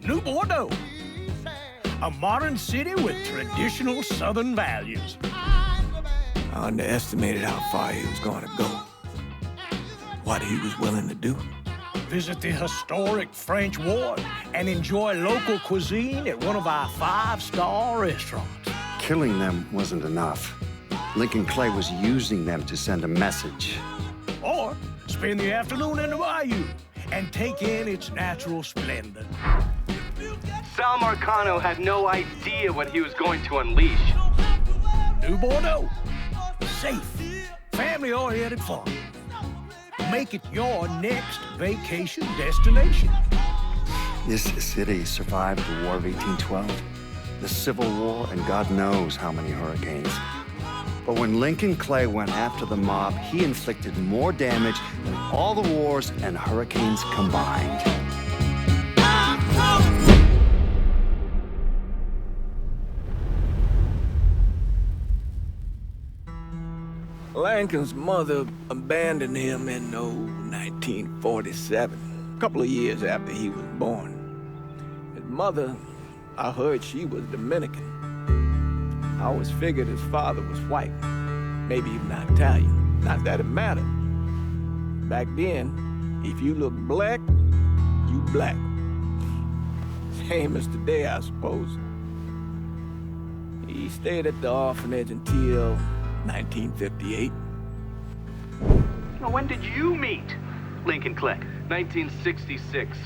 New Bordeaux, a modern city with traditional Southern values. I underestimated how far he was going to go. What he was willing to do. Visit the historic French Ward and enjoy local cuisine at one of our 5-star restaurants. Killing them wasn't enough. Lincoln Clay was using them to send a message. Or spend the afternoon in the bayou and take in its natural splendor. Sal Marcano had no idea what he was going to unleash. New Bordeaux. Safe, family-oriented fun. Make it your next vacation destination. This city survived the War of 1812, the Civil War, and God knows how many hurricanes. But when Lincoln Clay went after the mob, he inflicted more damage than all the wars and hurricanes combined. Lincoln's mother abandoned him in 1947, a couple of years after he was born. His mother, I heard she was Dominican. I always figured his father was white, maybe even Italian. Not that it mattered. Back then, if you looked black, you black. Same as today, I suppose. He stayed at the orphanage until 1958. Now, when did you meet Lincoln Clay? 1966.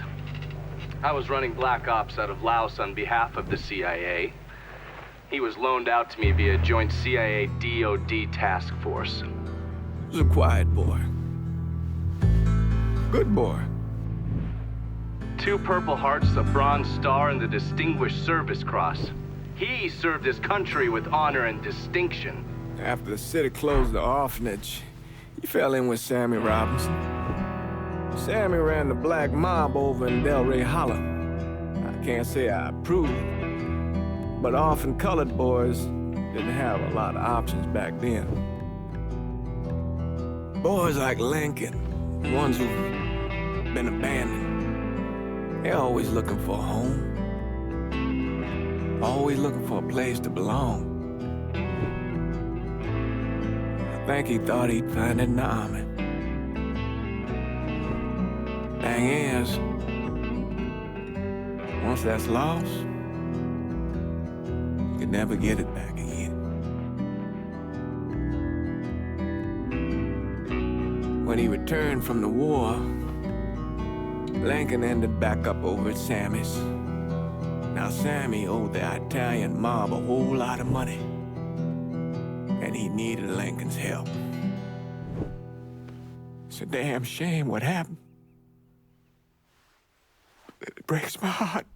I was running Black Ops out of Laos on behalf of the CIA. He was loaned out to me via joint CIA-DOD task force. He was a quiet boy. Good boy. 2 Purple Hearts, a Bronze Star, and the Distinguished Service Cross. He served his country with honor and distinction. After the city closed the orphanage, he fell in with Sammy Robinson. Sammy ran the black mob over in Delray Hollow. I can't say I approved, but orphan colored boys didn't have a lot of options back then. Boys like Lincoln, the ones who've been abandoned, they're always looking for a home. Always looking for a place to belong. I think he thought he'd find it in the army. Thing is, once that's lost, you can never get it back again. When he returned from the war, Lincoln ended back up over at Sammy's. Now, Sammy owed the Italian mob a whole lot of money, and he needed Lincoln's help. It's a damn shame what happened. It breaks my heart.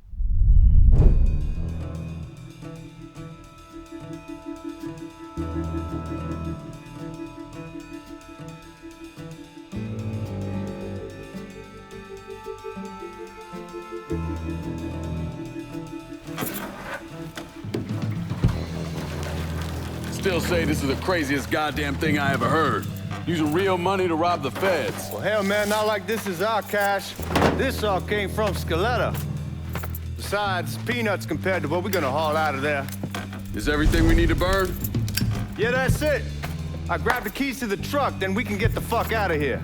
Still say this is the craziest goddamn thing I ever heard. Using real money to rob the feds. Well, hell, man, not like this is our cash. This all came from Scaletta. Besides, peanuts compared to what we're gonna haul out of there. Is everything we need to burn? Yeah, that's it. I grabbed the keys to the truck, then we can get the fuck out of here.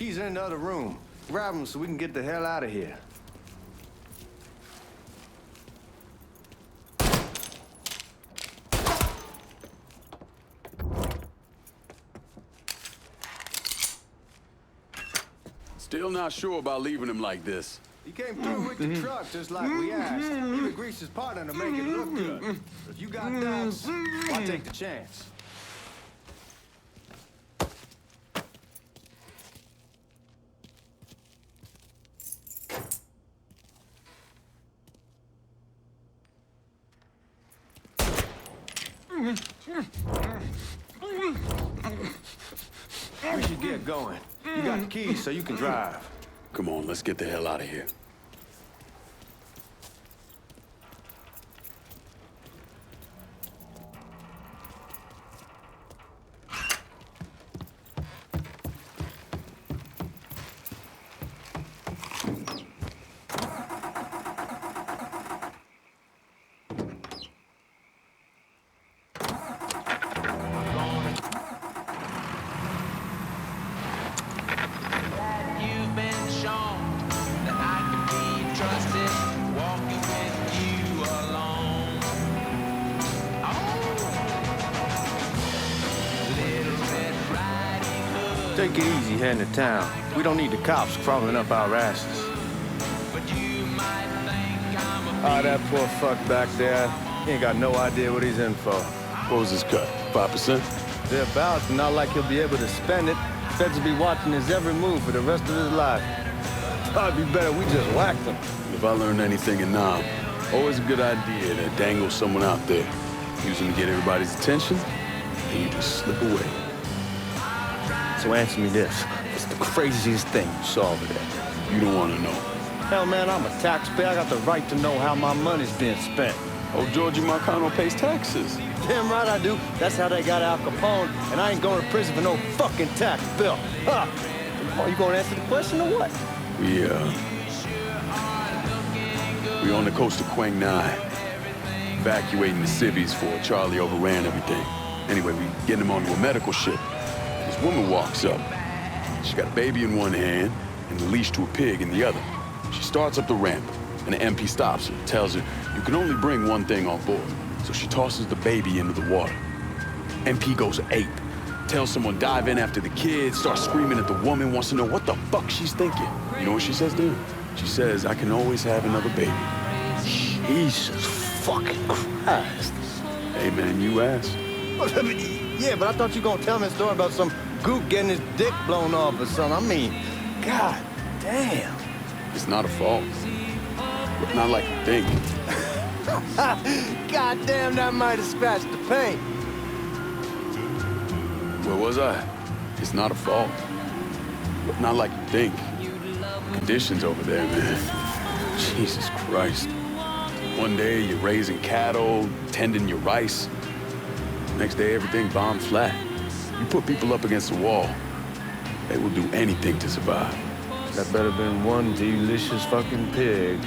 keys are in the other room. Grab them so we can get the hell out of here. Still not sure about leaving him like this. He came through with the truck just like we asked. Even greased his partner to make it look good. If you got doubts, why take the chance? We should get going. You got the keys so you can drive. Come on, let's get the hell out of here. Take it easy heading to town. We don't need the cops crawling up our asses. Ah, that poor fuck back there. He ain't got no idea what he's in for. What was his cut? 5%? Thereabouts, not like he'll be able to spend it. Feds will be watching his every move for the rest of his life. Probably be better we just whacked him. If I learned anything in Nam, always a good idea to dangle someone out there. Use them to get everybody's attention, and you just slip away. So answer me this. What's the craziest thing you saw over there? You don't want to know. Hell, man, I'm a taxpayer. I got the right to know how my money's being spent. Oh, Georgie Marcano pays taxes. Damn right I do. That's how they got Al Capone, and I ain't going to prison for no fucking tax bill. Huh? Oh, you gonna answer the question or what? We on the coast of Quang Nai, evacuating the civvies for Charlie overran everything. Anyway, we getting him onto a medical ship. This woman walks up. She got a baby in one hand and the leash to a pig in the other. She starts up the ramp, and the MP stops her, tells her, you can only bring one thing on board. So she tosses the baby into the water. MP goes ape, tells someone dive in after the kid, starts screaming at the woman, wants to know what the fuck she's thinking. You know what she says to him? She says, I can always have another baby. Jesus fucking Christ. Hey man, you asked. Yeah, but I thought you were gonna tell me a story about some gook getting his dick blown off or something. I mean, god damn. It's not a fault. But not like you think. God damn, that might have scratched the paint. Where was I? It's not a fault. But not like you think. Conditions over there, man. Jesus Christ. One day you're raising cattle, tending your rice. Next day everything bombed flat. You put people up against the wall, they will do anything to survive. That better been one delicious fucking pig.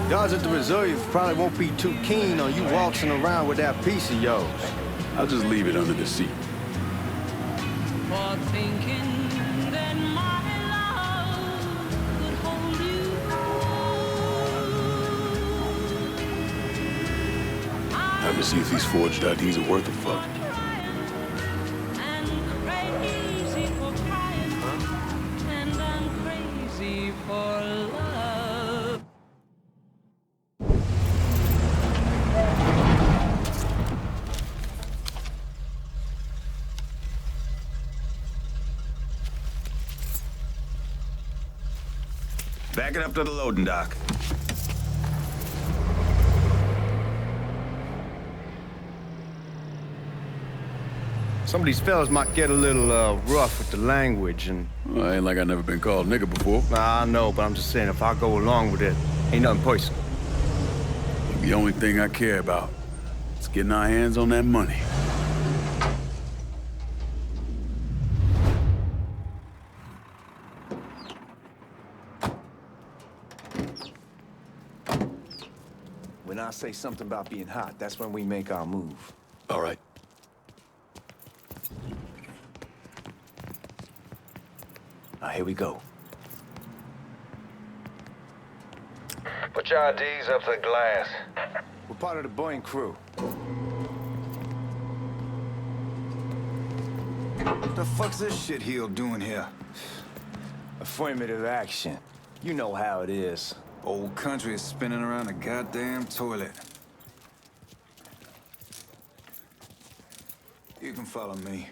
Guards at the reserve probably won't be too keen on you waltzing around with that piece of yours. I'll just leave it under the seat. For thinking that my love could hold you. Have to see if these forged IDs are worth a fuck. And crazy for crying, and I'm crazy for love. Back it up to the loading dock. Some of these fellas might get a little rough with the language, and Well, ain't like I never been called nigga before. I know, but I'm just saying, if I go along with it, ain't nothing personal. The only thing I care about is getting our hands on that money. When I say something about being hot, that's when we make our move. All right. Now, here we go. Put your IDs up to the glass. We're part of the Boeing crew. What the fuck's this shitheel doing here? Affirmative action. You know how it is. Old country is spinning around a goddamn toilet. You can follow me.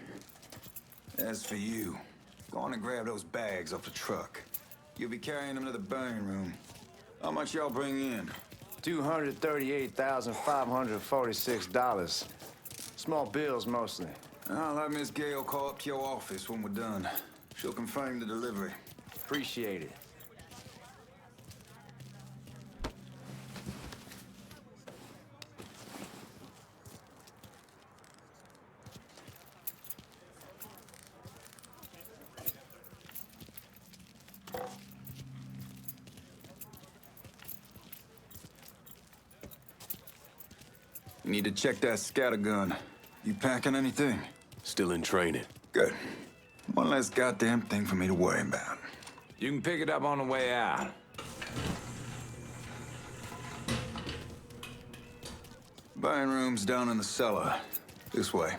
As for you, go on and grab those bags off the truck. You'll be carrying them to the burning room. How much y'all bring in? $238,546. Small bills, mostly. I'll have Miss Gale call up to your office when we're done. She'll confirm the delivery. Appreciate it. You need to check that scattergun. You packing anything? Still in training. Good. One less goddamn thing for me to worry about. You can pick it up on the way out. Buying rooms down in the cellar. This way.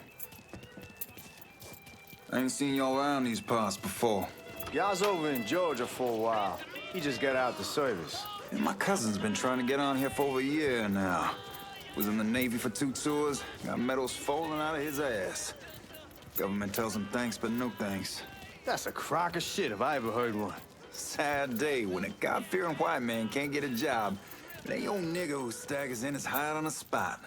I ain't seen y'all around these parts before. Y'all's over in Georgia for a while. He just got out the service. And my cousin's been trying to get on here for over a year now. Was in the Navy for 2 tours, got medals falling out of his ass. Government tells him thanks, but no thanks. That's a crock of shit if I ever heard one. Sad day when a God-fearing white man can't get a job. It ain't your nigga who staggers in his hide on the spot.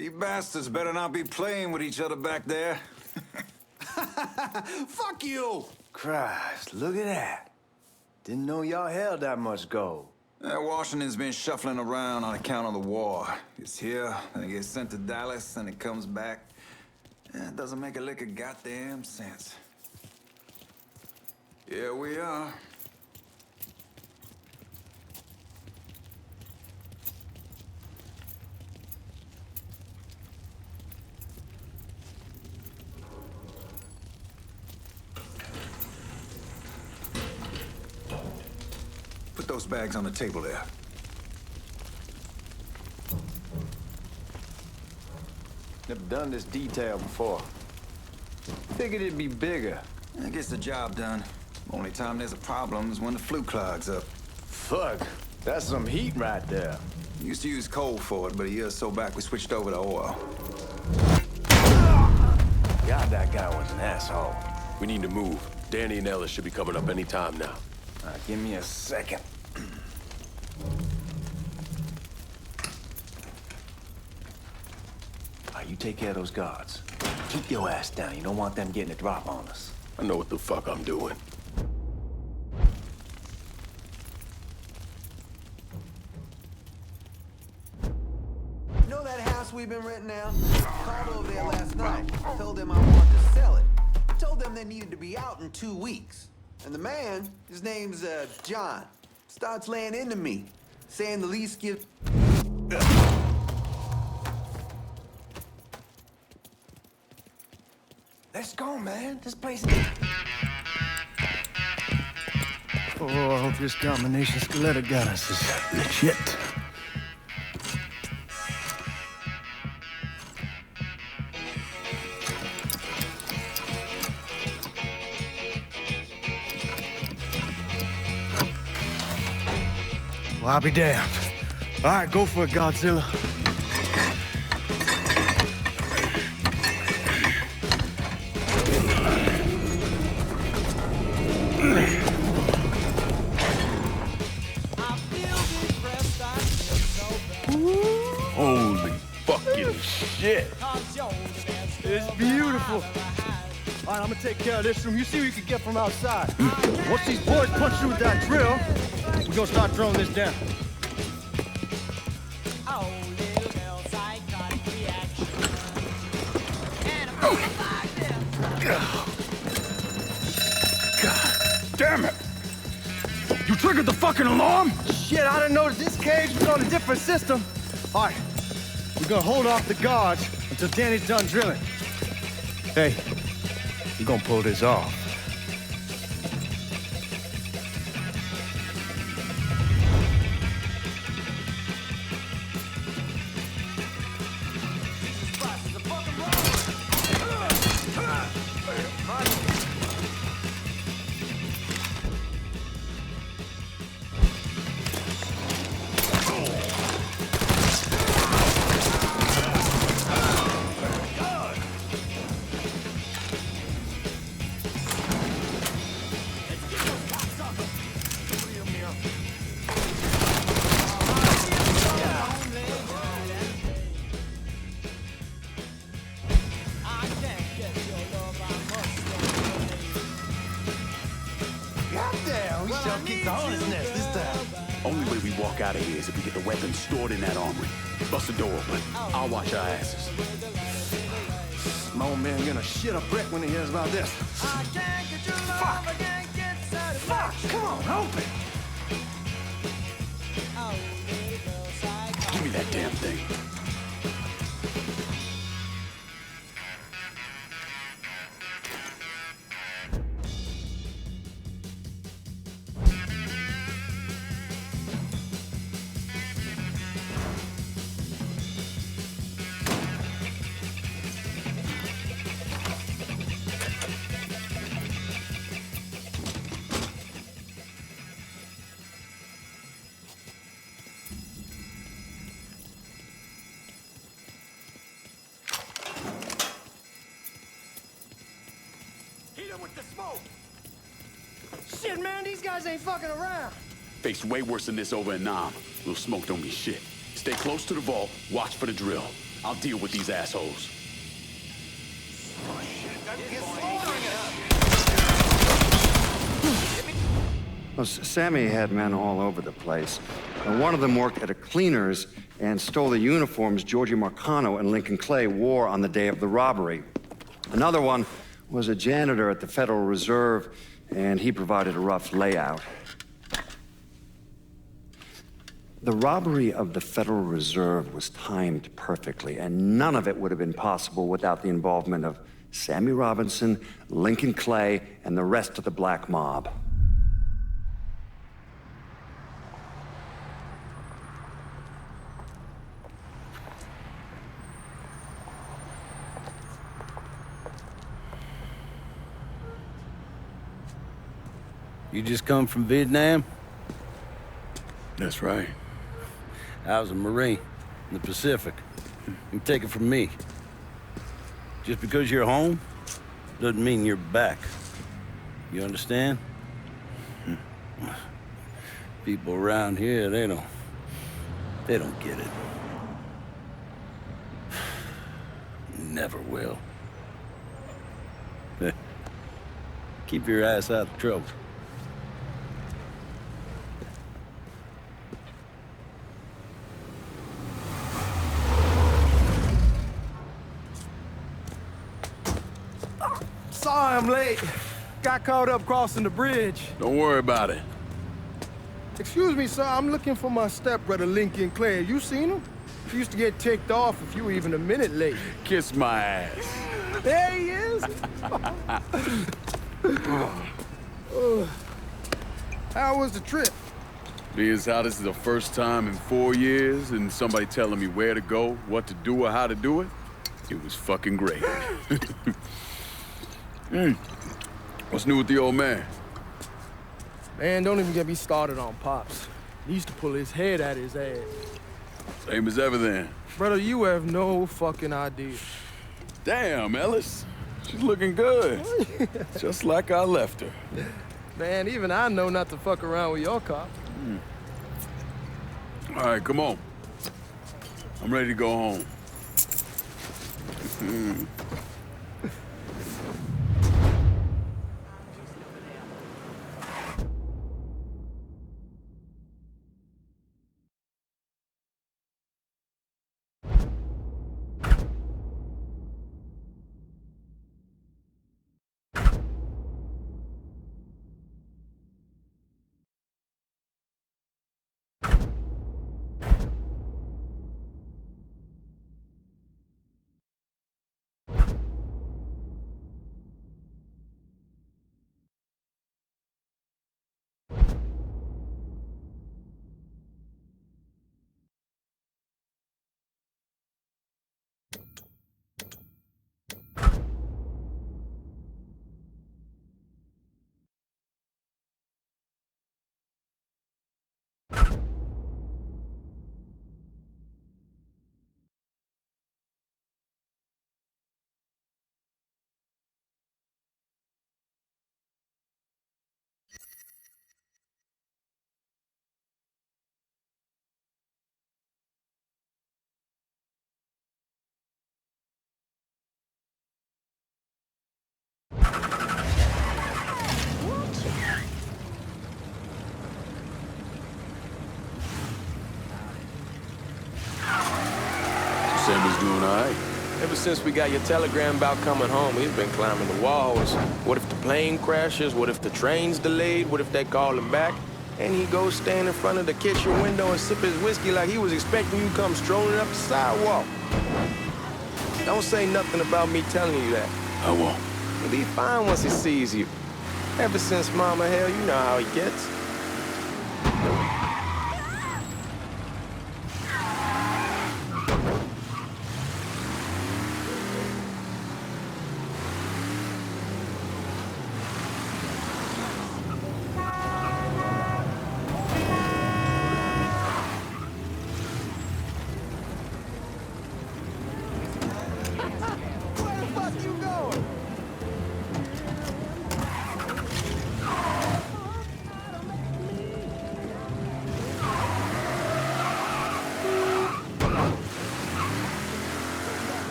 You bastards better not be playing with each other back there. Fuck you! Christ, look at that. Didn't know y'all held that much gold. Washington's been shuffling around on account of the war. It's here, then it gets sent to Dallas, and it comes back. It doesn't make a lick of goddamn sense. Here we are. Put those bags on the table there. Never done this detail before. Figured it'd be bigger. That gets the job done. Only time there's a problem is when the flue clogs up. Fuck, that's some heat right there. Used to use coal for it, but a year or so back we switched over to oil. God, that guy was an asshole. We need to move. Danny and Ellis should be coming up any time now. Give me a second. You take care of those guards. Keep your ass down. You don't want them getting a drop on us. I know what the fuck I'm doing. You know that house we've been renting out? Called over there last night. Told them I wanted to sell it. Told them they needed to be out in 2 weeks. And the man, his name's John, starts laying into me, saying the lease gives... Let's go, man. This place is... Oh, I hope this combination Scaletta got us is legit. Well, I'll be damned. All right, go for it, Godzilla. Holy fucking shit. It's beautiful. All right, I'm gonna take care of this room. You see what you can get from outside. Once these boys punch through with that drill, we're gonna start throwing this down. God damn it! You triggered the fucking alarm? Shit, I didn't know that this cage was on a different system. All right, we're gonna hold off the guards until Danny's done drilling. Hey, we're gonna pull this off. Only way we walk out of here is if we get the weapons stored in that armory. Bust the door open. I'll watch our asses. My old man gonna shit a brick when he hears about this. Fuck! Fuck! Come on, open! Give me that damn thing. Shit, man, these guys ain't fucking around. Faced way worse than this over in Nam. Little smoke don't mean shit. Stay close to the vault, watch for the drill. I'll deal with these assholes. Well, Sammy had men all over the place. One of them worked at a cleaner's and stole the uniforms Georgie Marcano and Lincoln Clay wore on the day of the robbery. Another one was a janitor at the Federal Reserve, and he provided a rough layout. The robbery of the Federal Reserve was timed perfectly, and none of it would have been possible without the involvement of Sammy Robinson, Lincoln Clay, and the rest of the black mob. You just come from Vietnam? That's right. I was a Marine in the Pacific. You take it from me. Just because you're home doesn't mean you're back. You understand? People around here, they don't get it. Never will. Keep your ass out of trouble. Sorry I'm late. Got caught up crossing the bridge. Don't worry about it. Excuse me, sir. I'm looking for my stepbrother, Lincoln Clay. You seen him? He used to get ticked off if you were even a minute late. Kiss my ass. There he is. How was the trip? Being as how this is the first time in 4 years and somebody telling me where to go, what to do, or how to do it, it was fucking great. What's new with the old man? Man, don't even get me started on Pops. Needs to pull his head out his ass. Same as ever then. Brother, you have no fucking idea. Damn, Ellis. She's looking good. Just like I left her. Man, even I know not to fuck around with your cop. All right, come on. I'm ready to go home. Sammy's doing all right. Ever since we got your telegram about coming home, he's been climbing the walls. What if the plane crashes? What if the train's delayed? What if they call him back? And he goes stand in front of the kitchen window and sip his whiskey like he was expecting you to come strolling up the sidewalk. Don't say nothing about me telling you that. I won't. He'll be fine once he sees you. Ever since Mama, hell, you know how he gets.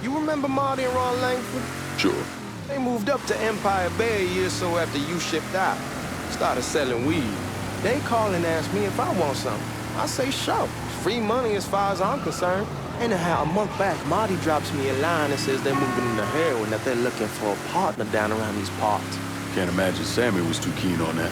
You remember Marty and Ron Langford? Sure. They moved up to Empire Bay a year or so after you shipped out. Started selling weed. They call and ask me if I want something. I say, sure. Free money as far as I'm concerned. Anyhow, a month back, Marty drops me a line and says they're moving into heroin, that they're looking for a partner down around these parts. Can't imagine Sammy was too keen on that.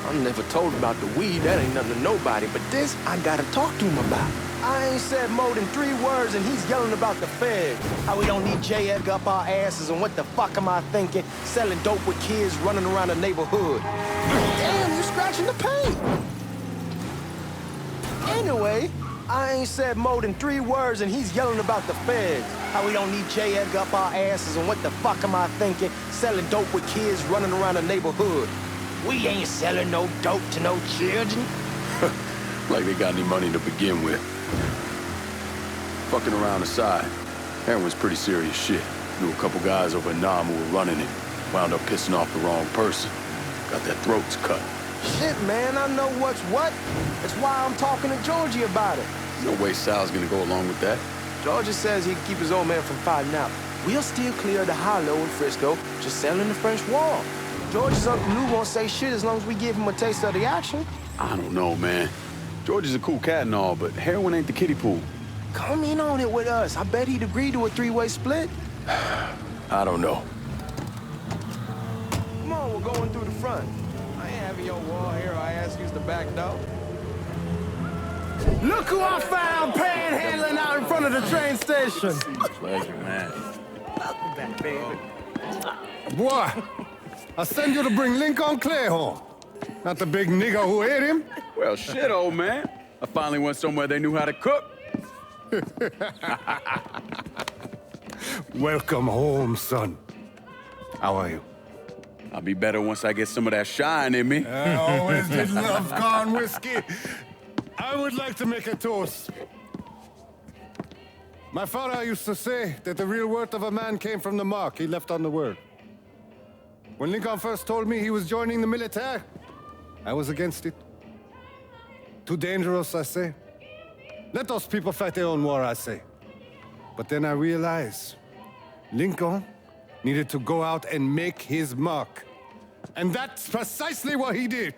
I'm never told about the weed, that ain't nothing to nobody, but this I gotta talk to him about. I ain't said more than 3 words and he's yelling about the feds. How we don't need J. Edgar up our asses and what the fuck am I thinking? Selling dope with kids running around the neighborhood. Damn, you scratching the paint. Anyway, I ain't said more than 3 words and he's yelling about the feds. How we don't need J. Edgar up our asses and what the fuck am I thinking? Selling dope with kids running around the neighborhood. We ain't selling no dope to no children. Like they got any money to begin with. Fucking around aside, heroin's pretty serious shit. Knew a couple guys over in Nam who were running it. Wound up pissing off the wrong person. Got their throats cut. Shit, man, I know what's what. That's why I'm talking to Georgie about it. No way Sal's gonna go along with that. Georgie says he can keep his old man from fighting out. We'll still clear the hollow in Frisco, just selling the French Wall. George's Uncle Lou won't say shit as long as we give him a taste of the action. I don't know, man. George is a cool cat and all, but heroin ain't the kiddie pool. Come in on it with us. I bet he'd agree to a 3-way split. I don't know. Come on, we're going through the front. I ain't having your war. war hero I asked you to back door. Look who I found panhandling out in front of the train station. Pleasure, man. Welcome back, baby. Boy, I sent you to bring Lincoln Clay home. Not the big nigger who ate him. Well, shit, old man. I finally went somewhere they knew how to cook. Welcome home, son. How are you? I'll be better once I get some of that shine in me. I always did love corn whiskey. I would like to make a toast. My father used to say that the real worth of a man came from the mark he left on the world. When Lincoln first told me he was joining the military, I was against it. Too dangerous, I say. Let those people fight their own war, I say. But then I realized Lincoln needed to go out and make his mark. And that's precisely what he did.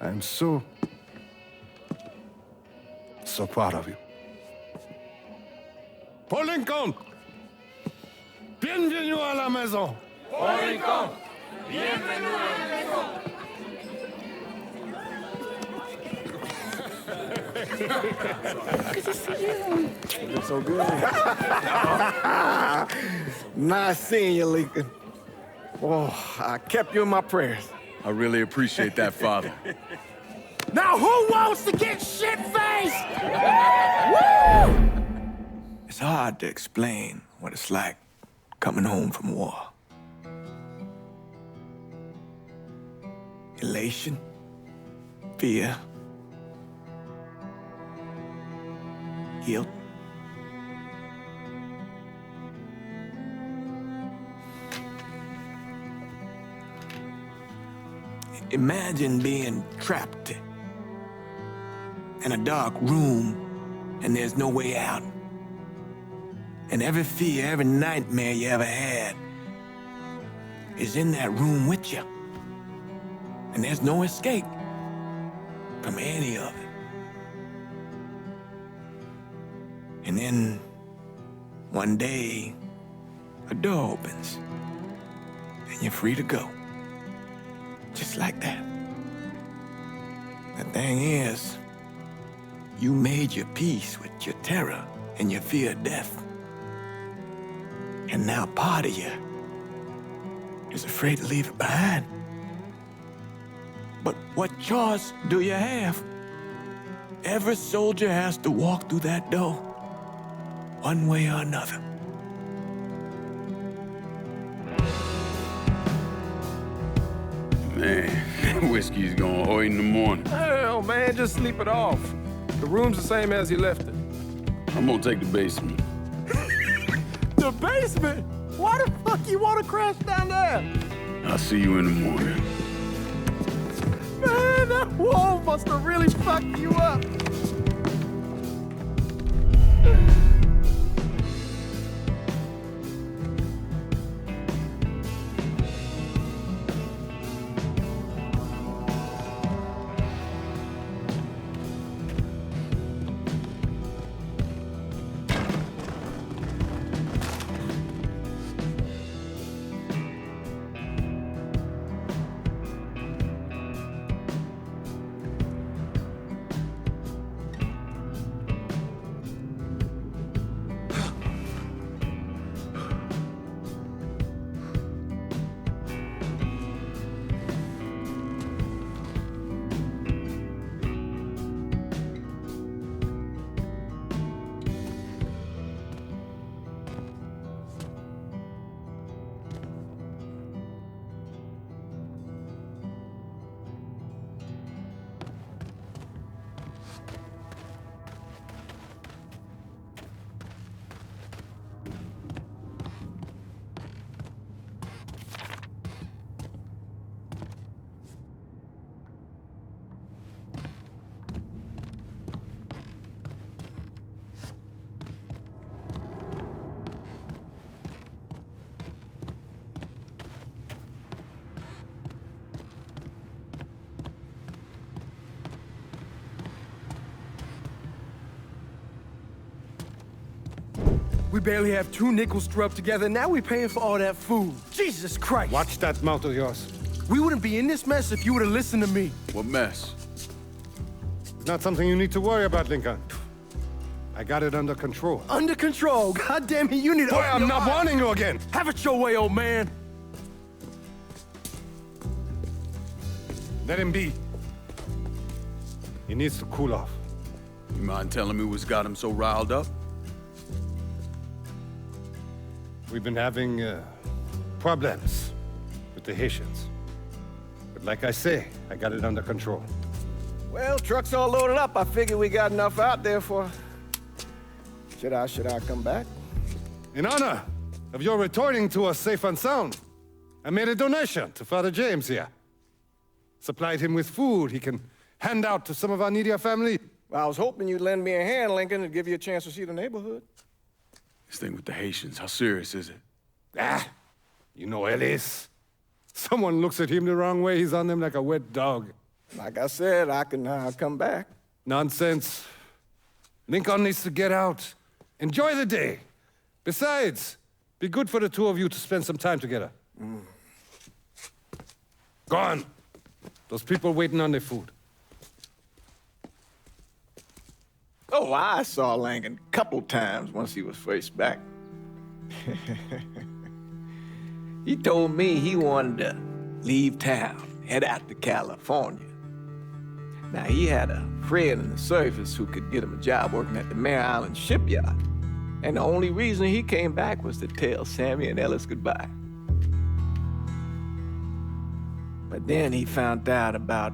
I'm so proud of you. Paul Lincoln! Bienvenue à la maison! Paul Lincoln, bienvenue à la maison. Good to see you. You look so good. Nice seeing you, Lincoln. Oh, I kept you in my prayers. I really appreciate that, Father. Now who wants to get shit-faced? It's hard to explain what it's like coming home from war. Elation, fear, guilt. Imagine being trapped in a dark room and there's no way out. And every fear, every nightmare you ever had is in that room with you. And there's no escape from any of it. And then one day, a door opens and you're free to go. Just like that. The thing is, you made your peace with your terror and your fear of death. And now part of you is afraid to leave it behind. But what choice do you have? Every soldier has to walk through that door, one way or another. Man, whiskey's going hard in the morning. Hell, man, just sleep it off. The room's the same as you left it. I'm gonna take the basement. The basement? Why the fuck you want to crash down there? I'll see you in the morning. Man, that wall must have really fucked you up. We barely have 2 nickels to rub together, now we paying for all that food. Jesus Christ! Watch that mouth of yours. We wouldn't be in this mess if you would have listened to me. What mess? It's not something you need to worry about, Lincoln. I got it under control. Under control. God damn it, you need to... Boy, I'm not warning you again. Have it your way, old man. Let him be. He needs to cool off. You mind telling me what's got him so riled up? We've been having problems with the Haitians. But like I say, I got it under control. Well, truck's all loaded up. I figure we got enough out there for... Should I come back? In honor of your returning to us safe and sound, I made a donation to Father James here. Supplied him with food he can hand out to some of our needier family. Well, I was hoping you'd lend me a hand, Lincoln, and give you a chance to see the neighborhood. This thing with the Haitians, how serious is it? You know Ellis. Someone looks at him the wrong way, he's on them like a wet dog. Like I said, I can come back. Nonsense. Lincoln needs to get out. Enjoy the day. Besides, be good for the two of you to spend some time together. Go on. Those people waiting on their food. Oh, I saw Lincoln a couple times once he was first back. He told me he wanted to leave town, head out to California. Now, he had a friend in the service who could get him a job working at the Mare Island shipyard. And the only reason he came back was to tell Sammy and Ellis goodbye. But then he found out about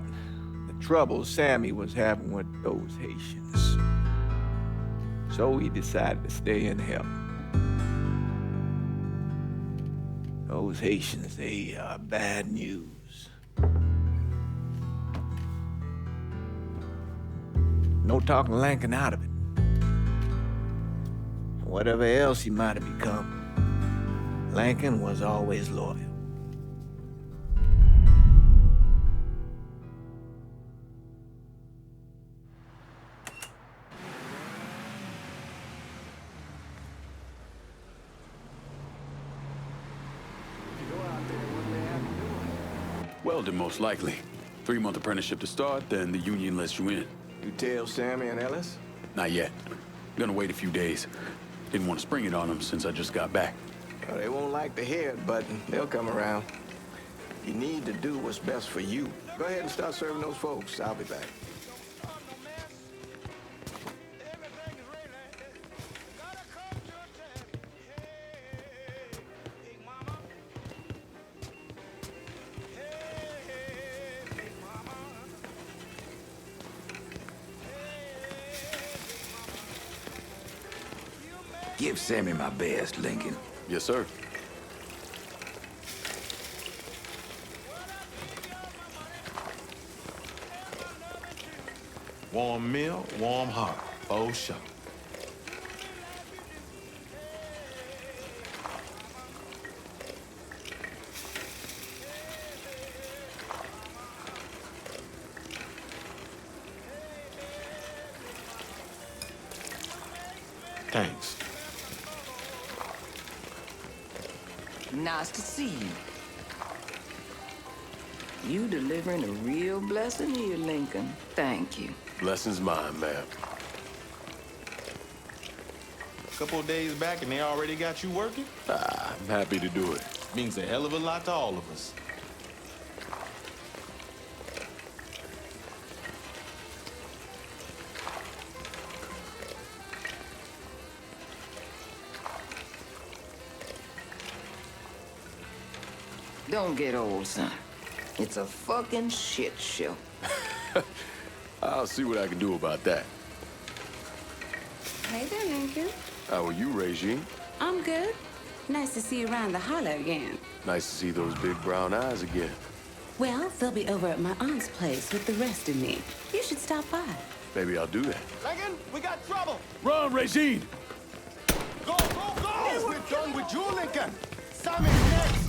the trouble Sammy was having with those Haitians. So he decided to stay and help. Those Haitians, they are bad news. No talking Lincoln out of it. Whatever else he might have become, Lincoln was always loyal. Welding, most likely. 3-month apprenticeship to start, then the union lets you in. You tell Sammy and Ellis? Not yet. Gonna wait a few days. Didn't want to spring it on them since I just got back. Well, they won't like to hear it, but they'll come around. You need to do what's best for you. Go ahead and start serving those folks. I'll be back. Give Sammy my best, Lincoln. Yes, sir. Warm meal, warm heart. Oh, sure. Thanks. Nice to see you. You delivering a real blessing here, Lincoln. Thank you. Blessing's mine, ma'am. A couple of days back and they already got you working? I'm happy to do it. Means a hell of a lot to all of us. Don't get old, son. It's a fucking shit show. I'll see what I can do about that. Hey there, Lincoln. How are you, Regine? I'm good. Nice to see you around the holler again. Nice to see those big brown eyes again. Well, they'll be over at my aunt's place with the rest of me. You should stop by. Maybe I'll do that. Lincoln, we got trouble. Run, Regine! Go, go, go! We're done with you, Lincoln. Sammy's next.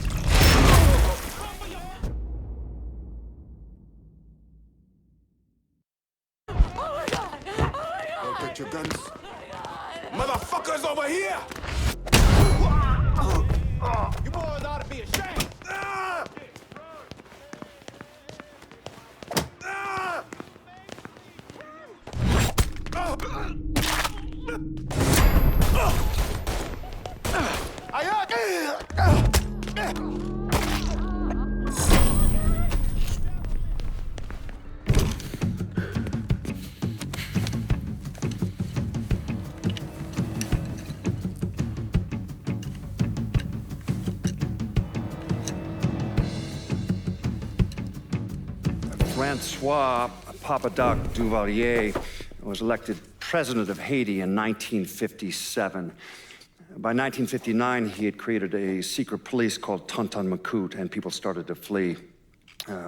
Get your guns. Motherfuckers over here! You boys ought to be ashamed. Francois Papadoc Duvalier was elected president of Haiti in 1957. By 1959, he had created a secret police called Tonton Macoute, and people started to flee.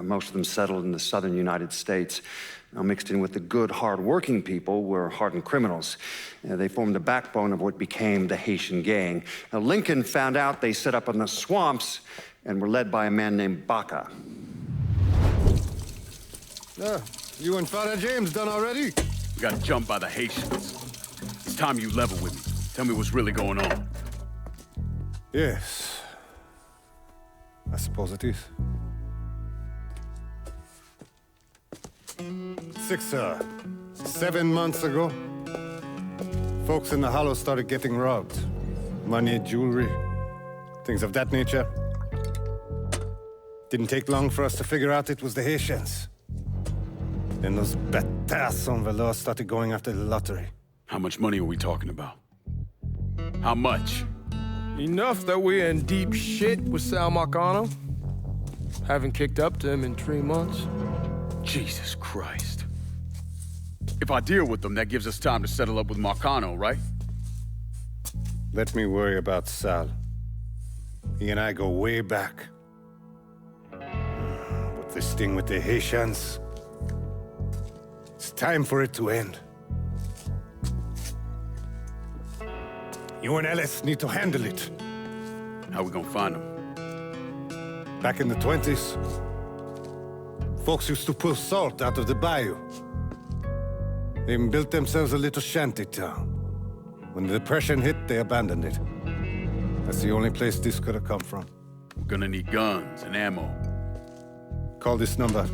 Most of them settled in the southern United States. Now, mixed in with the good, hard-working people were hardened criminals. They formed the backbone of what became the Haitian gang. Now, Lincoln found out they set up in the swamps and were led by a man named Baca. You and Father James done already? We got jumped by the Haitians. It's time you level with me. Tell me what's really going on. Yes. I suppose it is. 7 months ago, folks in the Hollow started getting robbed. Money, jewelry, things of that nature. Didn't take long for us to figure out it was the Haitians. Then those bâtards on velours started going after the lottery. How much money are we talking about? How much? Enough that we're in deep shit with Sal Marcano. Haven't kicked up to him in 3 months. Jesus Christ. If I deal with them, that gives us time to settle up with Marcano, right? Let me worry about Sal. He and I go way back. But this thing with the Haitians, it's time for it to end. You and Ellis need to handle it. How we gonna find them? Back in the 20s, folks used to pull salt out of the bayou. They even built themselves a little shanty town. When the Depression hit, they abandoned it. That's the only place this could have come from. We're gonna need guns and ammo. Call this number.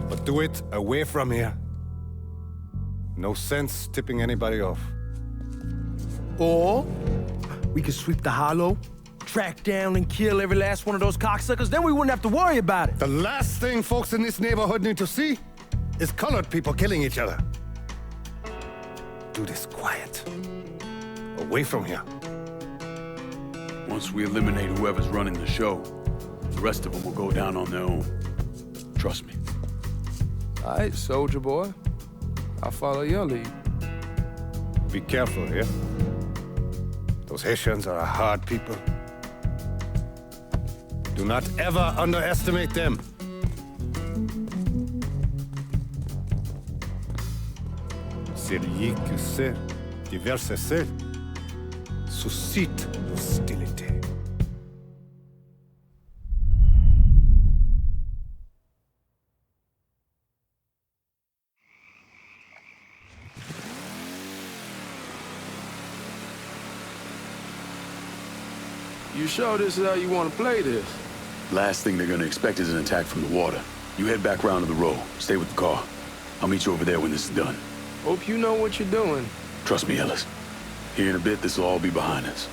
But do it away from here. No sense tipping anybody off. Or we could sweep the Hollow, track down and kill every last one of those cocksuckers, then we wouldn't have to worry about it. The last thing folks in this neighborhood need to see is colored people killing each other. Do this quiet. Away from here. Once we eliminate whoever's running the show, the rest of them will go down on their own. Trust me. All right, soldier boy. I'll follow your lead. Be careful here. Those Haitians are a hard people. Do not ever underestimate them. Celui qui sait diverser suscite hostilité. You sure this is how you want to play this? Last thing they're gonna expect is an attack from the water. You head back round to the row. Stay with the car. I'll meet you over there when this is done. Hope you know what you're doing. Trust me, Ellis. Here in a bit, this will all be behind us.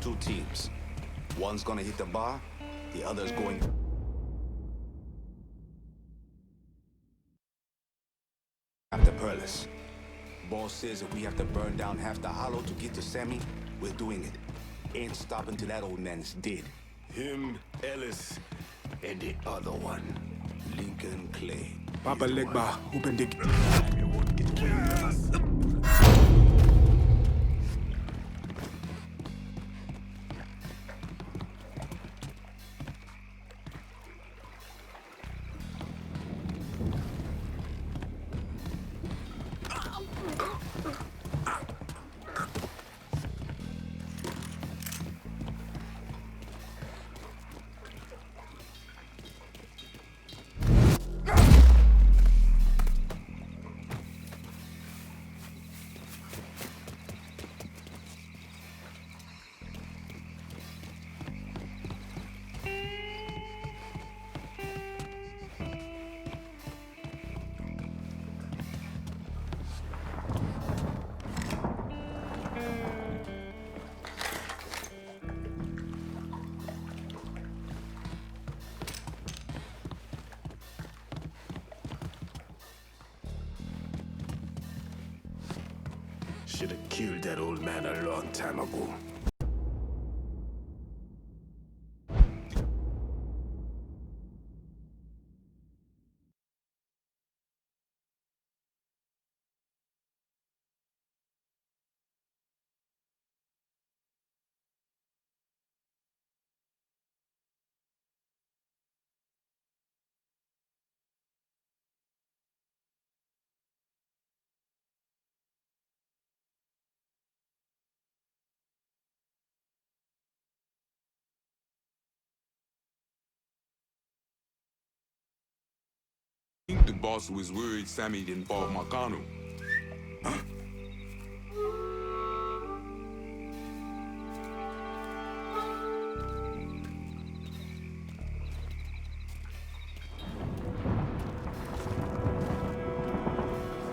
Two teams. One's gonna hit the bar, the other's going... after Perlis. Boss says if we have to burn down half the hollow to get to Sammy, we're doing it. Ain't stopping till that old man is dead. Him, Ellis, and the other one. Lincoln Clay. Papa Legba, open dick. should have killed that old man a long time ago. I think the boss was worried Sammy didn't fall Marcano. Huh?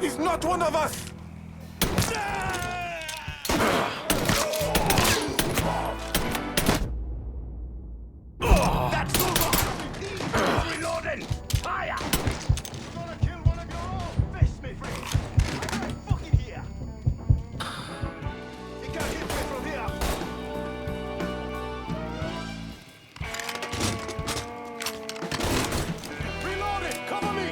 He's not one of us! That's reloading! Fire! Gonna kill one of your own! Face me, friend! I'm right fucking here! He can't hit me from here! Reloading! Cover me!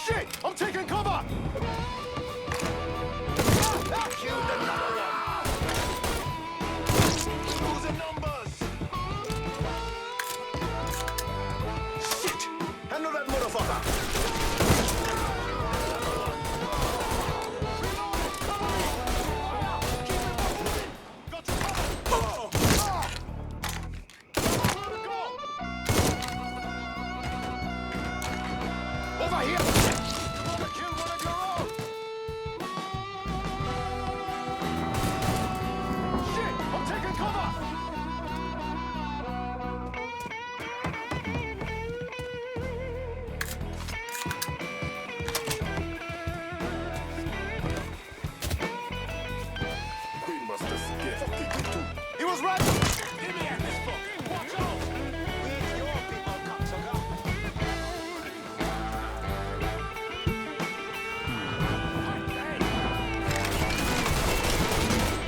Shit! I'm taking cover! Killed another one! Losing numbers! Shit! Handle that motherfucker! Over here! Gonna kill one of your own! Shit! I'm taking cover! We must escape. Fucking good too. He was right! Give me at this fuck! Watch out! Where's your people, cocksucker?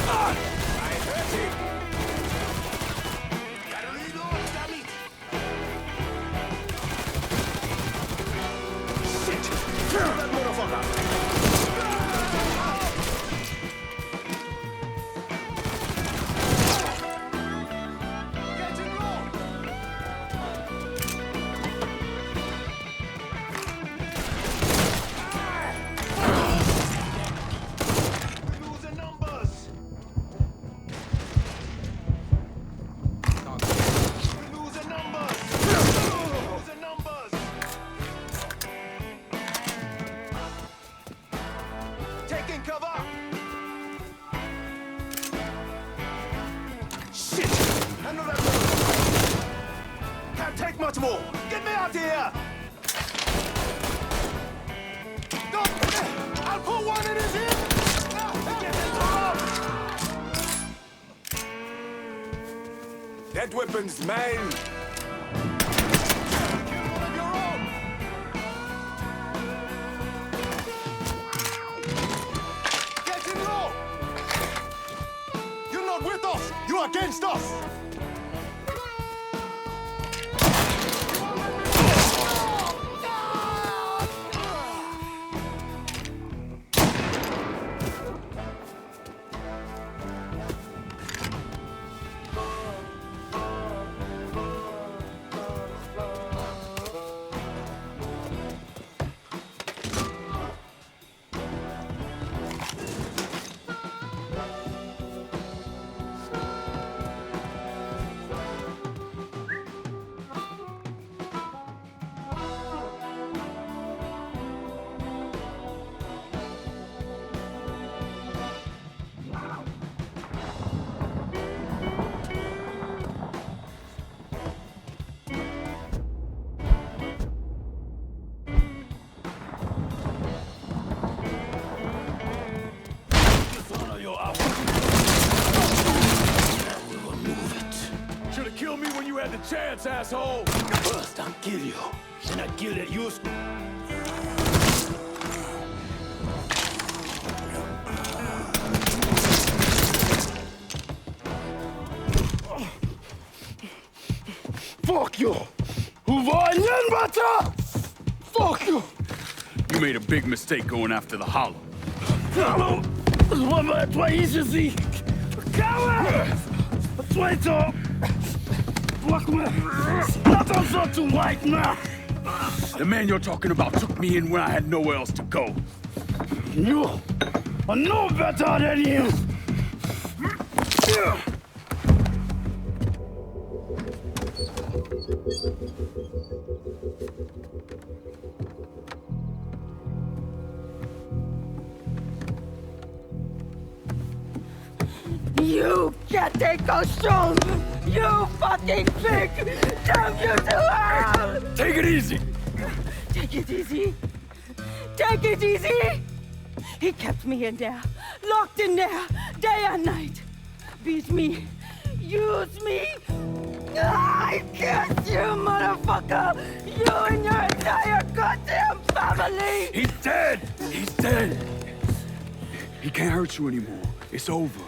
I hurt him! Gotta reload, damn it! Shit! Kill that motherfucker! Getting low! We're losing numbers! We're losing numbers! We're losing numbers! Taking cover! Shit! Handle that motherfucker! Can't take much more! Get me out of here! No! I'll put one in his ear! Get it That weapon's mine! Kill one of your own! Getting low! You're not with us! You're against us! kill me when you had the chance, asshole! First I'll kill you, then I'll kill that you. Fuck you! Who var igen, butter? Fuck you! You made a big mistake going after the Hollow. Hallo, das war easy, sie. Coward! Traitor! Fuck me! Not also too white now! The man you're talking about took me in when I had nowhere else to go. You are no better than him! You can't take us strong! You fucking pig! Damn you to hell! Take it easy! Take it easy! Take it easy! He kept me in there, locked in there, day and night. Beat me, use me. I kiss you, motherfucker! You and your entire goddamn family! He's dead! He's dead! He can't hurt you anymore. It's over.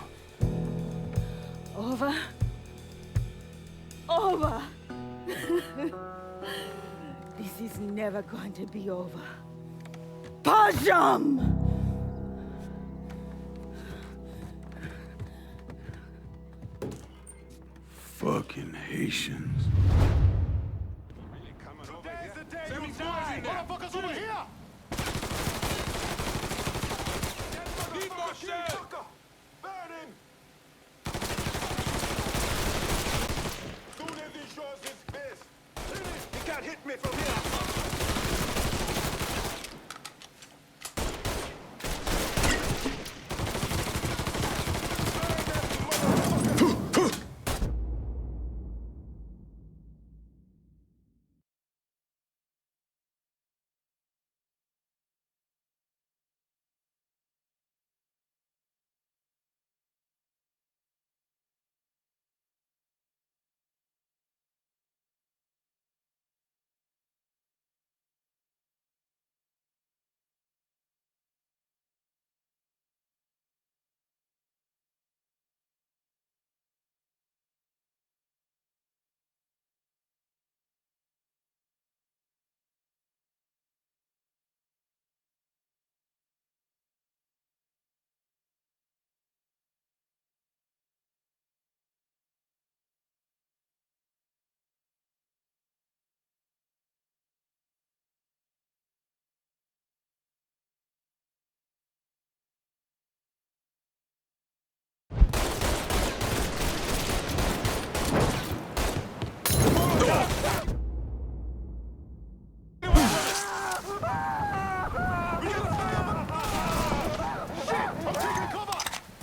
Over? Over! This is never going to be over. Pajam! Fucking Haitians. Motherfuckers over here! Need more shit! Burn him! Soon as he shows his face, he can't hit me from here!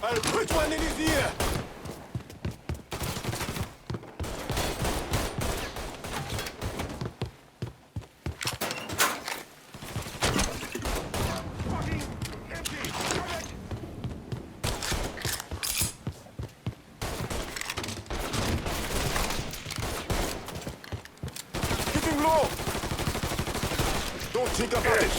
I'll put one in his ear! Keep him low! Don't think about it!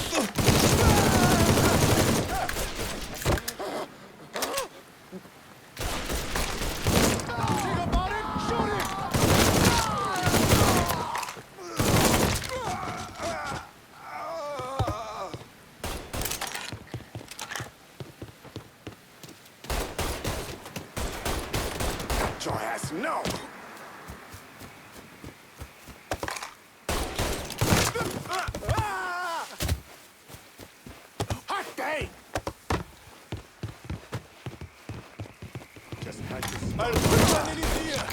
Your ass, no! Hot day! Just like this. I'll put one in his ear!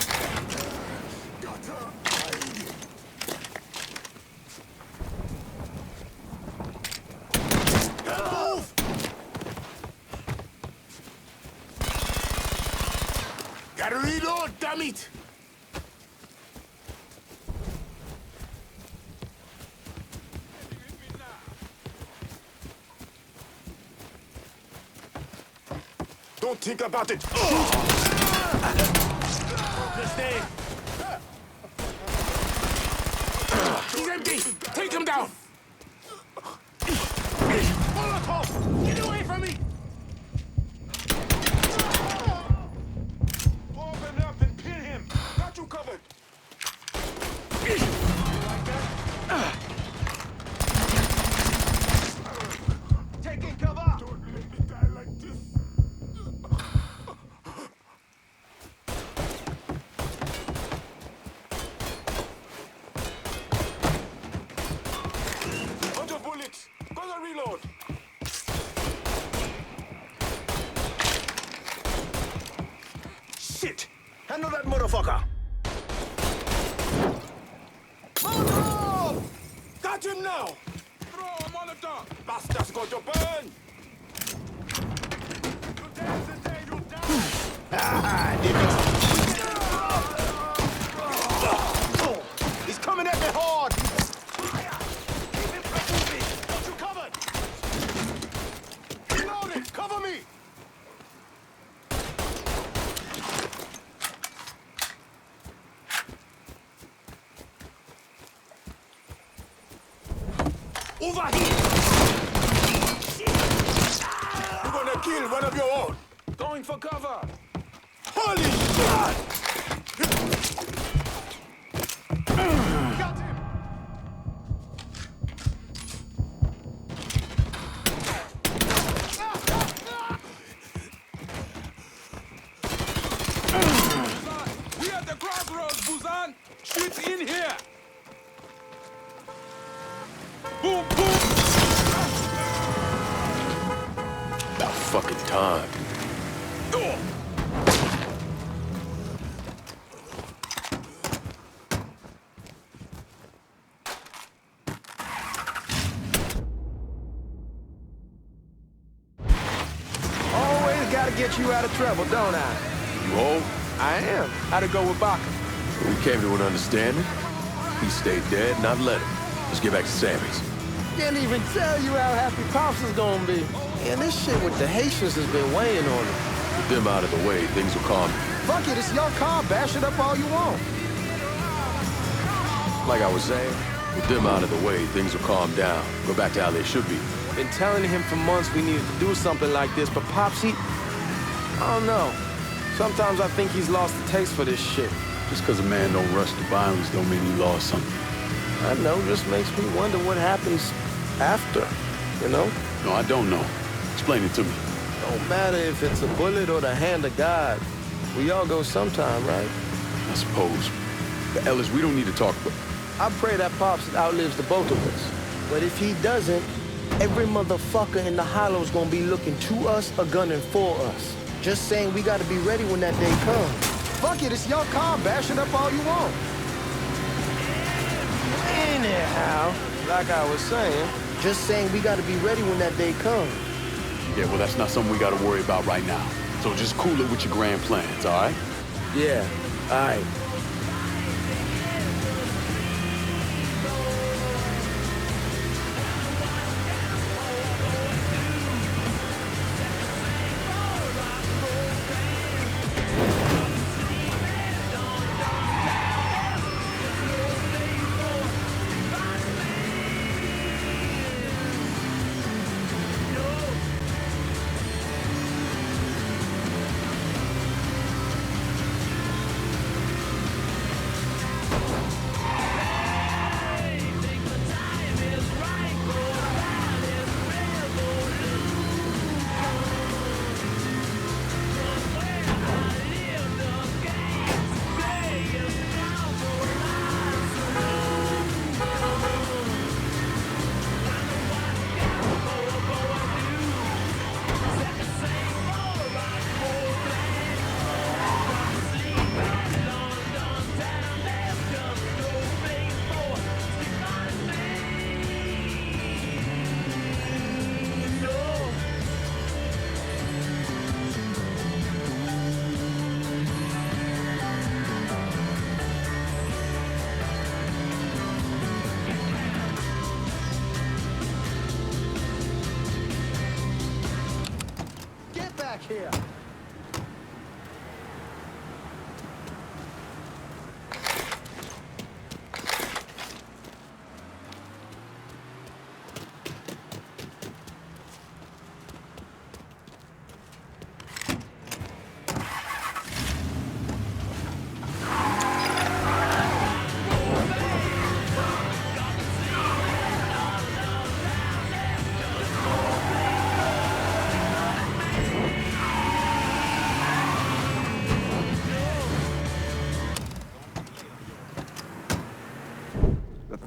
Move! Gotta reload, damn it! Don't think about it. Focus, Dave. him down! Molotov! Get away from me! Open up and pin him! Got you covered! You like that? Taking cover! Don't let me die like this. Bunch of bullets! Gonna reload! Shit! Handle that motherfucker! Molotov! Got him now! Throw a Molotov! Bastard's going to burn! He's coming at me hard! Keep him moving! Got you covered! Reloading! Cover me! Over here! You're gonna kill one of your own! Going for cover! Holy shit! Got him! We at the crossroads, Busan! Shit's in here! Boom, boom! About fucking time. Always gotta get you out of trouble, don't I? You hold? I am. How'd it go with Baca? We came to an understanding. He stayed dead, and I've let him. Let's get back to Sammy's. Can't even tell you how happy Pops is gonna be. And this shit with the Haitians has been weighing on him. With them out of the way, things will calm. Fuck it, it's your car. Bash it up all you want. Like I was saying, with them out of the way, things will calm down. Go back to how they should be. Been telling him for months we needed to do something like this, but Pops, I don't know. Sometimes I think he's lost the taste for this shit. Just because a man don't rush to violence don't mean he lost something. I know, just makes me wonder what happens after, you know? No, I don't know. Explain it to me. Don't matter if it's a bullet or the hand of God. We all go sometime, right? I suppose. But Ellis, we don't need to talk about... I pray that Pops outlives the both of us. But if he doesn't, every motherfucker in the hollow's gonna be looking to us or gunning for us. Just saying we gotta be ready when that day comes. Fuck it, it's your car. Bash it up all you want. Anyhow, like I was saying, just saying we gotta be ready when that day comes. Yeah, well, that's not something we gotta worry about right now. So just cool it with your grand plans, all right? Yeah, all right.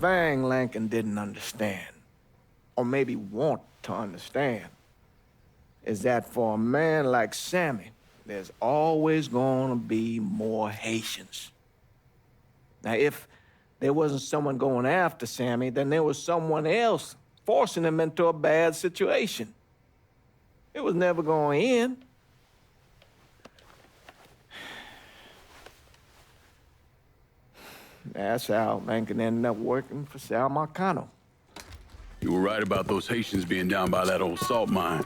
thing Lincoln didn't understand, or maybe want to understand, is that for a man like Sammy, there's always gonna be more Haitians. Now, if there wasn't someone going after Sammy, then there was someone else forcing him into a bad situation. It was never gonna end. That's how Lincoln ended up working for Sal Marcano. You were right about those Haitians being down by that old salt mine.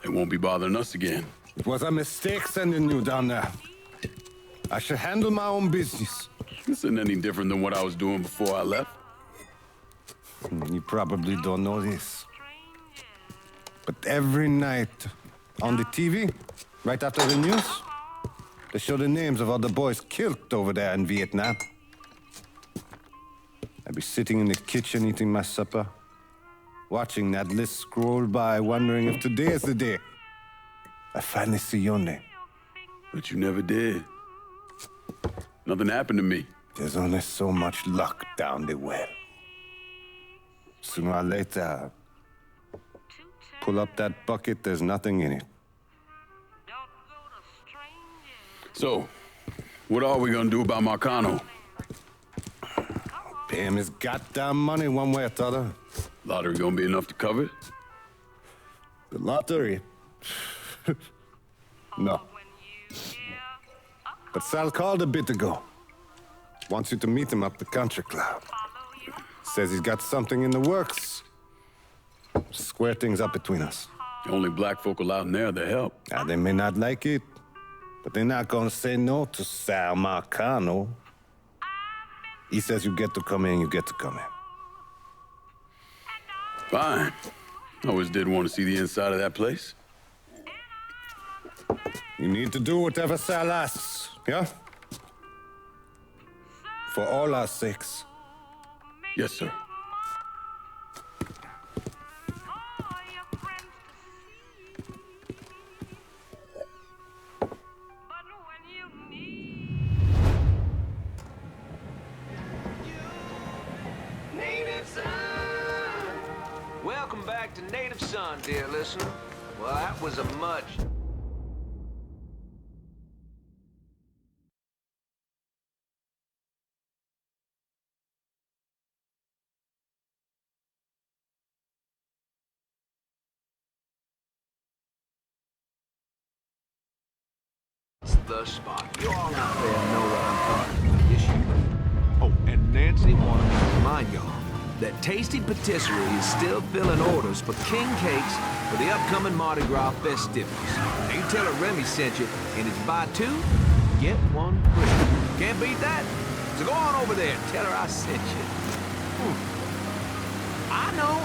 They won't be bothering us again. It was a mistake sending you down there. I should handle my own business. This isn't any different than what I was doing before I left. You probably don't know this. But every night on the TV, right after the news, they show the names of all the boys killed over there in Vietnam. I'd be sitting in the kitchen eating my supper, watching that list scroll by, wondering if today is the day I finally see your name. But you never did. Nothing happened to me. There's only so much luck down the well. Sooner or later, pull up that bucket, there's nothing in it. So, what are we gonna do about Marcano? Pay him his goddamn money one way or the other. Lottery gonna be enough to cover it? The lottery? No. But Sal called a bit ago. Wants you to meet him up the country club. Says he's got something in the works. Square things up between us. The only black folk allowed in there to help. Now, they may not like it, but they're not gonna say no to Sal Marcano. He says you get to come in, you get to come in. Fine. I always did want to see the inside of that place. You need to do whatever Sal asks, yeah? For all our sakes. Yes, sir. Welcome back to Native Son, dear listener. Well, that was a much... the spot. You all out there know what I'm talking about. Yes, you do. Oh, and Nancy wanted me to remind y'all that Tasty Patisserie is still filling orders for king cakes for the upcoming Mardi Gras festivities. Now you tell her Remy sent you, and it's buy two, get one free. Can't beat that. So go on over there and tell her I sent you. I know,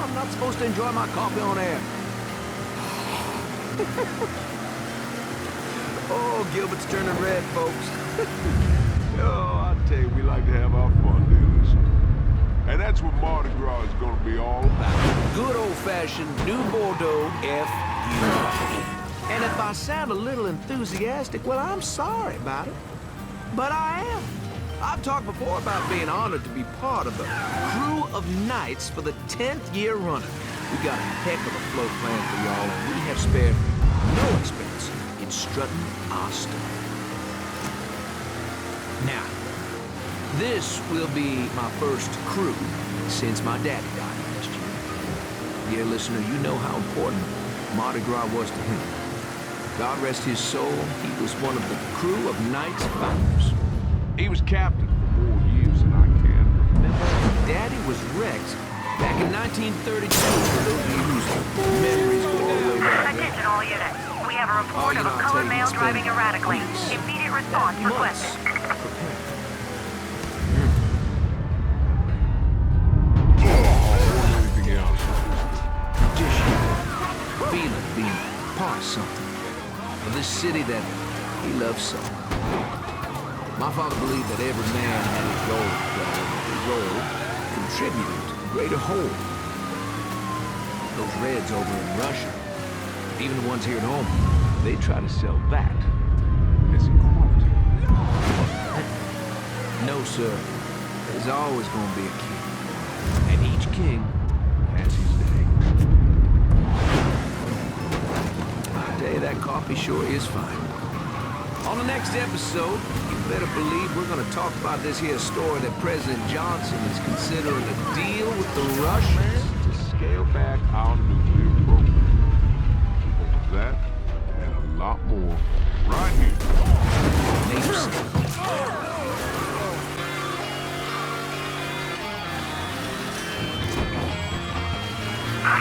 I'm not supposed to enjoy my coffee on air. Oh, Gilbert's turning red, folks. Oh, I tell you, we like to have our fun, dear listener. And that's what Mardi Gras is gonna be all about. Good old-fashioned New Bordeaux F.U. And if I sound a little enthusiastic, well, I'm sorry about it. But I am. I've talked before about being honored to be part of the crew of knights for the 10th year running. We got a heck of a float plan for y'all, and we have spared no expense in strutting our stuff. Now, this will be my first crew since my daddy died last year. Dear listener, you know how important Mardi Gras was to him. God rest his soul, he was one of the crew of Knights founders. He was captain for more years than I can remember. Daddy was Rex back in 1932, for those of you whose memories go all the way back. Attention all units. We have a report of a colored male driving erratically. Immediate response requested. Anything else? Just feeling being part of something. Of this city that he loves so. My father believed that every man had his role to play, and his role contributed to the greater whole. Those Reds over in Russia, even the ones here at home, they try to sell that as equality. No, sir. There's always gonna be a king. And each king has his day. I tell you, that coffee sure is fine. On the next episode, you better believe we're gonna talk about this here story that President Johnson is considering a deal with the Russians To scale back our nuclear program. That and a lot more right here.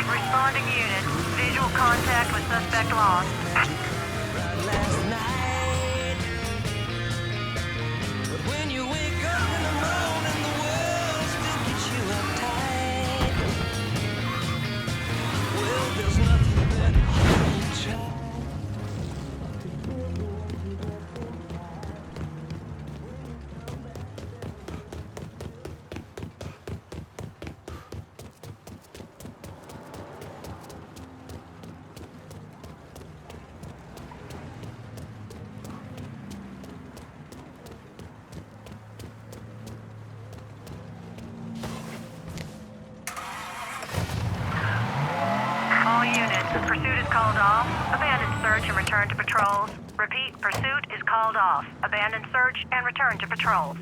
Responding unit. Visual contact with suspect lost. All units, pursuit is called off. Abandon search and return to patrols. Repeat, pursuit is called off. Abandon search and return to patrols.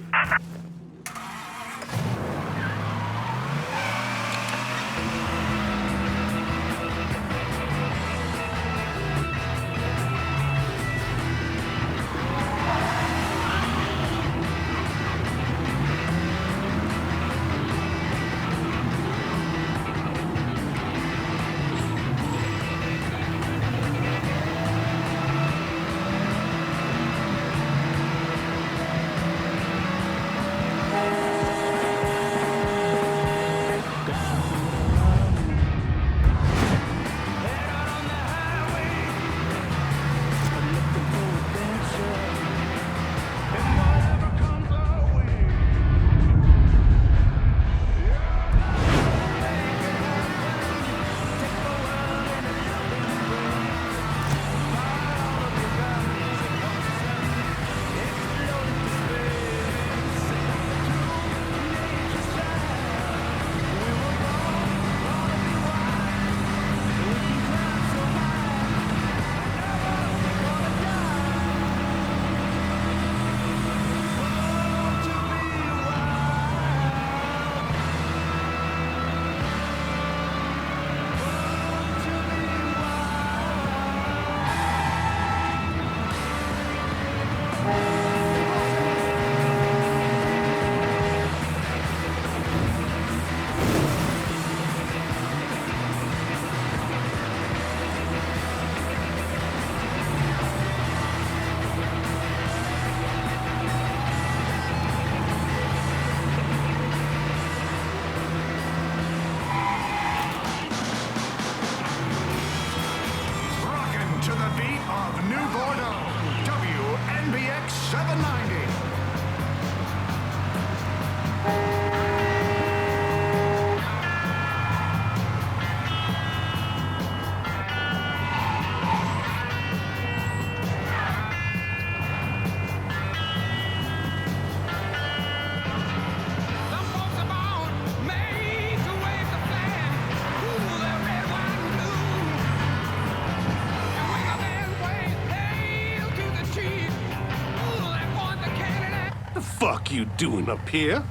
Fuck you doing up here?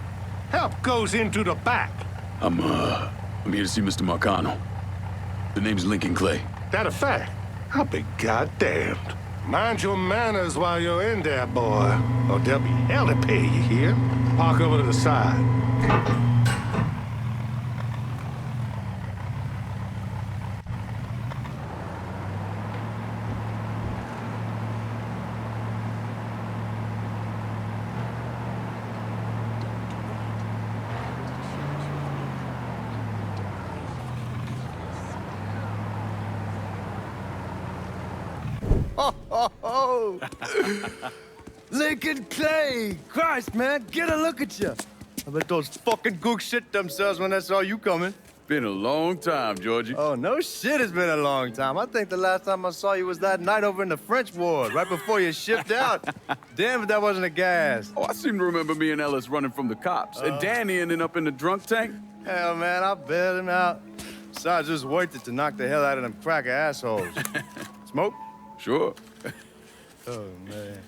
Help goes into the back. I'm here to see Mr. Marcano. The name's Lincoln Clay. That a fact? I'll be goddamned. Mind your manners while you're in there, boy. Or there'll be hell to pay you here. Park over to the side. Lincoln Clay! Christ, man, get a look at you. I bet those fucking gooks shit themselves when they saw you coming. Been a long time, Georgie. Oh, no shit, it's been a long time. I think the last time I saw you was that night over in the French ward, right before you shipped out. Damn if that wasn't a gas. Oh, I seem to remember me and Ellis running from the cops. And Danny ending up in the drunk tank. Hell, man, I bailed him out. Besides, it was worth it to knock the hell out of them cracker assholes. Smoke? Sure. Oh, man.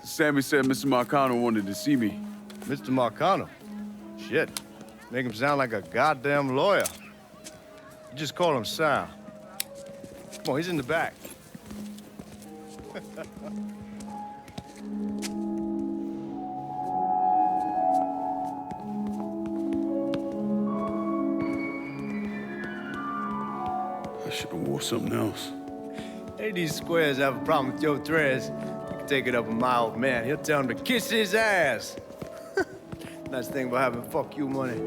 Sammy said Mr. Marcano wanted to see me. Mr. Marcano? Shit. Make him sound like a goddamn lawyer. You just call him Sal. Come on, he's in the back. I should have wore something else. Hey, these squares have a problem with your threads. You can take it up with my old man. He'll tell him to kiss his ass. Nice thing about having fuck you money.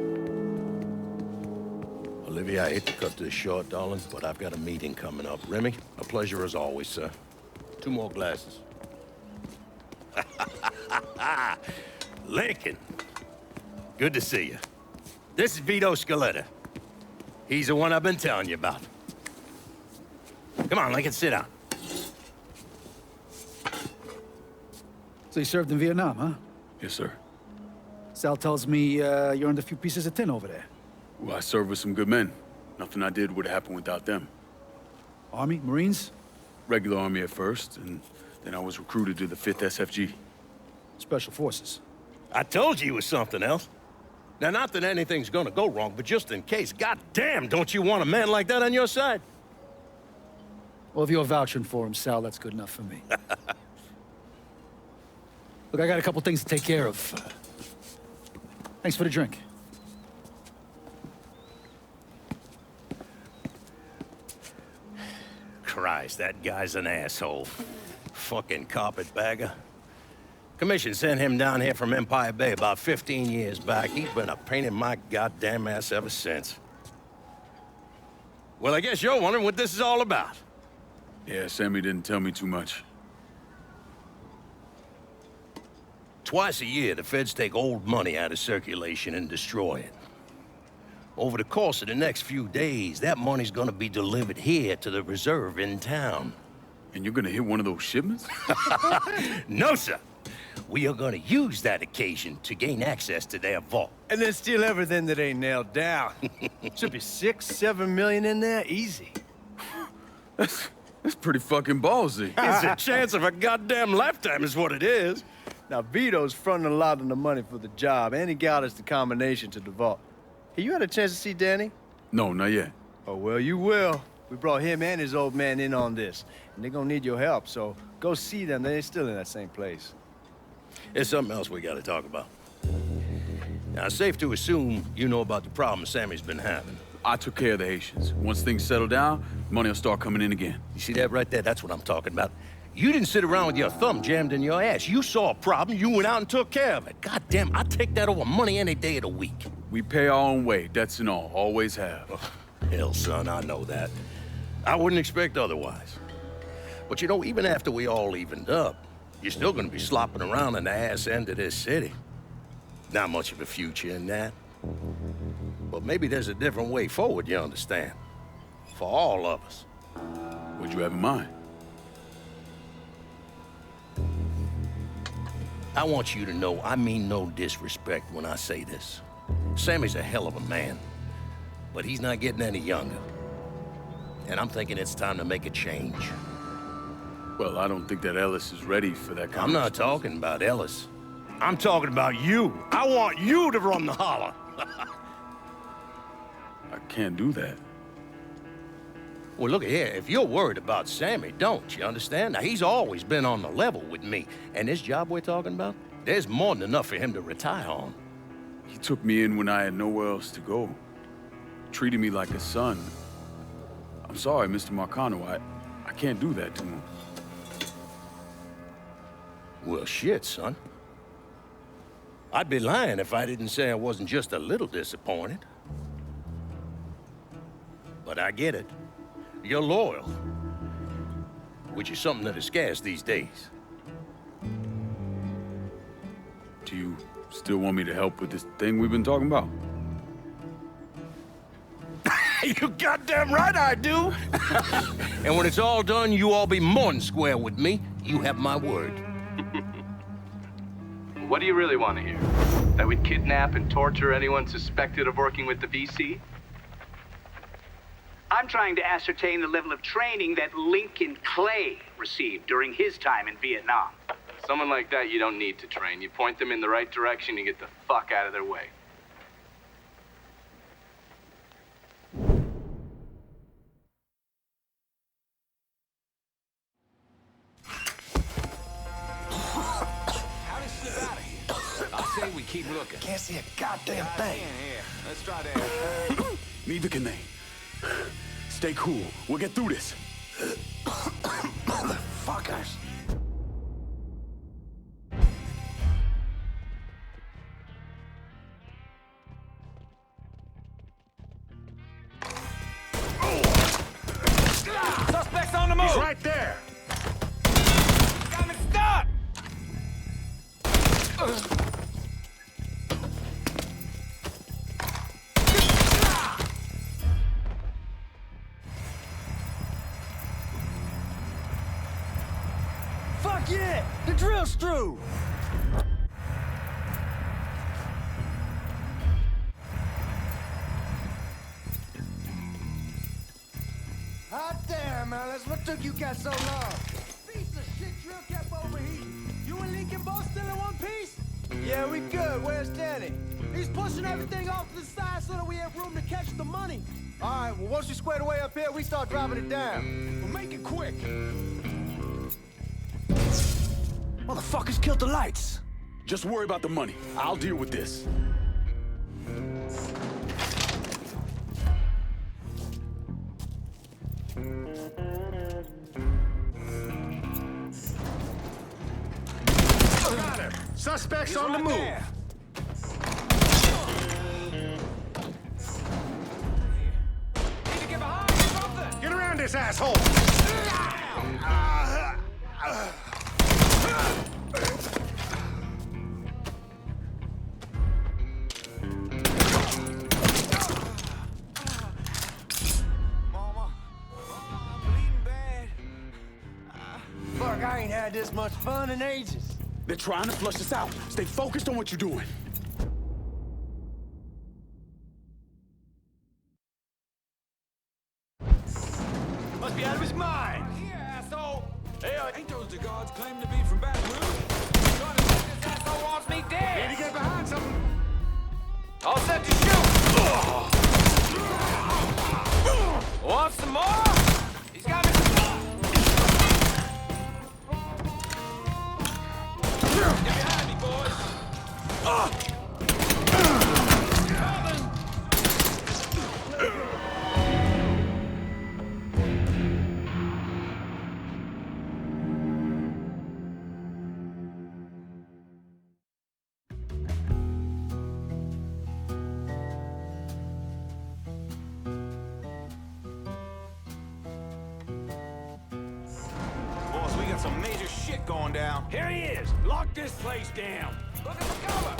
Olivia, I hate to cut this short, darling, but I've got a meeting coming up. Remy, a pleasure as always, sir. 2 more glasses. Lincoln, good to see you. This is Vito Scaletta. He's the one I've been telling you about. Come on, Lincoln, sit down. So you served in Vietnam, huh? Yes, sir. Sal tells me you earned a few pieces of tin over there. Well, I served with some good men. Nothing I did would have happened without them. Army? Marines? Regular Army at first, and then I was recruited to the 5th SFG. Special Forces. I told you it was something else. Now, not that anything's gonna go wrong, but just in case, goddamn, don't you want a man like that on your side? Well, if you're vouching for him, Sal, that's good enough for me. Look, I got a couple things to take care of. Thanks for the drink. Christ, that guy's an asshole. Fucking carpetbagger. Commission sent him down here from Empire Bay about 15 years back. He's been a pain in my goddamn ass ever since. Well, I guess you're wondering what this is all about. Yeah, Sammy didn't tell me too much. Twice a year, the feds take old money out of circulation and destroy it. Over the course of the next few days, that money's gonna be delivered here to the reserve in town. And you're gonna hit one of those shipments? No, sir. We are gonna use that occasion to gain access to their vault. And then steal everything that ain't nailed down. Should be 6, 7 million in there, easy. That's pretty fucking ballsy. It's a chance of a goddamn lifetime is what it is. Now, Vito's fronting a lot of the money for the job, and he got us the combination to the vault. Hey, you had a chance to see Danny? No, not yet. Oh, well, you will. We brought him and his old man in on this, and they're gonna need your help, so go see them. They're still in that same place. There's something else we gotta talk about. Now, it's safe to assume you know about the problem Sammy's been having. I took care of the Haitians. Once things settle down, money will start coming in again. You see that right there? That's what I'm talking about. You didn't sit around with your thumb jammed in your ass. You saw a problem, you went out and took care of it. God damn, I'd take that over money any day of the week. We pay our own way, debts and all. Always have. Oh, hell, son, I know that. I wouldn't expect otherwise. But you know, even after we all evened up, you're still gonna be slopping around in the ass end of this city. Not much of a future in that. But maybe there's a different way forward, you understand? For all of us. What'd you have in mind? I want you to know I mean no disrespect when I say this. Sammy's a hell of a man, but he's not getting any younger. And I'm thinking it's time to make a change. Well, I don't think that Ellis is ready for that kind I'm not talking about Ellis. I'm talking about you. I want you to run the holler. I can't do that. Well, look here, if you're worried about Sammy, don't, you understand? Now, he's always been on the level with me. And this job we're talking about, there's more than enough for him to retire on. He took me in when I had nowhere else to go. Treated me like a son. I'm sorry, Mr. Marcano. I can't do that to him. Well, shit, son. I'd be lying if I didn't say I wasn't just a little disappointed. But I get it. You're loyal. Which is something that is scarce these days. Do you still want me to help with this thing we've been talking about? You goddamn right I do. And when it's all done, you all be more than square with me. You have my word. What do you really want to hear? That we'd kidnap and torture anyone suspected of working with the VC? I'm trying to ascertain the level of training that Lincoln Clay received during his time in Vietnam. Someone like that you don't need to train. You point them in the right direction, you get the fuck out of their way. I say we keep looking. Can't see a goddamn thing. Here. Let's try that. Leave the canoe. Stay cool. We'll get through this. Motherfuckers. Suspects on the move. He's right there. Got me stuck. Fuck yeah! The drill's through! Hot damn, Alice. What took you guys so long? Piece of shit drill kept overheating. You and Lincoln both still in one piece? Yeah, we good. Where's Danny? He's pushing everything off to the side so that we have room to catch the money. All right, well, once we square away up here, we start driving it down. We'll make it quick. Motherfuckers killed the lights. Just worry about the money. I'll deal with this. Got him. Suspects on the move. There. Need to get behind something. Get around this asshole. Fuck, I ain't had this much fun in ages. They're trying to flush us out. Stay focused on what you're doing. Must be out of his mind. Here, asshole. Hey, ain't those the guards claim to be from Baton Rouge? Trying to say this asshole wants me dead. Need to get behind something. All set to shoot. Want some more? He's got me. Get behind me, boys. Boss, we got some major shit going down. Here he is. Lock this place down. Look at the cover.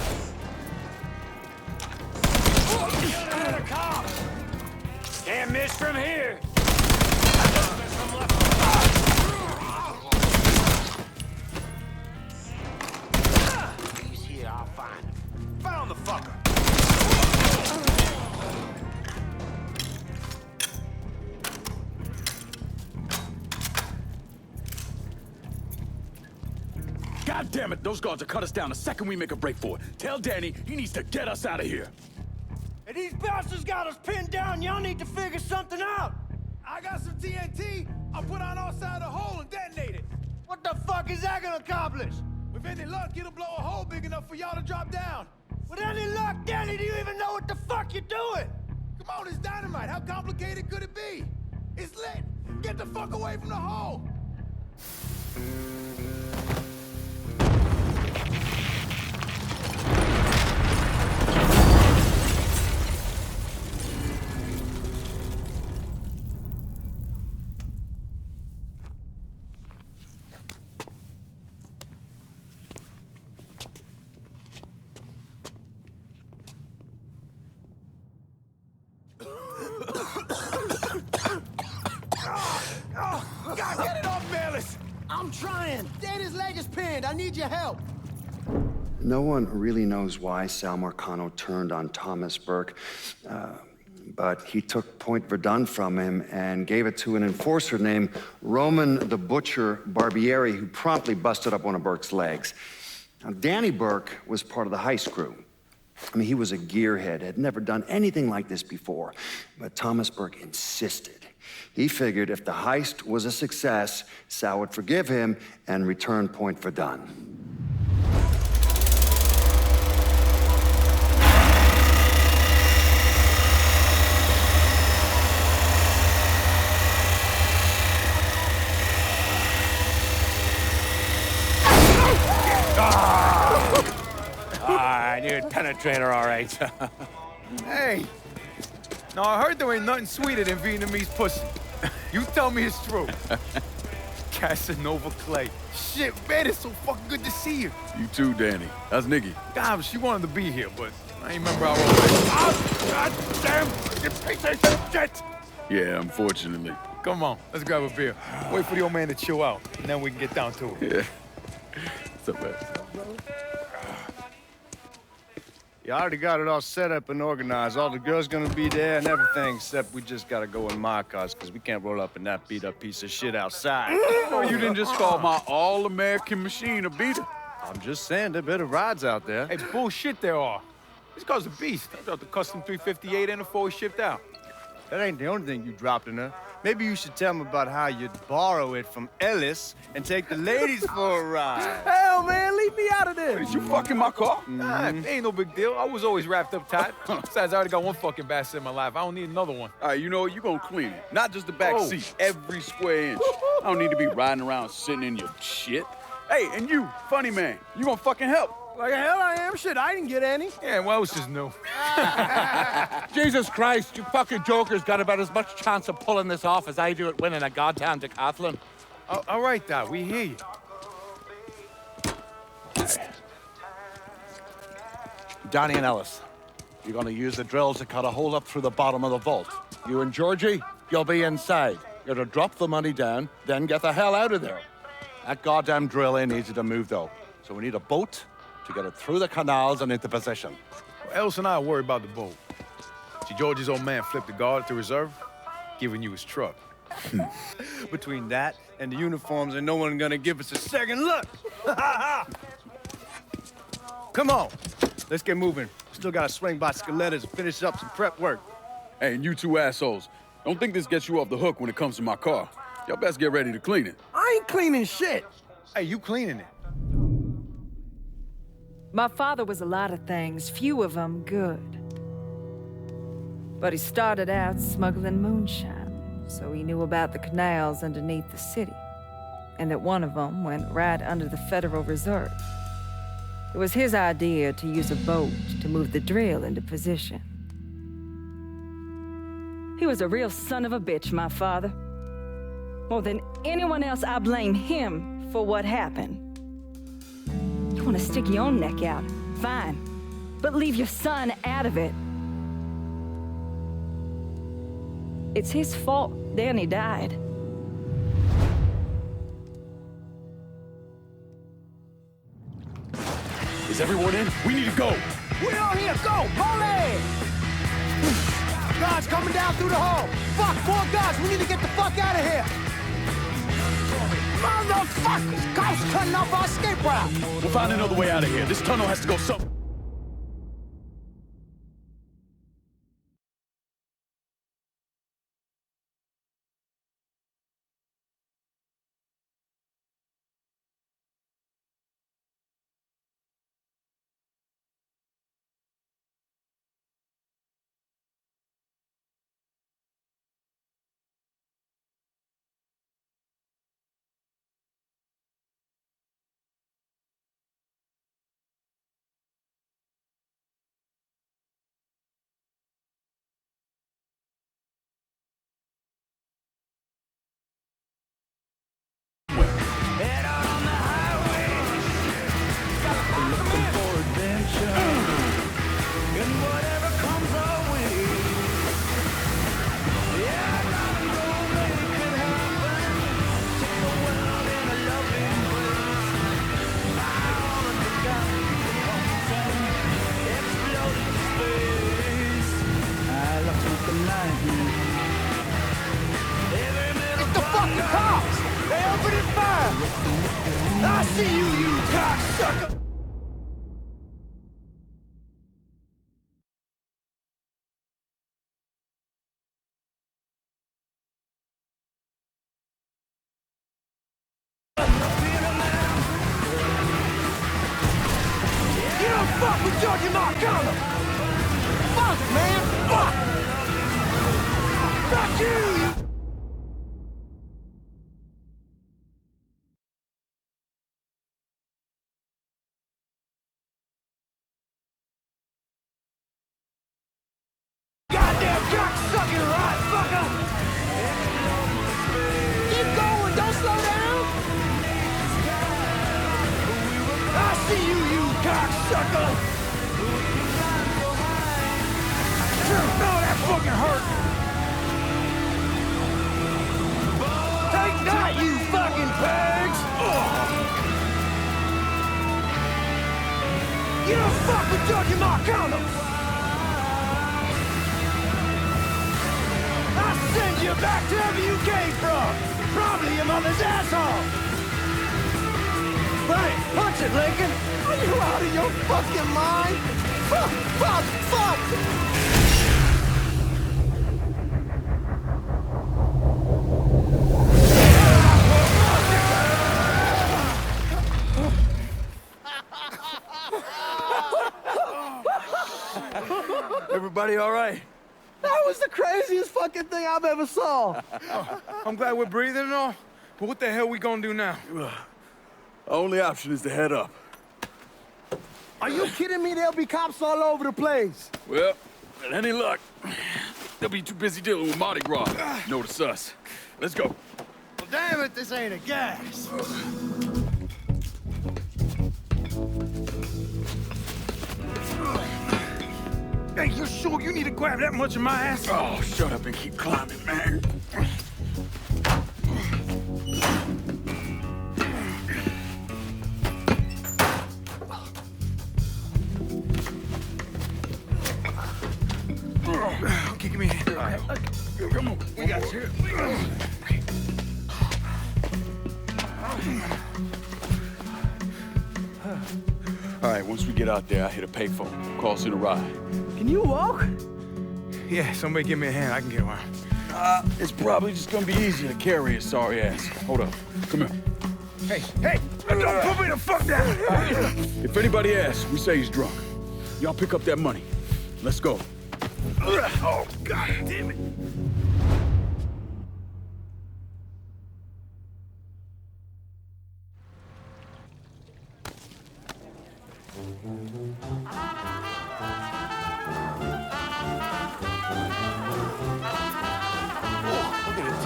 Get another cop. Can't miss from here. He's here, I'll find him. Found the fucker. God damn it, those guards will cut us down the second we make a break for it. Tell Danny he needs to get us out of here. And these bastards got us pinned down. Y'all need to figure something out. I got some TNT. I'll put on outside the hole and detonate it. What the fuck is that gonna accomplish? With any luck, it'll blow a hole big enough for y'all to drop down. With any luck, Danny, do you even know what the fuck you're doing? Come on, it's dynamite. How complicated could it be? It's lit. Get the fuck away from the hole. leg is pinned. I need your help. No one really knows why Sal Marcano turned on Thomas Burke, but he took Point Verdun from him and gave it to an enforcer named Roman the Butcher Barbieri, who promptly busted up one of Burke's legs. Now, Danny Burke was part of the heist crew. I mean, he was a gearhead, had never done anything like this before, but Thomas Burke insisted. He figured if the heist was a success, Sal would forgive him and return Point Verdun. I knew it'd penetrate her all right. Hey! No, I heard there ain't nothing sweeter than Vietnamese pussy. You tell me it's true. Casanova Clay. Shit, man, it's so fucking good to see you. You too, Danny. How's Nikki? God, she wanted to be here, but I ain't remember how old it is. Oh, God damn! You piece of shit! Yeah, unfortunately. Come on, let's grab a beer. Wait for the old man to chill out, and then we can get down to it. Yeah. What's up, man? You already got it all set up and organized. All the girls gonna be there and everything, except we just gotta go in my cars, because we can't roll up in that beat-up piece of shit outside. No, you didn't just call my all-American machine a beater. I'm just saying, there are better rides out there. Hey, bullshit there are. This car's a beast. I dropped the custom 358 and before we shipped out. That ain't the only thing you dropped in her. Maybe you should tell them about how you'd borrow it from Ellis and take the ladies for a ride. Hell, man, leave me out of this. Did you fucking my car? Nah, ain't no big deal. I was always wrapped up tight. Besides, I already got one fucking bastard in my life. I don't need another one. All right, you know what? You gonna clean it. Not just the back seat, every square inch. I don't need to be riding around sitting in your shit. Hey, and you, funny man, you gonna fucking help. Like hell I am. Shit, I didn't get any. Yeah, well, it's just new. Jesus Christ, you fucking jokers got about as much chance of pulling this off as I do at winning a goddamn decathlon. All right, Doc, we hear you. Johnny and Ellis, you're gonna use the drills to cut a hole up through the bottom of the vault. You and Georgie, you'll be inside. You're to drop the money down, then get the hell out of there. That goddamn drill ain't easy to move, though. So we need a boat to get it through the canals and into position. Well, Ellis and I worry about the boat. See, Georgie's old man flipped the guard at the reserve, giving you his truck. Between that and the uniforms, ain't no one gonna give us a second look. Come on, let's get moving. Still gotta swing by Scoletta's and finish up some prep work. Hey, and you two assholes, don't think this gets you off the hook when it comes to my car. Y'all best get ready to clean it. I ain't cleaning shit. Hey, you cleaning it. My father was a lot of things, few of them good. But he started out smuggling moonshine, so he knew about the canals underneath the city, and that one of them went right under the Federal Reserve. It was his idea to use a boat to move the drill into position. He was a real son of a bitch, my father. More than anyone else, I blame him for what happened. You want to stick your own neck out, fine. But leave your son out of it. It's his fault Danny died. Is everyone in? We need to go. We all here, go! Molly! Guards coming down through the hall. Fuck, 4 guards, we need to get the fuck out of here. Motherfuckers! Cops cutting off our escape route! We'll find another way out of here. This tunnel has to go somewhere. I see you, you cocksucker! You don't fuck with Georgie Marcano! Fuck, man! Fuck! Fuck you! Goddamn cocksucking right, fucker! Keep going, don't slow down! I see you, you cocksucker! Oh, that fucking hurt! Take that, you fucking pigs! You don't fuck with Georgie Marcano! I'll send you back to wherever you came from! Probably your mother's asshole! Right, punch it, Lincoln! Are you out of your fucking mind? Fuck, fuck, fuck! Everybody all right? That was the craziest fucking thing I've ever saw. I'm glad we're breathing and all, but what the hell we gonna do now? Only option is to head up. Are you kidding me? There'll be cops all over the place. Well, with any luck, they'll be too busy dealing with Mardi Gras. Notice us. Let's go. Well, damn it, this ain't a gas. Hey, you sure you need to grab that much of my ass? Oh, shut up and keep climbing, man. Okay, give me a hand. Come on, we got you. All right, once we get out there, I hit a payphone. Call in a ride. Can you walk? Yeah, somebody give me a hand. I can get around. It's probably just gonna be easier to carry his sorry ass. Hold up. Come here. Hey, don't put me the fuck down! If anybody asks, we say he's drunk. Y'all pick up that money. Let's go. Oh, God damn it.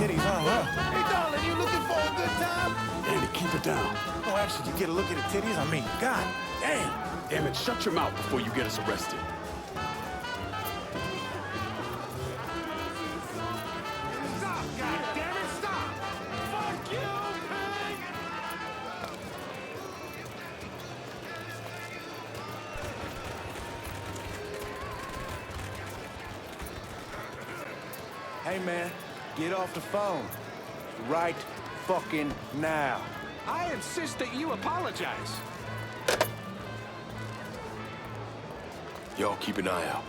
Hey, darling, you looking for a good time? Andy, keep it down. Oh, actually, you get a look at the titties? I mean, God damn. Damn it, shut your mouth before you get us arrested. Stop, goddammit, stop! Fuck you, pig! Hey, man, get off the phone. Right fucking now. I insist that you apologize. Y'all keep an eye out.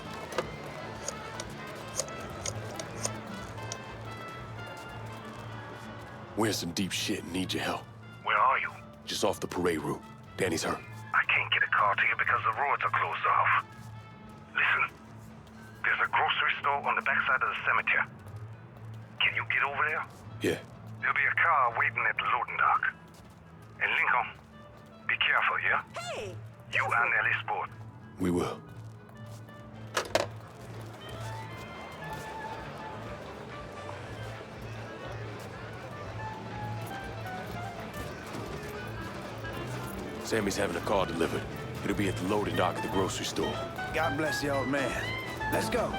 We're in some deep shit and need your help. Where are you? Just off the parade route. Danny's hurt. I can't get a car to you because the roads are closed off. Listen, there's a grocery store on the backside of the cemetery. Can you get over there? Yeah. There'll be a car waiting at the loading dock. And Lincoln, be careful, yeah? Hey! You and Ellie Sport. We will. Sammy's having a car delivered. It'll be at the loading dock at the grocery store. God bless the old man. Let's go.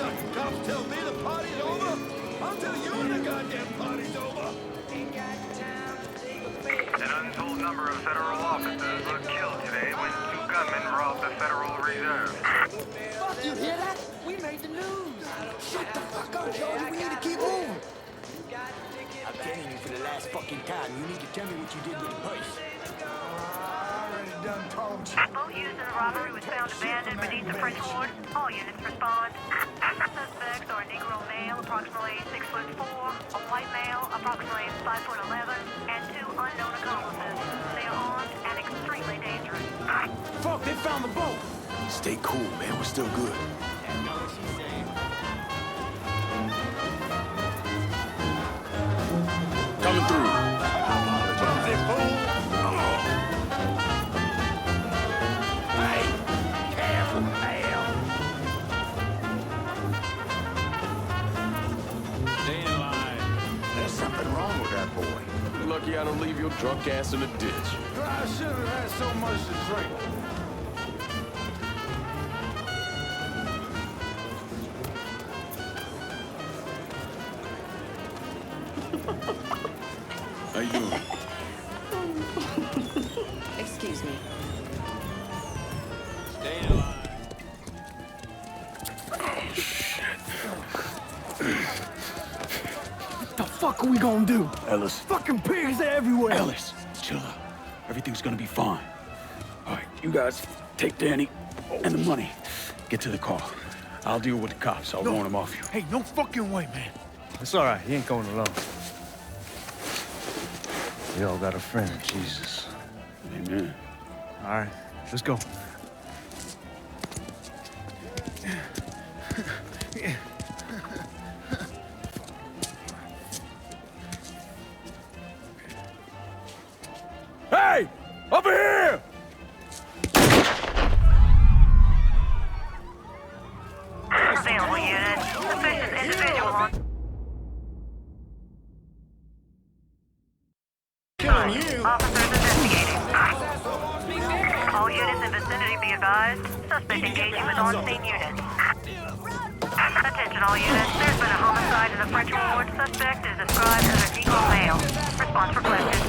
sucking cops tell me the party's over? I'll tell you when the goddamn party's over. An untold number of federal officers were killed today when 2 gunmen robbed the Federal Reserve. Fuck, you hear that? We made the news. Shut the fuck up, Georgie. We need to keep moving. I'm telling you for the last fucking time, you need to tell me what you did with the purse. Boat used in the robbery was found abandoned beneath the French Ward. All units respond. Suspects are a Negro male, approximately 6'4", a white male, approximately 5'11", and 2 unknown accomplices. They are armed and extremely dangerous. Fuck, they found the boat. Stay cool, man. We're still good. Coming through. Hey, fool. Hey, careful, pal. Stay in line. There's something wrong with that boy. You're lucky I don't leave your drunk ass in a ditch. I shouldn't have had so much to drink. How you doing? Excuse me. Stay in line. What the fuck are we gonna do? Ellis. Fucking pigs are everywhere. Ellis, chill out. Everything's gonna be fine. All right, you guys take Danny and the money. Get to the car. I'll deal with the cops. I'll warn them off you. Hey, no fucking way, man. It's all right. He ain't going alone. We all got a friend, Jesus. Amen. All right, let's go. Hey! Over here! Available unit. Suspicious individual on... Officers investigating. All units in vicinity be advised. Suspect engaging with on-scene units. Attention all units. There's been a homicide in the French Ward. Suspect is described as a Negro male. Response requested.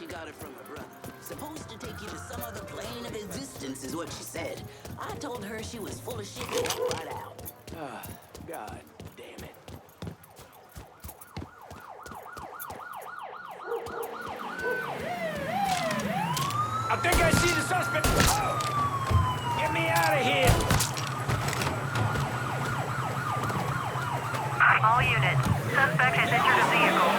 Got it from her brother. Supposed to take you to some other plane of existence is what she said. I told her she was full of shit and walked right out. Ah, God damn it. I think I see the suspect. Get me out of here. All units. Suspect has entered a vehicle.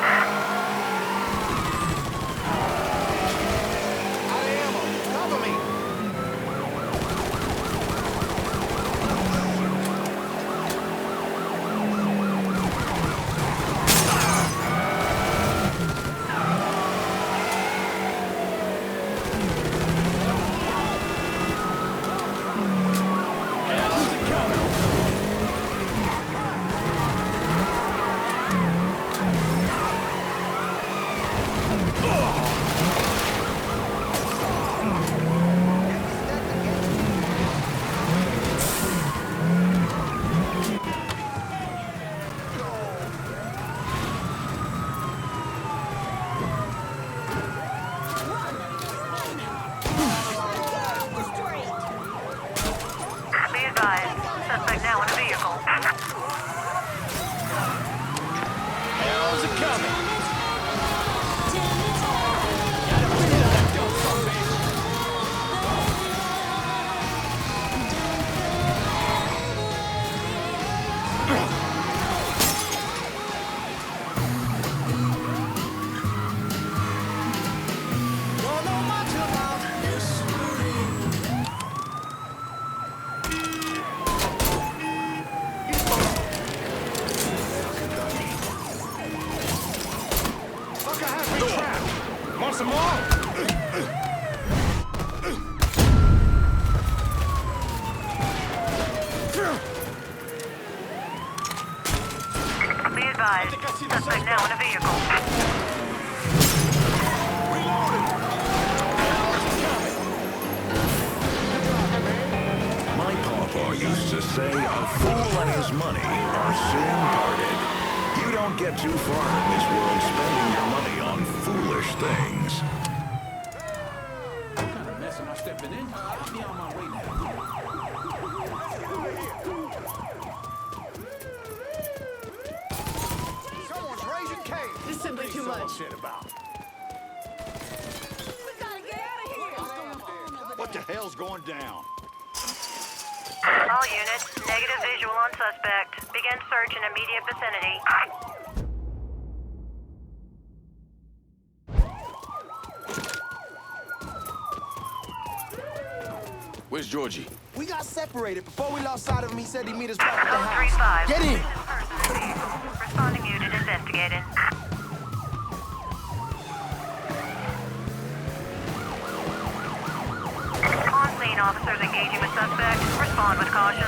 Be advised, suspect now in a vehicle. My papa used to say a fool and his money are soon parted. You don't get too far in this world spending your money on foolish things. What kind of mess am I stepping in? I'll be on my way now. Someone's raising Cain. This is simply too much. Shit about. We gotta get out of here. What the hell's going down? All units, negative visual on suspect. Begin search in immediate vicinity. Where's Georgie? We got separated. Before we lost sight of him, he said he'd meet us back at the house. 035. Get in! Responding unit investigating. On scene, officers engaging with suspect. Respond with caution.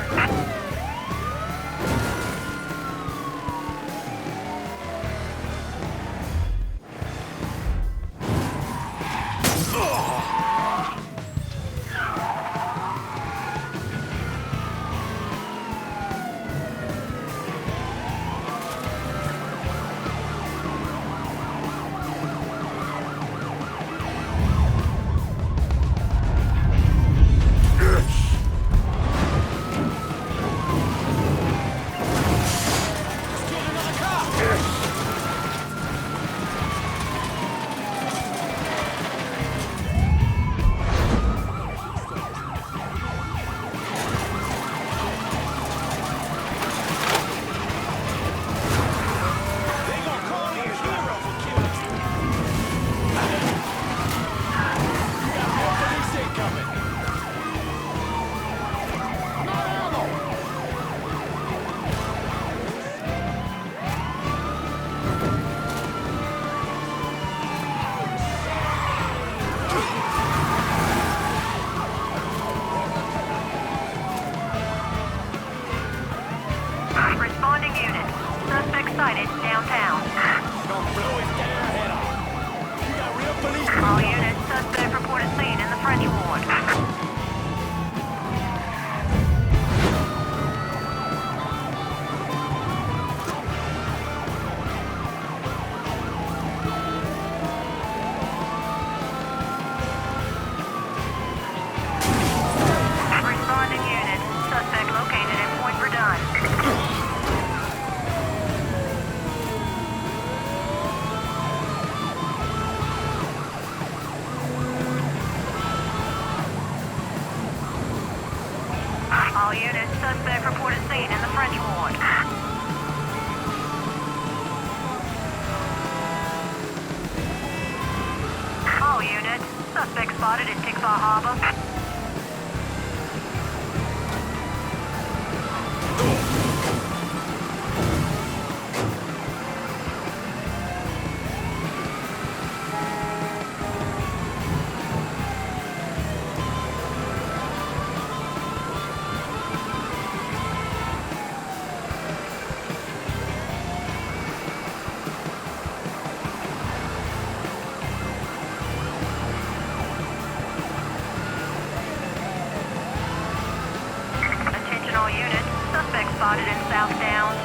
Responding unit. Suspect sighted downtown. All units, suspect reported seen in the French Ward. Responding unit. Suspect located at Point Verdun. All units, suspect reported seen in the French Ward. All units, suspect spotted at Tickfaw Harbor. Attention all units, suspect spotted in South Downs.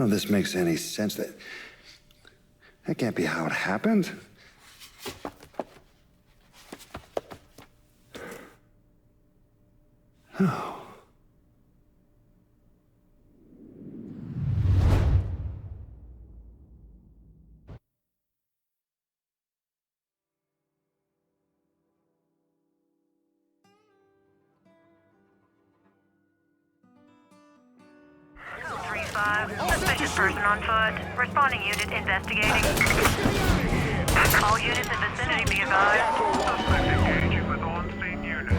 None of this makes any sense. That can't be how it happened. Oh. Suspicious person on foot. Responding unit investigating. All units in vicinity be advised. Suspect engaging with on-scene units.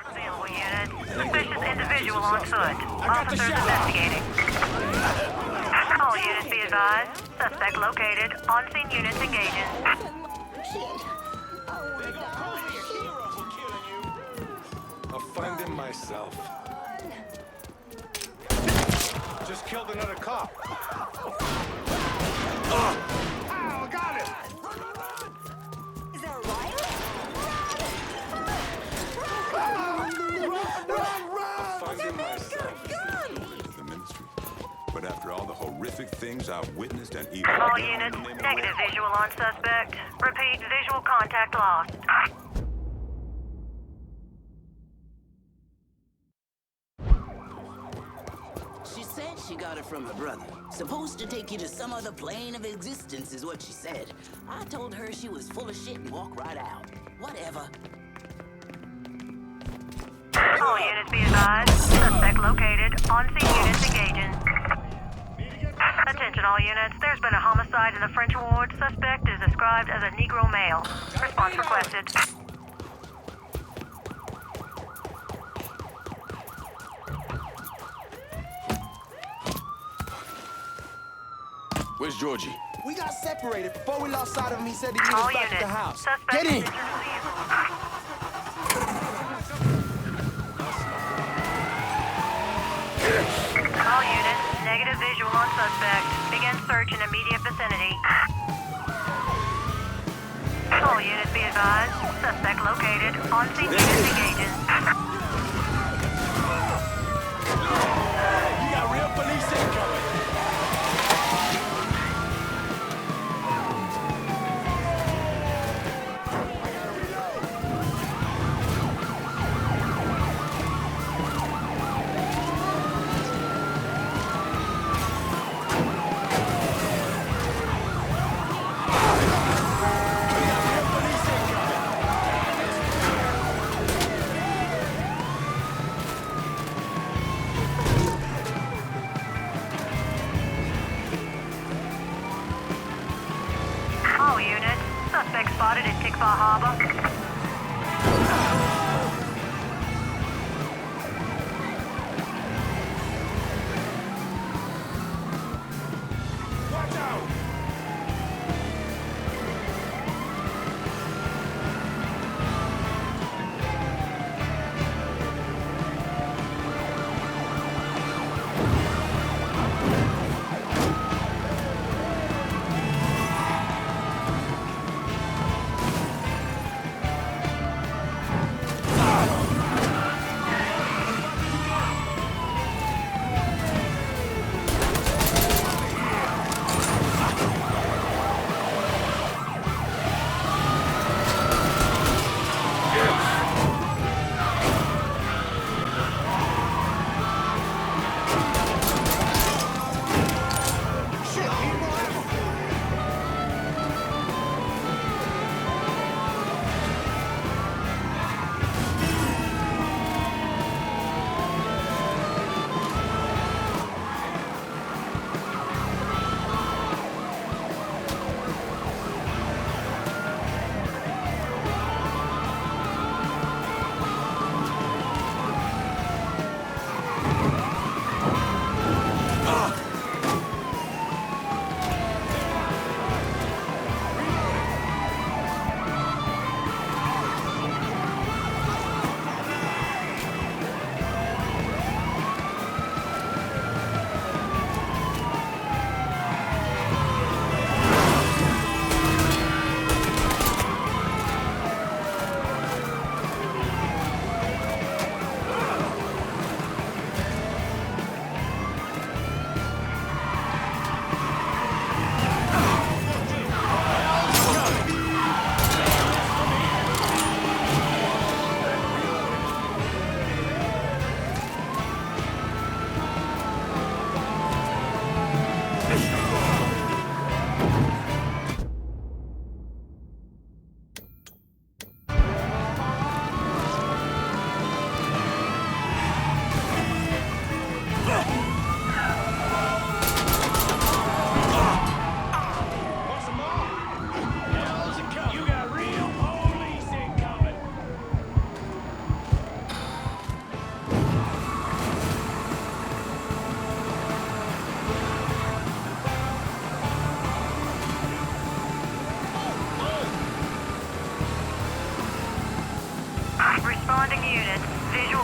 Available unit. Suspicious individual on foot. Officers investigating. All units be advised. Suspect located. On-scene units engaging. I'll find him myself. Just killed another cop. Oh, got it! Is that right? I'll find him myself. The ministry. But after all the horrific things I've witnessed and even... All units. Negative visual on suspect. Repeat, visual contact lost. She said she got it from her brother. Supposed to take you to some other plane of existence is what she said. I told her she was full of shit and walked right out. Whatever. All units be advised. Suspect located. On-scene units engaging. Attention all units. There's been a homicide in the French ward. Suspect is described as a Negro male. Response requested. Where's Georgie? We got separated. Before we lost sight of him, he said he needed All us back at units. the house. Suspect Get in! All units. Negative visual on suspect. Begin search in immediate vicinity. All units be advised. Suspect located. On-scene units engaging. You got real police incoming. All units. Suspect spotted at Tikva Harbor. Watch out!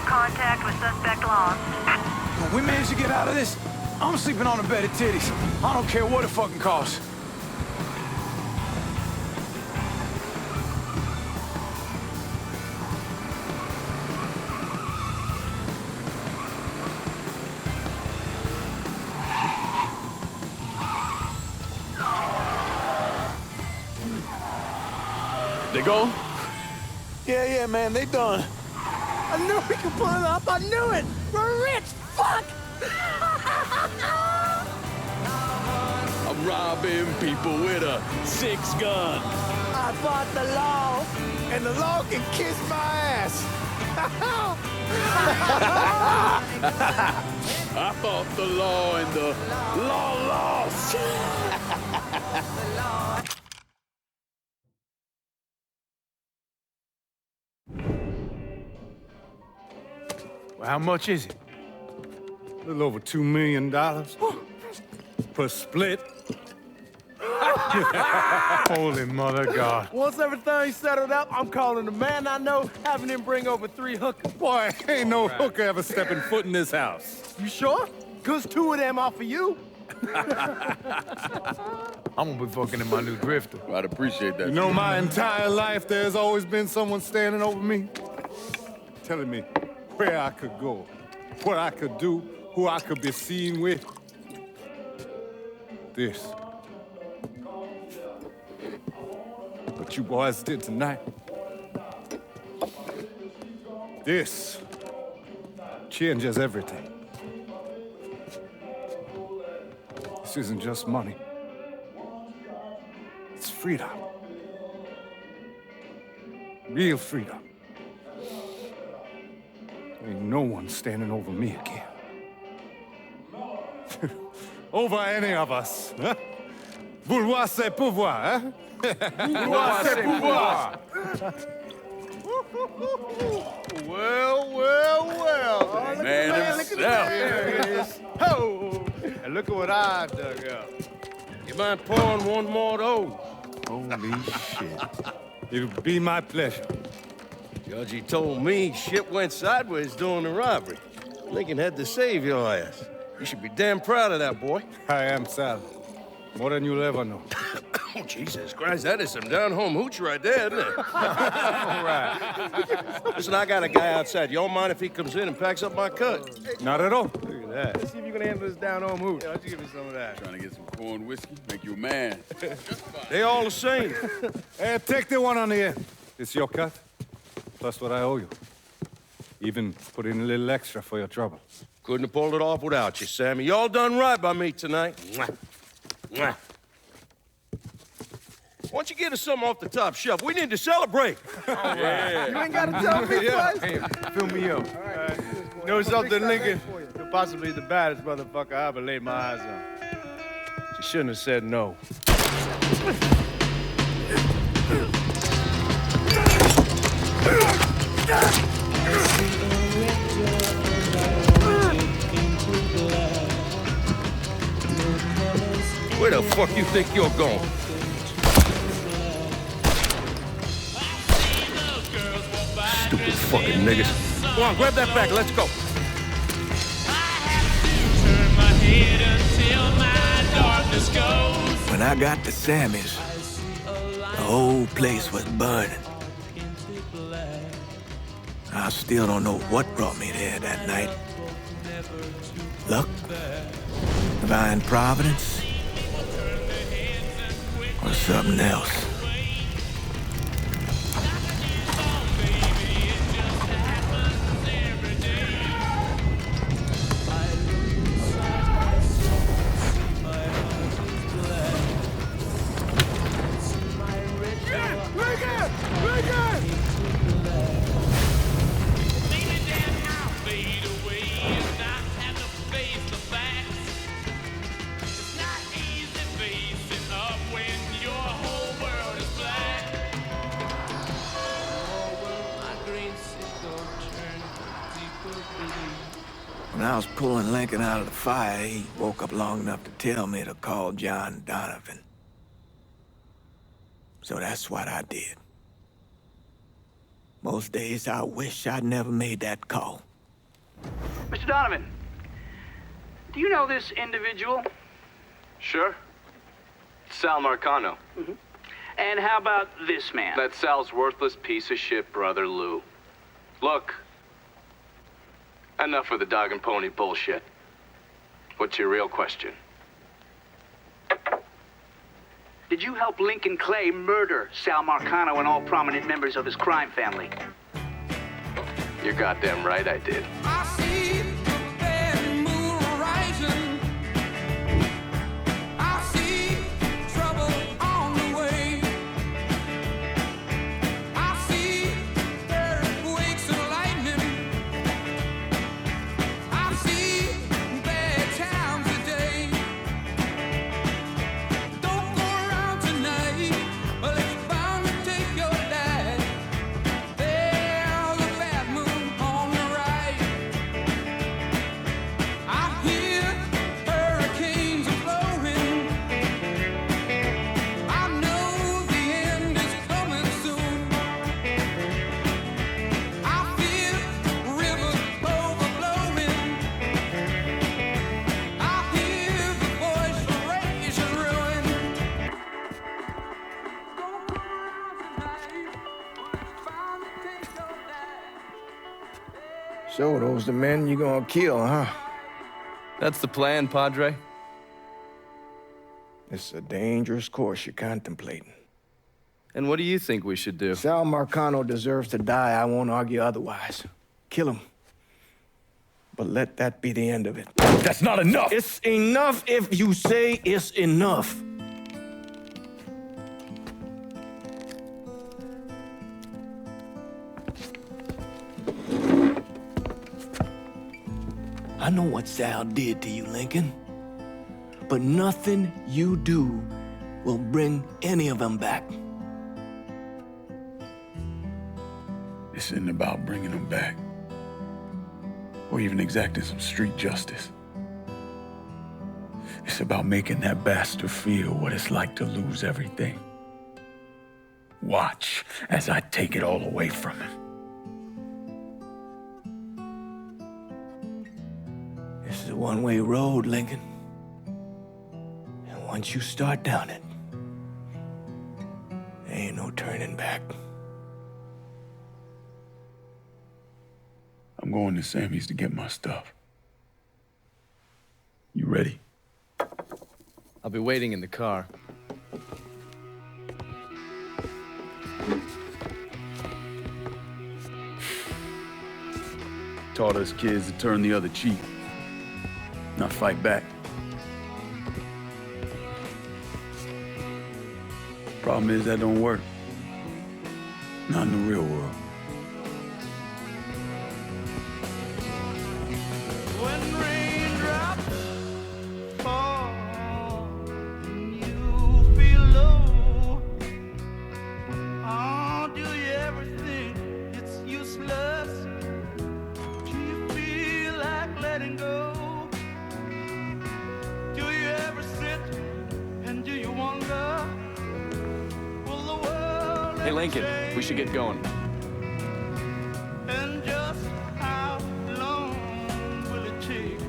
contact with suspect lost. When we manage to get out of this, I'm sleeping on a bed of titties. I don't care what it fucking costs. They go? Yeah, man, they done. I knew we could pull it off. I knew it. We're rich. Fuck. I'm robbing people with a 6-gun. I fought the law, and the law can kiss my ass. I fought the law and the law lost. Well, how much is it? A little over $2 million per split. Holy mother God. Once everything's settled up, I'm calling the man I know, having him bring over 3 hookers. Boy, ain't no hooker ever stepping foot in this house. You sure? 'Cause 2 of them are for you. I'm gonna be fucking in my new drifter. I'd appreciate that. You know, my entire life, there's always been someone standing over me, telling me where I could go, what I could do, who I could be seen with. This. What you boys did tonight. This changes everything. This isn't just money. It's freedom. Real freedom. Ain't no one standing over me again. Over any of us, huh? Vouloir c'est pouvoir, hein? Vouloir c'est pouvoir. Well. Man himself. There it is. Oh, and look at what I dug up. You mind pouring one more of those? Holy shit. It'll be my pleasure. Judgy told me shit went sideways during the robbery. Lincoln had to save your ass. You should be damn proud of that, boy. I am, Sal. More than you'll ever know. Oh, Jesus Christ, that is some down-home hooch right there, isn't it? All right. Listen, I got a guy outside. You don't mind if he comes in and packs up my cut? Not at all. Look at that. Let's see if you can handle this down home hoot. Why don't you give me some of that? Trying to get some corn whiskey, make you a man. They all the same. Hey, take the one on the end. It's your cut, plus what I owe you. Even put in a little extra for your trouble. Couldn't have pulled it off without you, Sammy. You all done right by me tonight. Mwah. Mwah. Why don't you get us something off the top shelf? We need to celebrate. Yeah. You ain't got to tell me twice. Hey, fill me up. All right. You know something, Lincoln? You're possibly the baddest motherfucker I ever laid my eyes on. She shouldn't have said no. Where the fuck you think you're going? Stupid fucking niggas. Go on, grab that bag. Let's go. When I got to Sammy's, the whole place was burning. I still don't know what brought me there that night. Luck? Divine providence? Or something else? When I was pulling Lincoln out of the fire, he woke up long enough to tell me to call John Donovan. So that's what I did. Most days I wish I'd never made that call. Mr. Donovan, do you know this individual? Sure. Sal Marcano. And how about this man? That's Sal's worthless piece of shit brother, Lou. Look. Enough of the dog and pony bullshit. What's your real question? Did you help Lincoln Clay murder Sal Marcano and all prominent members of his crime family? You're goddamn right I did. So those the men you gonna kill, huh? That's the plan, Padre. It's a dangerous course you're contemplating. And what do you think we should do? Sal Marcano deserves to die. I won't argue otherwise. Kill him. But let that be the end of it. That's not enough! It's enough if you say it's enough. I know what Sal did to you, Lincoln. But nothing you do will bring any of them back. This isn't about bringing them back. Or even exacting some street justice. It's about making that bastard feel what it's like to lose everything. Watch as I take it all away from him. This is a one-way road, Lincoln. And once you start down it, there ain't no turning back. I'm going to Sammy's to get my stuff. You ready? I'll be waiting in the car. Taught us kids to turn the other cheek, not fight back. Problem is that don't work. Not in the real world. Hey, Lincoln, we should get going. And just how long will it take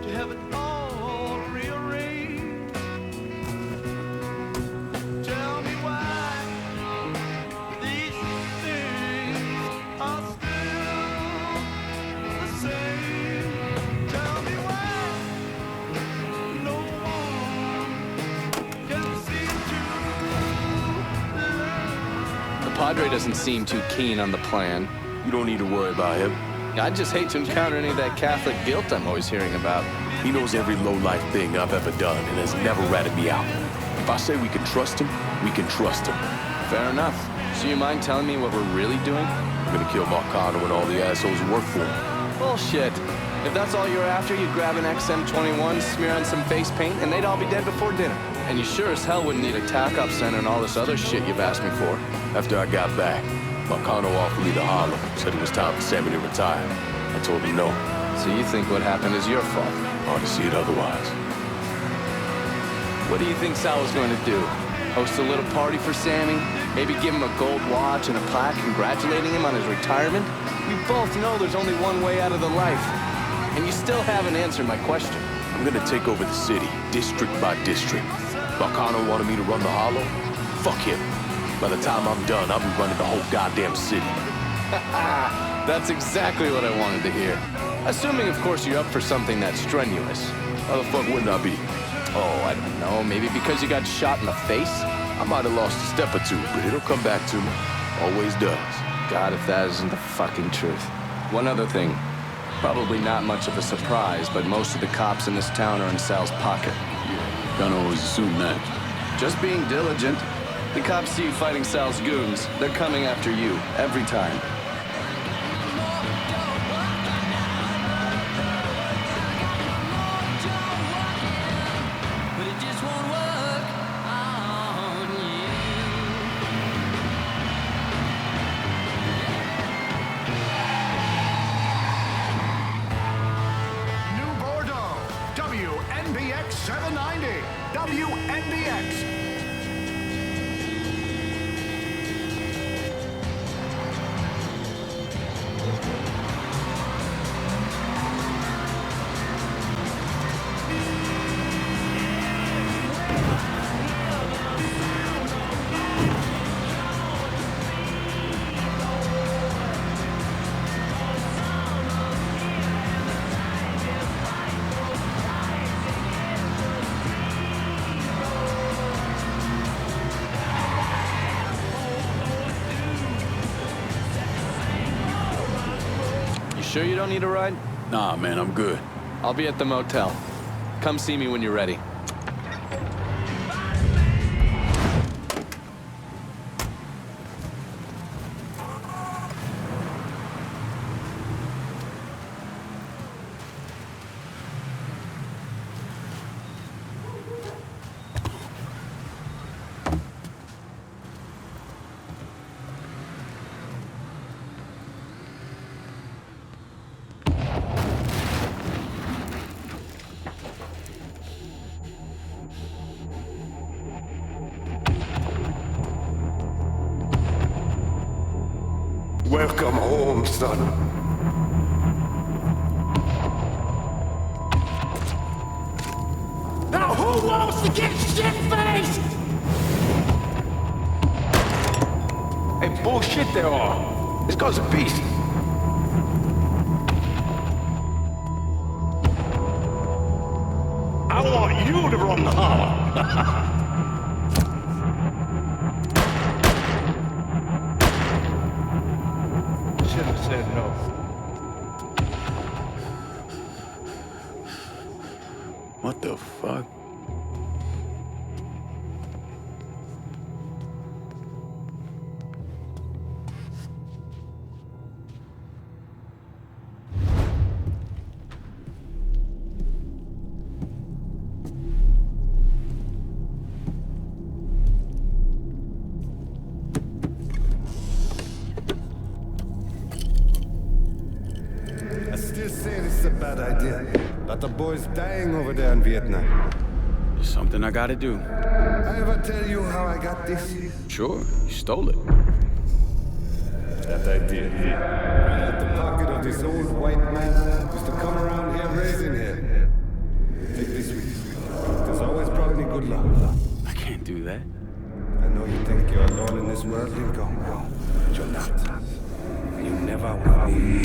to have it all rearranged? Tell me why these things are still the same. Tell me why no one can seem to The Padre doesn't seem too keen on the plan. You don't need to worry about him. I'd just hate to encounter any of that Catholic guilt I'm always hearing about. He knows every low-life thing I've ever done and has never ratted me out. If I say we can trust him, we can trust him. Fair enough. So you mind telling me what we're really doing? We're gonna kill Marcano and all the assholes who work for him. Bullshit. If that's all you're after, you'd grab an XM21, smear on some face paint, and they'd all be dead before dinner. And you sure as hell wouldn't need a tack-up center and all this other shit you've asked me for. After I got back, Marcano offered me to Harlem, said it was time for Sammy to retire. I told him no. So you think what happened is your fault? Hard to see it otherwise. What do you think Sal was going to do? Host a little party for Sammy? Maybe give him a gold watch and a plaque congratulating him on his retirement? We both know there's only one way out of the life. And you still haven't answered my question. I'm gonna take over the city, district by district. Balcano wanted me to run the Hollow? Fuck him. By the time I'm done, I'll be running the whole goddamn city. That's exactly what I wanted to hear. Assuming, of course, you're up for something that's strenuous. How the fuck wouldn't I be? Oh, I don't know. Maybe because you got shot in the face? I might have lost a step or two, but it'll come back to me. Always does. God, if that isn't the fucking truth. One other thing. Probably not much of a surprise, but most of the cops in this town are in Sal's pocket. Yeah, kinda always assume that. Just being diligent. The cops see you fighting Sal's goons. They're coming after you, every time. WNBX 790. WNBX. Sure you don't need a ride? Nah, man, I'm good. I'll be at the motel. Come see me when you're ready. Welcome home, son. Now who wants to get shit-faced? Hey, bullshit they are. This guy's a beast. I want you to run the Hollow. Should have said no. What the fuck? I still say this is a bad idea. Lot of boys dying over there in Vietnam. It's something I gotta do. I ever tell you how I got this? Sure, you stole it. That I did. At the pocket of this old white man used to come around here raising hell. Take this with you. It has always brought me good luck. I can't do that. I know you think you're alone in this world, Lincoln, but you're not. You never will be.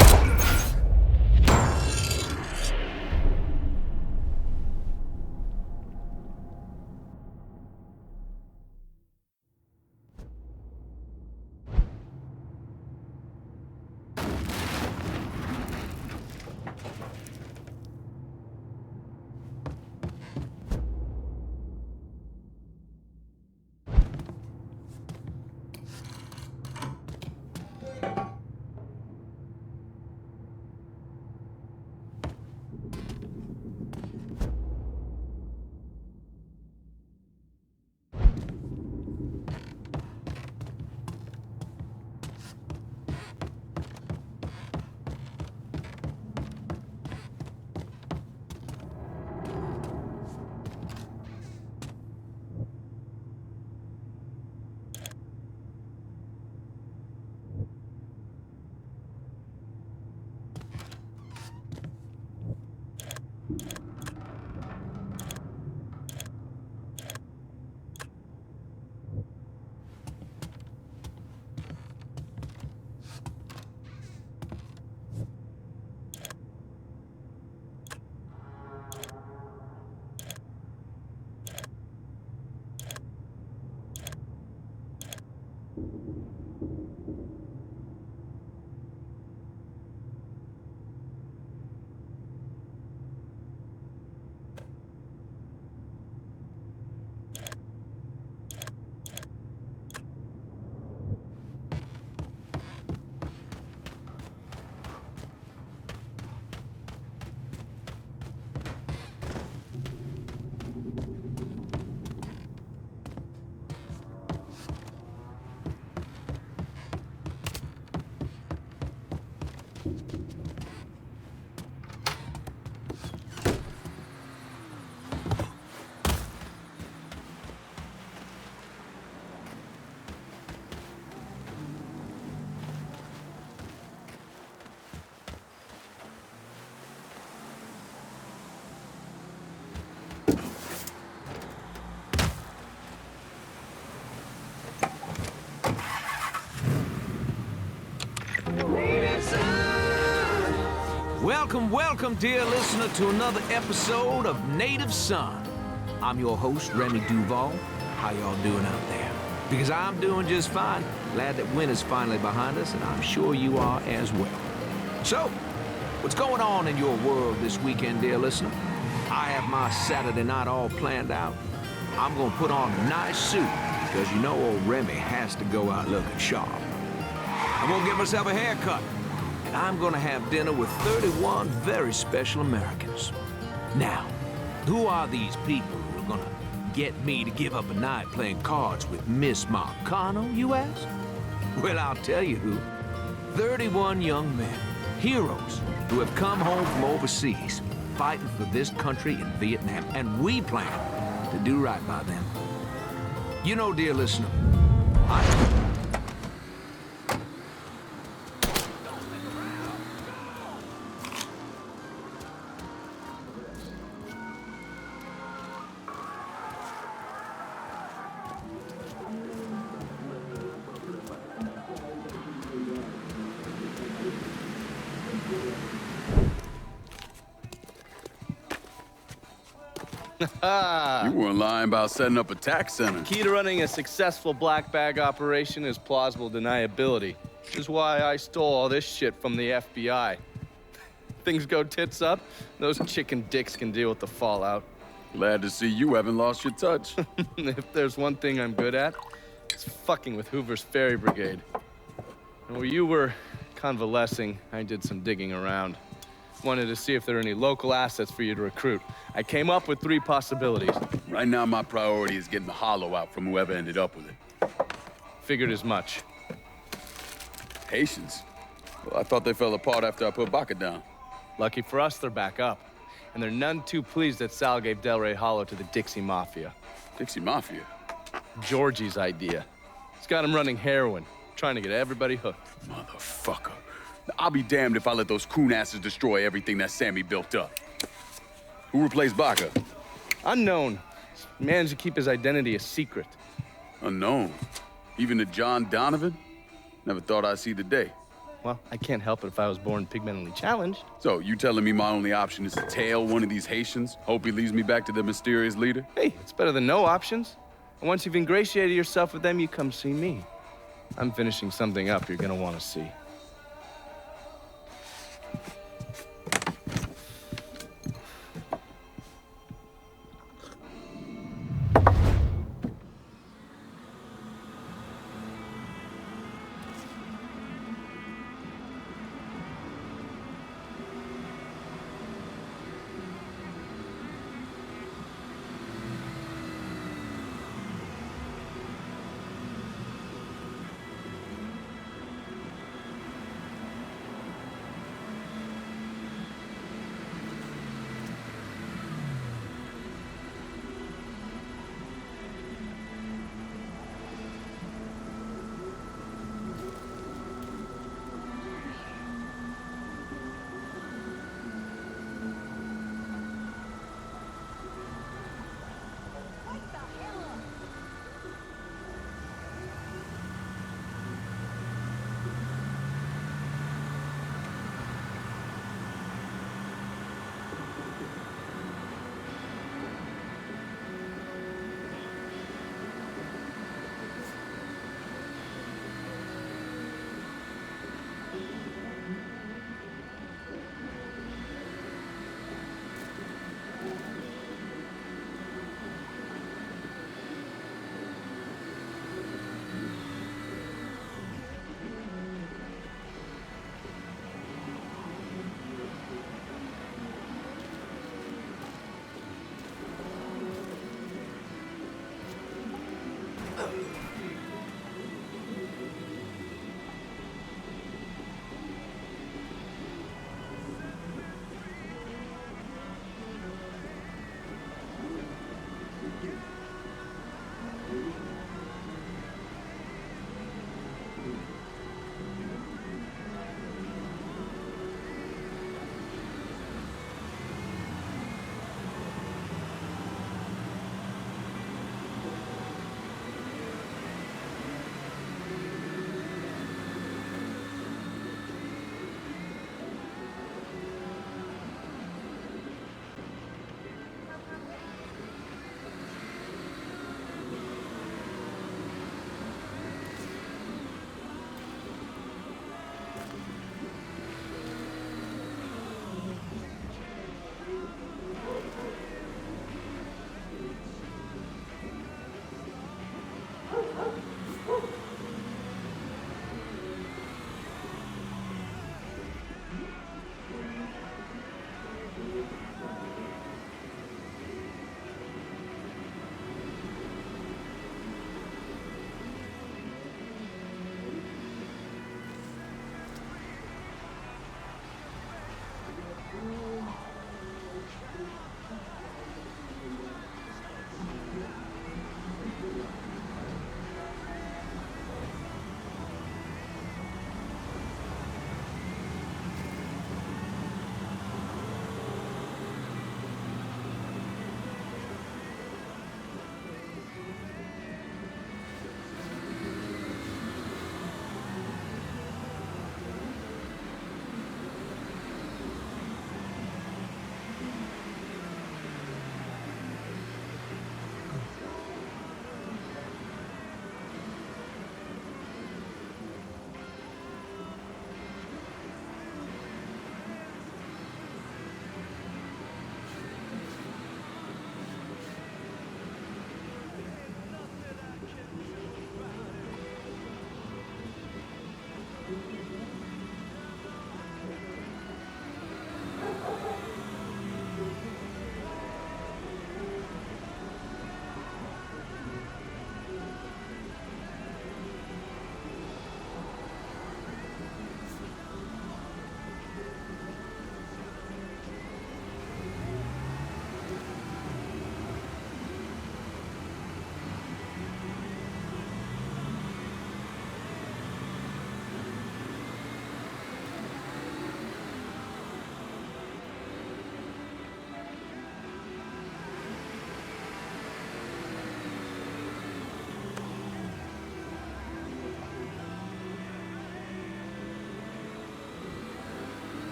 Welcome, dear listener, to another episode of Native Son. I'm your host, Remy Duval. How y'all doing out there? Because I'm doing just fine. Glad that winter's finally behind us, and I'm sure you are as well. So, what's going on in your world this weekend, dear listener? I have my Saturday night all planned out. I'm gonna put on a nice suit, because you know old Remy has to go out looking sharp. I'm gonna get myself a haircut. I'm gonna have dinner with 31 very special Americans. Now, who are these people who are gonna get me to give up a night playing cards with Miss Marcano, you ask? Well, I'll tell you who. 31 young men, heroes, who have come home from overseas, fighting for this country in Vietnam, and we plan to do right by them. You know, dear listener, You weren't lying about setting up a tax center. Key to running a successful black bag operation is plausible deniability, which is why I stole all this shit from the FBI. Things go tits up, those chicken dicks can deal with the fallout. Glad to see you haven't lost your touch. If there's one thing I'm good at, it's fucking with Hoover's Ferry Brigade. And while you were convalescing, I did some digging around. Wanted to see if there are any local assets for you to recruit. I came up with 3 possibilities. Right now, my priority is getting the hollow out from whoever ended up with it. Figured as much. Haitians? Well, I thought they fell apart after I put Baca down. Lucky for us, they're back up. And they're none too pleased that Sal gave Delray Hollow to the Dixie Mafia. Dixie Mafia? Georgie's idea. He's got him running heroin, trying to get everybody hooked. Motherfucker. I'll be damned if I let those coon asses destroy everything that Sammy built up. Who replaced Baca? Unknown. He managed to keep his identity a secret. Unknown? Even to John Donovan? Never thought I'd see the day. Well, I can't help it if I was born pigmentally challenged. So, you telling me my only option is to tail one of these Haitians? Hope he leads me back to the mysterious leader? Hey, it's better than no options. And once you've ingratiated yourself with them, you come see me. I'm finishing something up you're gonna want to see.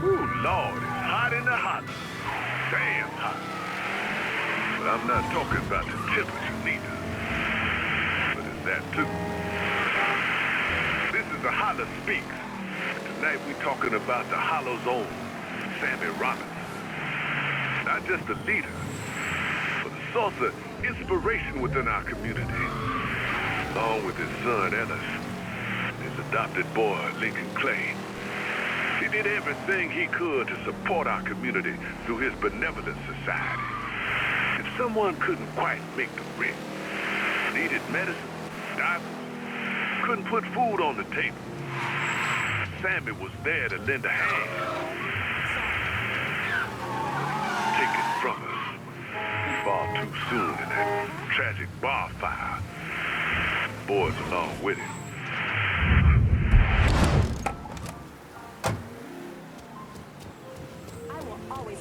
Ooh, Lord, it's hot in the hot. Damn hot. But I'm not talking about the temperature neither. But it's that too. This is the Holler Speaks. Tonight we're talking about the Hollow's own Sammy Robinson. Not just a leader, but a source of inspiration within our community. Along with his son Ellis, his adopted boy Lincoln Clay. He did everything he could to support our community through his benevolent society. If someone couldn't quite make the rent, needed medicine, diapers, couldn't put food on the table, Sammy was there to lend a hand. Taken from us far too soon in that tragic bar fire. Boys along with him.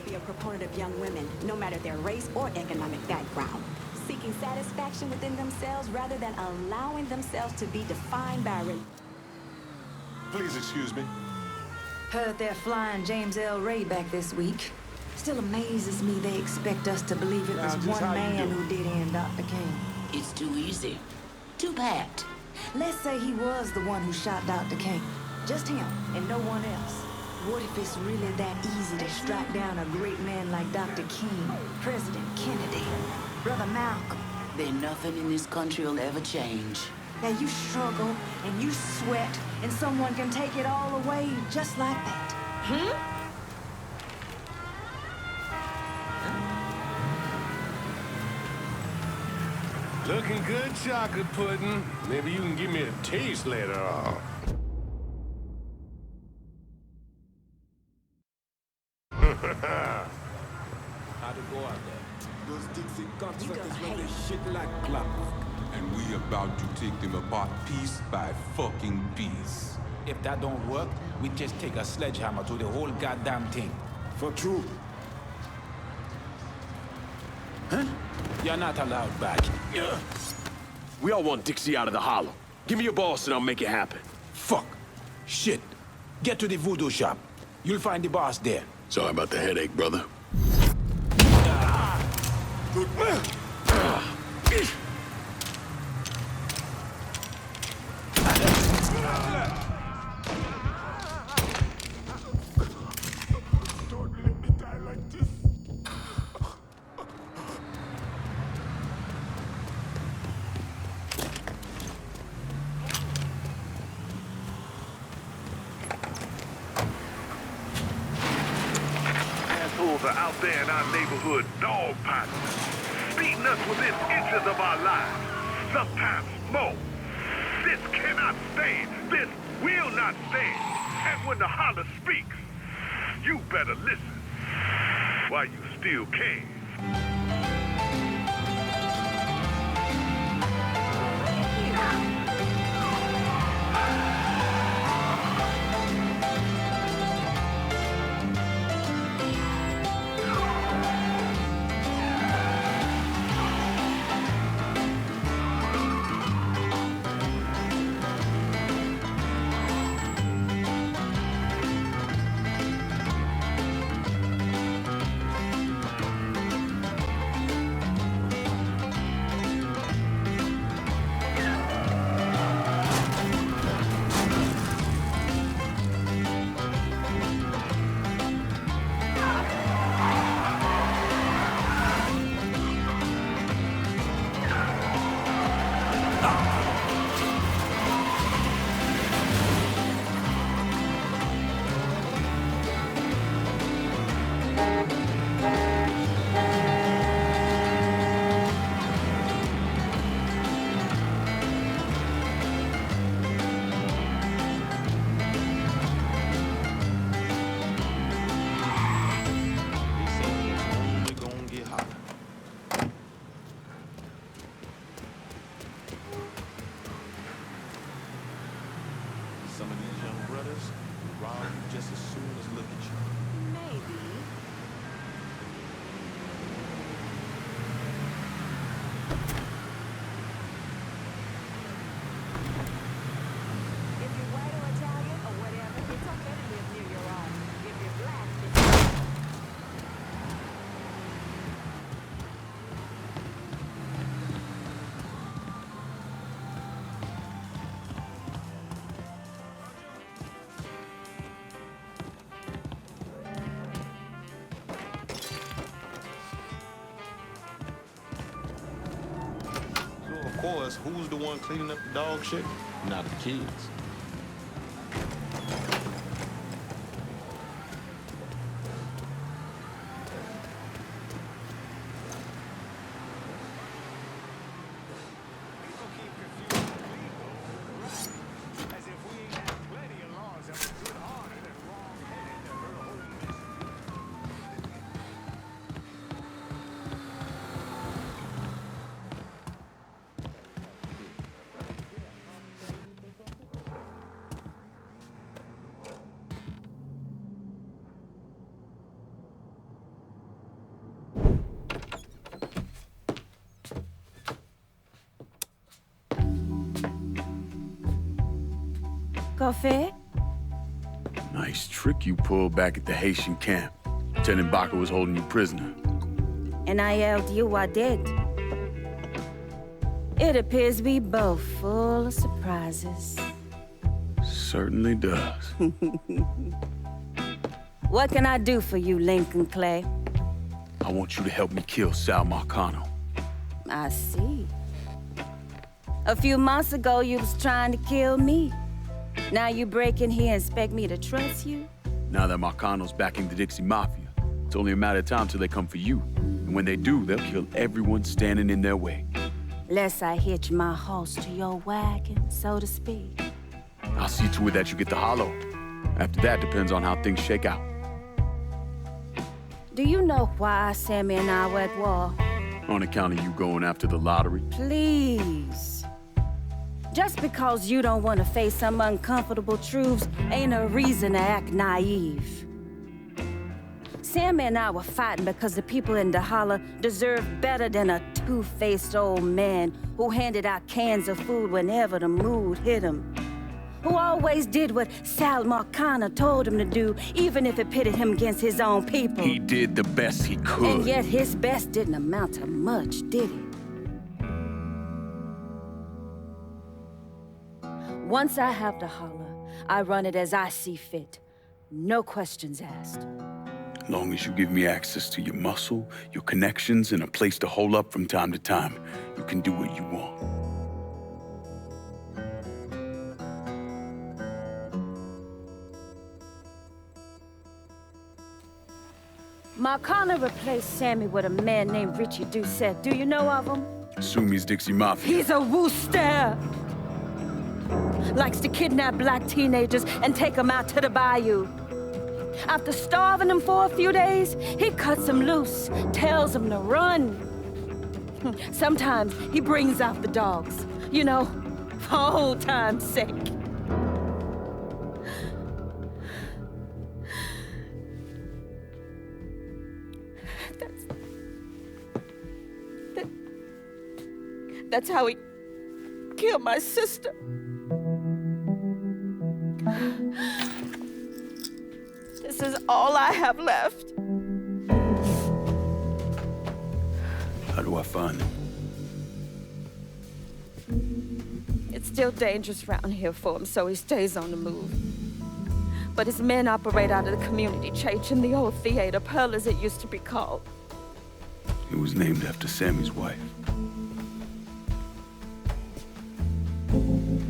Be a proponent of young women, no matter their race or economic background, seeking satisfaction within themselves rather than allowing themselves to be defined by Please excuse me. Heard they're flying James L. Ray back this week. Still amazes me they expect us to believe it was one man who did end Dr. King. It's too easy. Too pat. Let's say he was the one who shot Dr. King. Just him and no one else. What if it's really that easy to strike down a great man like Dr. King, President Kennedy, Brother Malcolm? Then nothing in this country will ever change. Now you struggle and you sweat and someone can take it all away just like that. Looking good, chocolate pudding. Maybe you can give me a taste later on. How'd it go out there? Those Dixie cocksuckers run this shit like clockwork. And we about to take them apart piece by fucking piece. If that don't work, we just take a sledgehammer to the whole goddamn thing. For true. Huh? You're not allowed back. We all want Dixie out of the hollow. Give me your boss and I'll make it happen. Fuck. Shit. Get to the voodoo shop. You'll find the boss there. Sorry about the headache, brother. Assholes are out there in our neighborhood dogpiling, beating us within inches of our lives, sometimes more. This cannot stand. This will not stand. And when the holler speaks, you better listen while you still can. Some of these young brothers will rob you just as soon as look at you. Maybe. If you're white or Italian or whatever, it's okay to live near your own. If you're black, it's... So, of course, who's the one cleaning up the dog shit? Not the kids. Coffee? Nice trick you pulled back at the Haitian camp. Lieutenant Baca was holding you prisoner. And I yelled you I did. It appears we both full of surprises. Certainly does. What can I do for you, Lincoln Clay? I want you to help me kill Sal Marcano. I see. A few months ago, you was trying to kill me. Now you break in here and expect me to trust you? Now that Marcano's backing the Dixie Mafia, it's only a matter of time till they come for you. And when they do, they'll kill everyone standing in their way. Lest I hitch my horse to your wagon, so to speak. I'll see to it that you get the hollow. After that, depends on how things shake out. Do you know why Sammy and I were at war? On account of you going after the lottery? Please. Just because you don't want to face some uncomfortable truths ain't a reason to act naive. Sammy and I were fighting because the people in the holler deserved better than a two-faced old man who handed out cans of food whenever the mood hit him. Who always did what Sal Marcana told him to do, even if it pitted him against his own people. He did the best he could. And yet his best didn't amount to much, did it? Once I have the holler, I run it as I see fit. No questions asked. Long as you give me access to your muscle, your connections, and a place to hole up from time to time, you can do what you want. Marcana replaced Sammy with a man named Richie Doucette. Do you know of him? Assume he's Dixie Mafia. He's a wooster! Likes to kidnap black teenagers and take them out to the bayou. After starving them for a few days, he cuts them loose, tells them to run. Sometimes he brings out the dogs, you know, for old time's sake. That's how he killed my sister. This is all I have left. How do I find him? It's still dangerous around here for him, so he stays on the move. But his men operate out of the community church in the old theater, Pearl as it used to be called. It was named after Sammy's wife.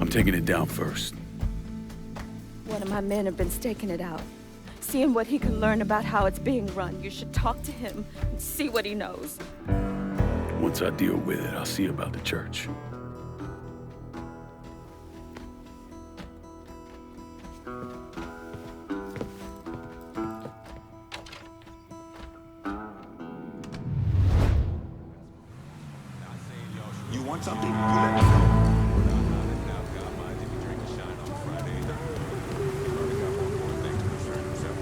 I'm taking it down first. One of my men have been staking it out, seeing what he can learn about how it's being run. You should talk to him and see what he knows. Once I deal with it, I'll see about the church. You want something? You let me know.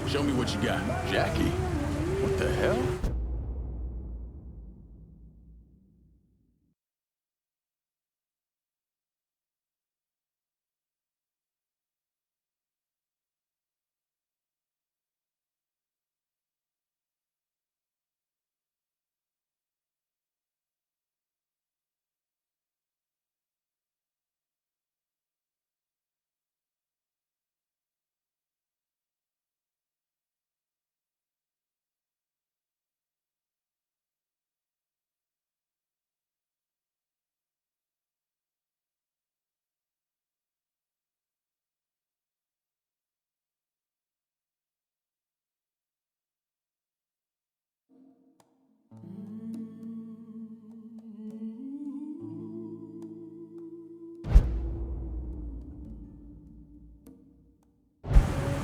Show me what you got. Jackie? What the hell?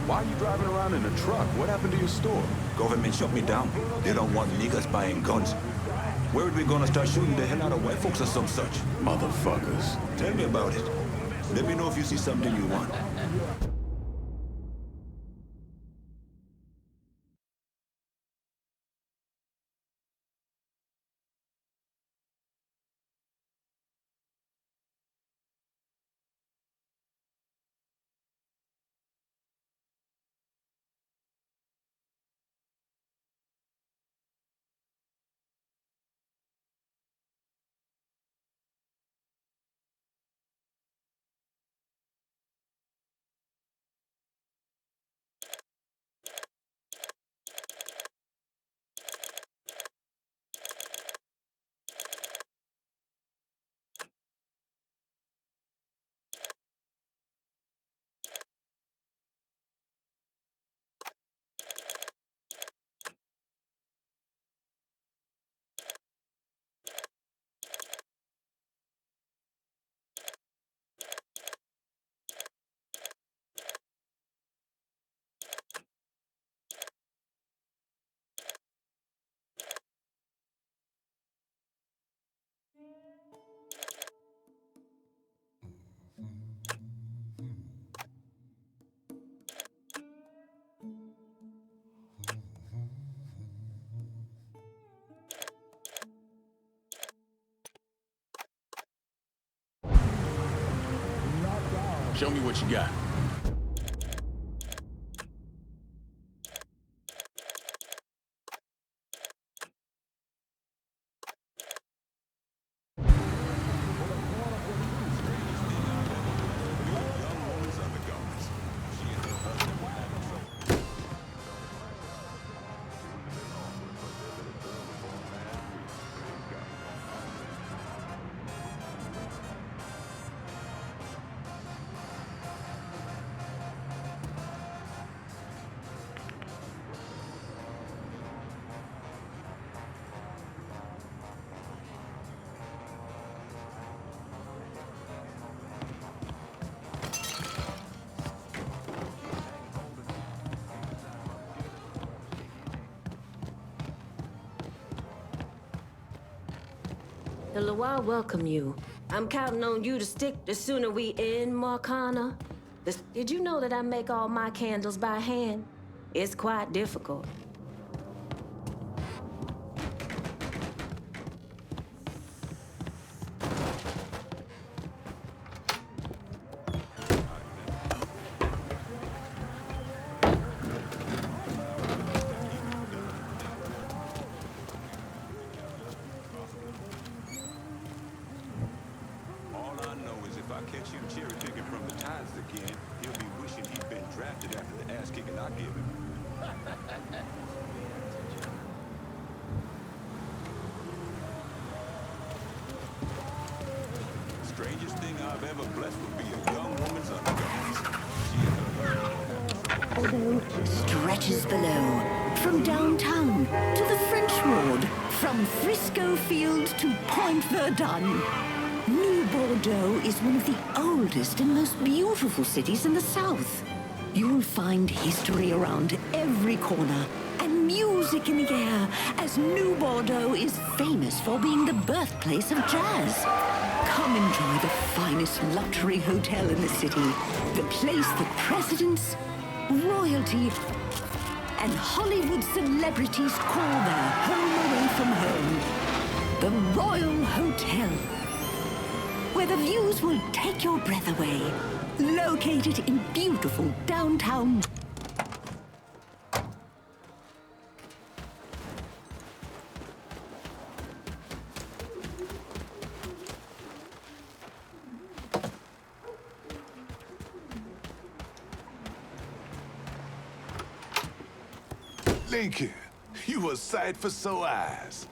Why are you driving around in a truck? What happened to your store? Government shut me down. They don't want niggas buying guns. Where are we gonna start shooting the hell out of white folks or some such? Motherfuckers. Tell me about it. Let me know if you see something you want. Show me what you got. The Loire welcome you. I'm counting on you to stick the sooner we end, Marcana. Did you know that I make all my candles by hand? It's quite difficult. Strangest thing I've ever blessed would be a young woman's undergarments. Stretches below, from downtown to the French Ward, from Frisco Field to Point Verdun. New Bordeaux is one of the oldest and most beautiful cities in the south. You'll find history around every corner and music in the air, as New Bordeaux is famous for being the birthplace of jazz. Come enjoy the finest luxury hotel in the city, the place that presidents, royalty, and Hollywood celebrities call their home away from home. The Royal Hotel, where the views will take your breath away. Located in beautiful downtown. Lincoln, you a sight for sore eyes.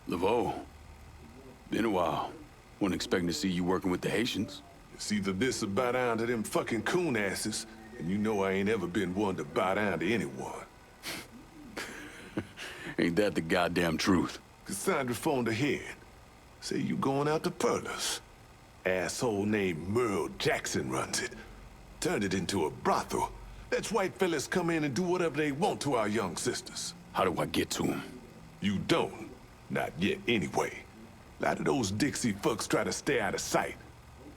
Laveau, been a while. Wasn't expecting to see you working with the Haitians. It's either this or bow down to them fucking coon asses, and you know I ain't ever been one to bow down to anyone. Ain't that the goddamn truth? Cassandra phoned ahead. Say you going out to Perlas. Asshole named Merle Jackson runs it. Turned it into a brothel. Lets white fellas come in and do whatever they want to our young sisters. How do I get to them? You don't. Not yet, anyway. A lot of those Dixie fucks try to stay out of sight.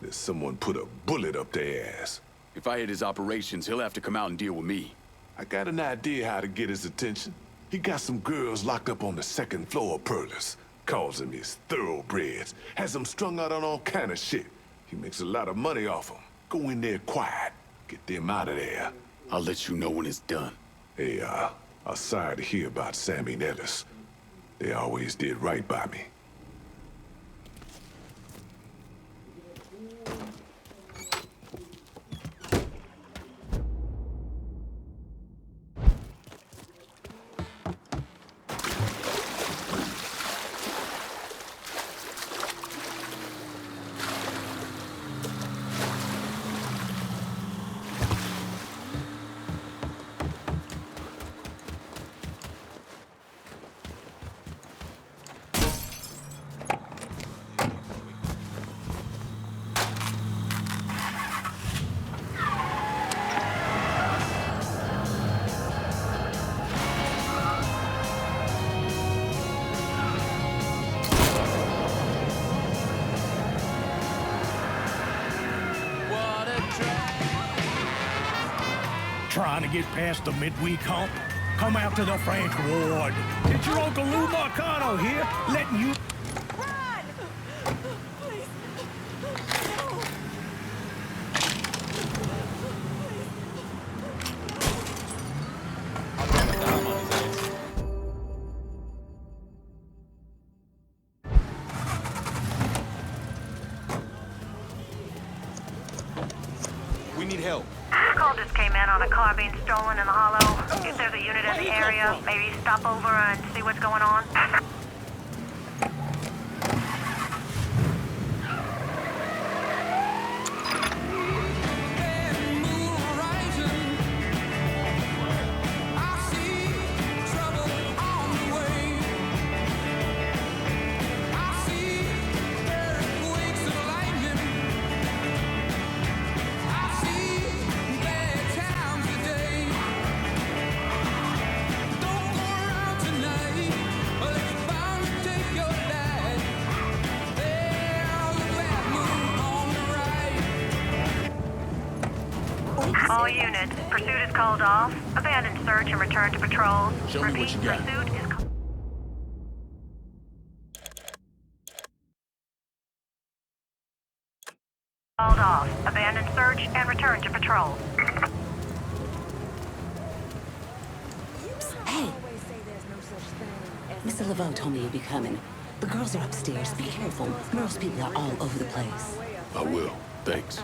There's someone put a bullet up their ass. If I hit his operations, he'll have to come out and deal with me. I got an idea how to get his attention. He got some girls locked up on the second floor of Perlas. Calls them his thoroughbreds. Has them strung out on all kind of shit. He makes a lot of money off them. Go in there quiet. Get them out of there. I'll let you know when it's done. Hey, I'm sorry to hear about Sammy and Ellis. They always did right by me. Trying to get past the midweek hump? come out to the French ward. It's your Uncle Lou Marcano here, letting you... We need help. Call just came in on a car being stolen in the hollow. If there's a unit in the area, maybe stop over and see what's going on. All units, pursuit is called off. Abandon search and return to patrols. Show me what you got. Pursuit is called off. Abandon search and return to patrol. Hey! Mr. Laveau told me you'd be coming. The girls are upstairs. Be careful. Most people are all over the place. I will. Thanks.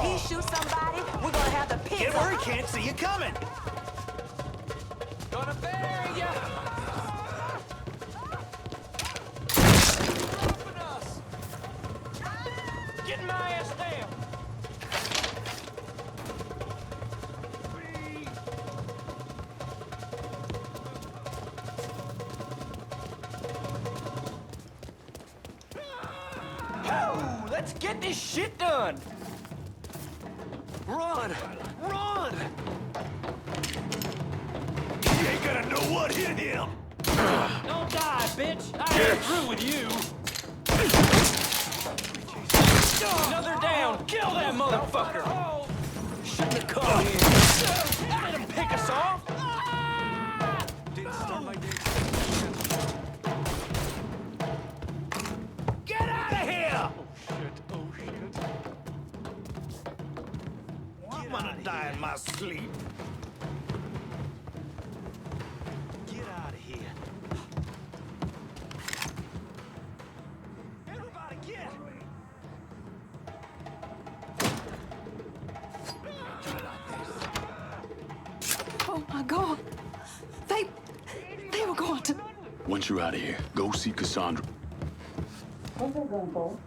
He shoots somebody, we're gonna have the pigs. Get where he can't see you coming. Gonna bury ya. Get my ass down. Oh, let's get this shit done. Run! Run! He ain't gonna know what hit him. Don't die, bitch! I ain't through with you! Another down! Kill that motherfucker! Shouldn't have come here. Let him pick us off! Didn't start my day. Get out of here! Oh shit. I'm gonna die in my sleep. Get out of here. Everybody get! Oh my God. They were going to... Once you're out of here, go see Cassandra. What's that going for?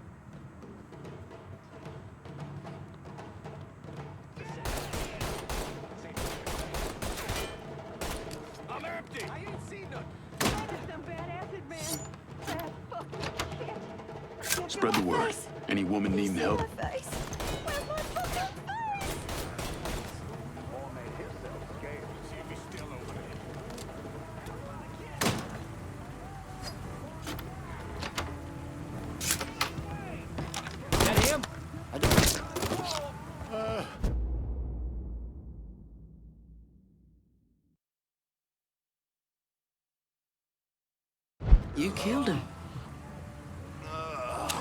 I'm empty. I ain't seen nothing. Some bad acid, man. Bad fucking shit. Spread the word. Any woman needing help? That him? You killed him.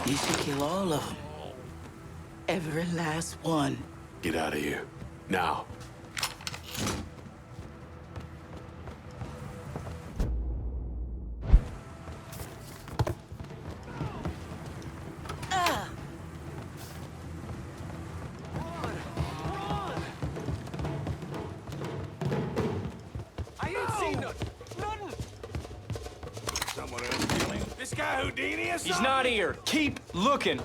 You should kill all of them. Every last one. Get out of here. Now. I ain't seen nothing. Nothing. Someone else killing this guy Houdini or He's something? not here. Keep looking.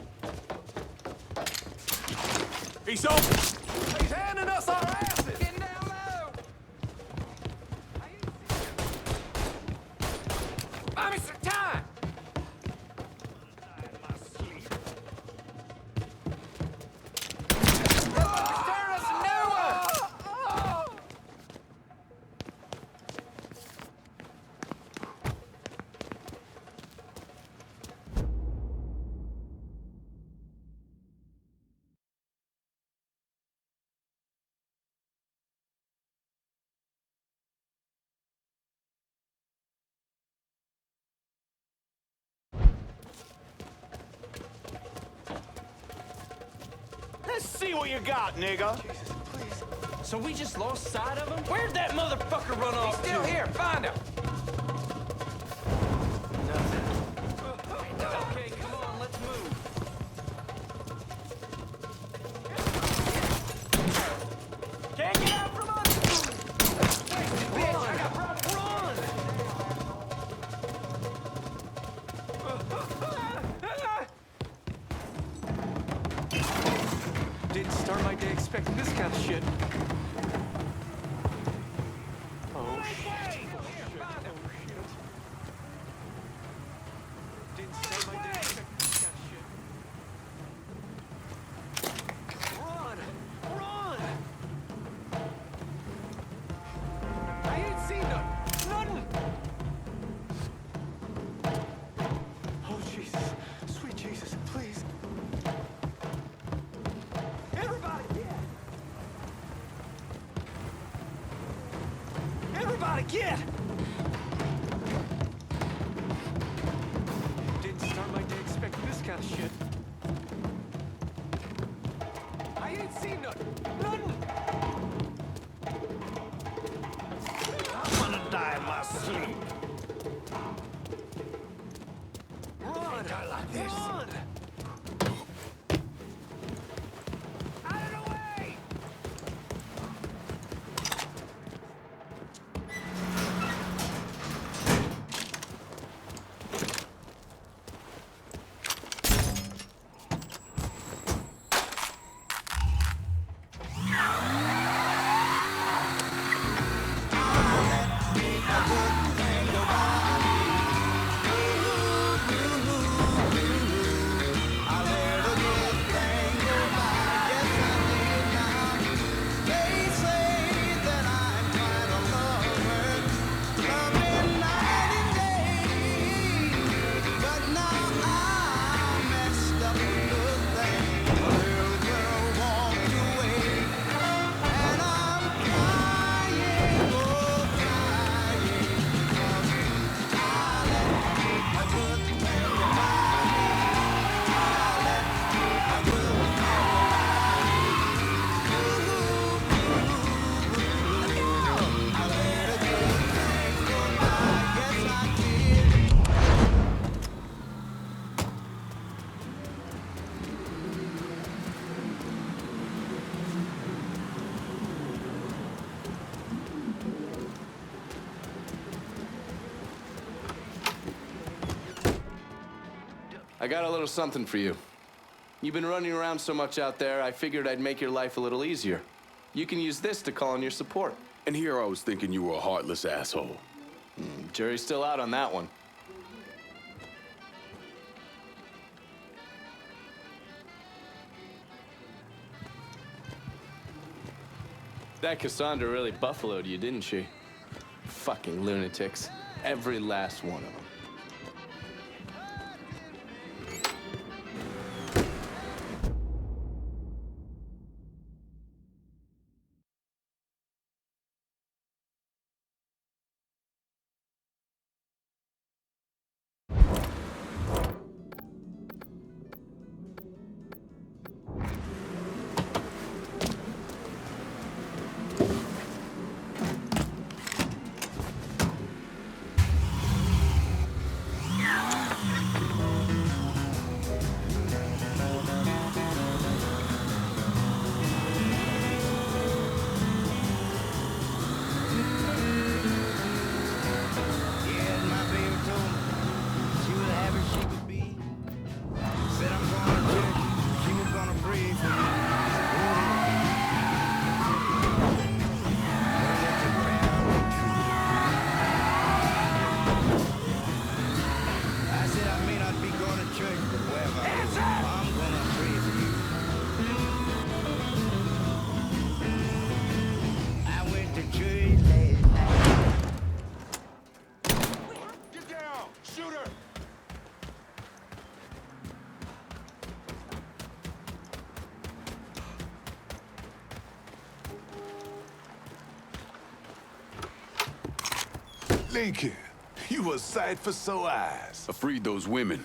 He's open. He's handing us our asses. Getting down low. Let's see what you got, nigga. Jesus, please. So we just lost sight of him? Where'd that motherfucker run off to? He's still here. Find him. Nothing. Okay, come on, let's move. Can't get out from under. Bitch, I got problems. Run! Didn't start my day expecting this kind of shit. Oh, shit. Didn't start my day expecting this kind of shit. Run! Run! I ain't seen nothing. Oh, Jesus. Sweet Jesus, please. Everybody, get! Everybody, get! Didn't start my day expecting this kind of shit. I ain't seen nothing. I'm gonna die in my sleep. Run! Like this. Run! Out of the way! I got a little something for you. You've been running around so much out there, I figured I'd make your life a little easier. You can use this to call in your support. And here I was thinking you were a heartless asshole. Jury's still out on that one. That Cassandra really buffaloed you, didn't she? Fucking lunatics. Every last one of them. Lincoln, you a sight for sore eyes. I freed those women.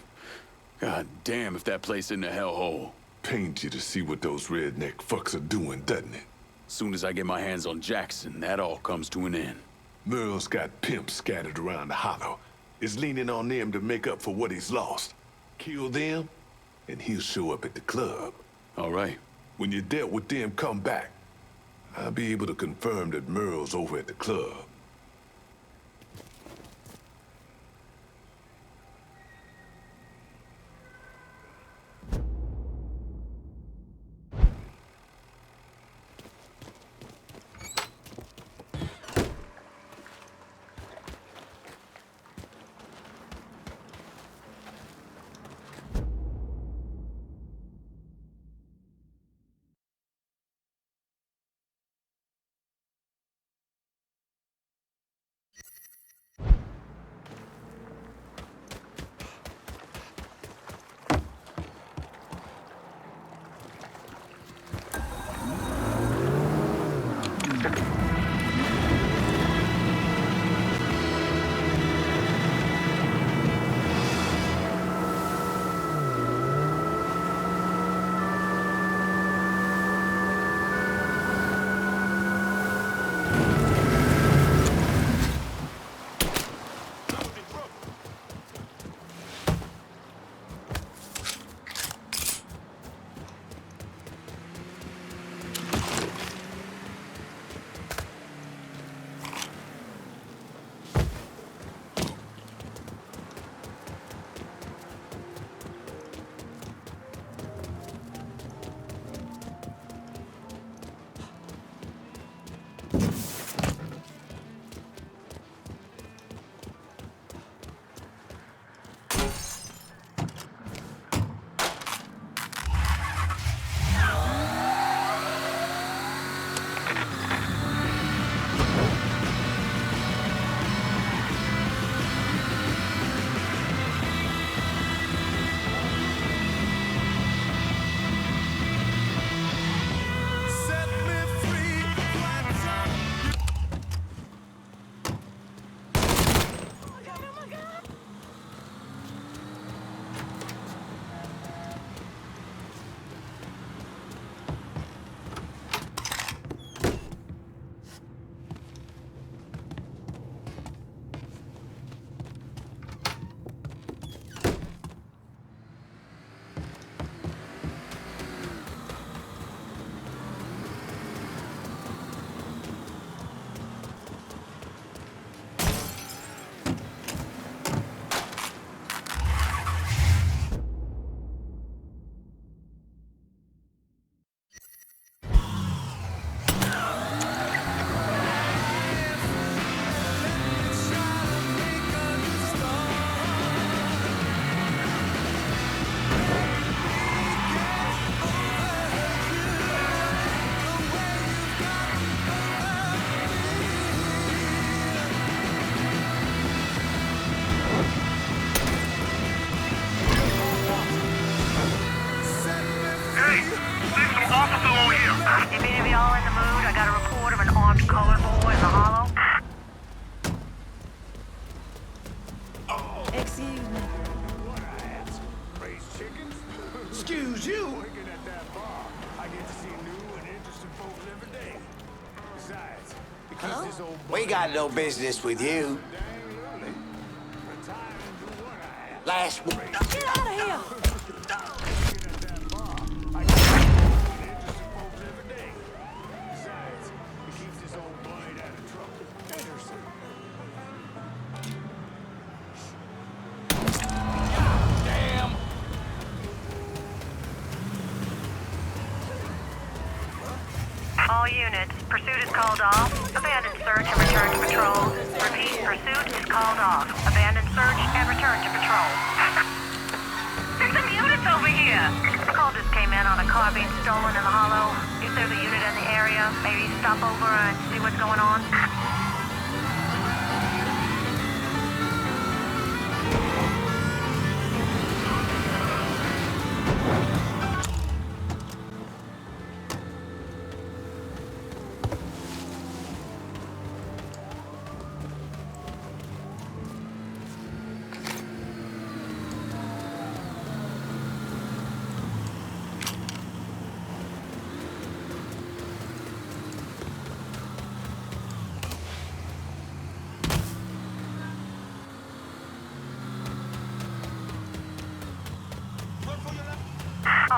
God damn if that place isn't a hellhole. pains you to see what those redneck fucks are doing, doesn't it? Soon as I get my hands on Jackson, that all comes to an end. Merle's got pimps scattered around the hollow. Is leaning on them to make up for what he's lost. Kill them, and he'll show up at the club. All right. When you dealt with them, come back. I'll be able to confirm that Merle's over at the club. If any of y'all in the mood, I got a report of an armed colored boy in the hollow. Excuse me. Excuse you? We got no business with you. Last week. Get out of here! All units, pursuit is called off. Abandon search and return to patrol. Repeat, pursuit is called off. Abandon search and return to patrol. There's some units over here. A call just came in on a car being stolen in the hollow. If there's a unit in the area, maybe stop over and see what's going on.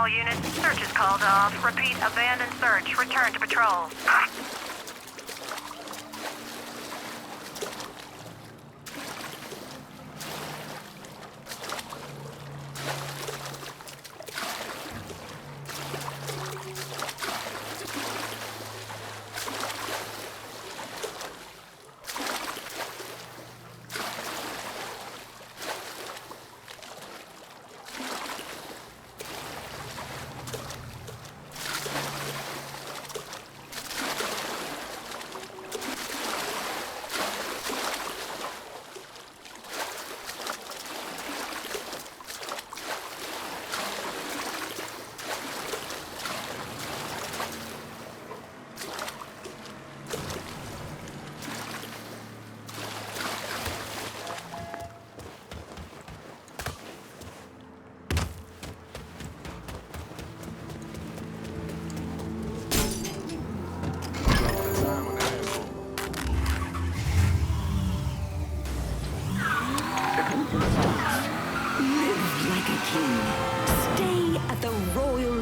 units. Search is called off. Repeat, abandoned search. Return to patrol.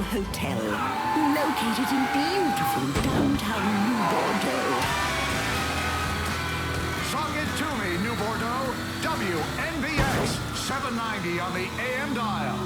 Hotel, located in beautiful downtown New Bordeaux. Song it to me, New Bordeaux. WNBX 790 on the AM dial.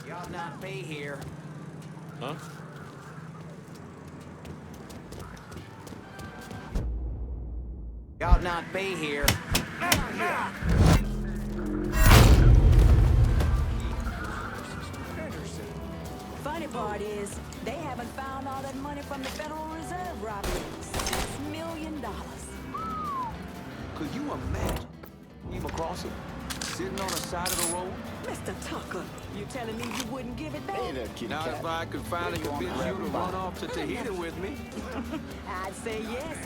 You ought not be here. Huh? You ought not be here. Funny part is, they haven't found all that money from the Federal Reserve robbery. $6 million. Could you imagine him across it, sitting on the side of the road? Mr. Tucker, you telling me you wouldn't give it back? Not if I could finally convince you to run off to Tahiti with me. I'd say yes.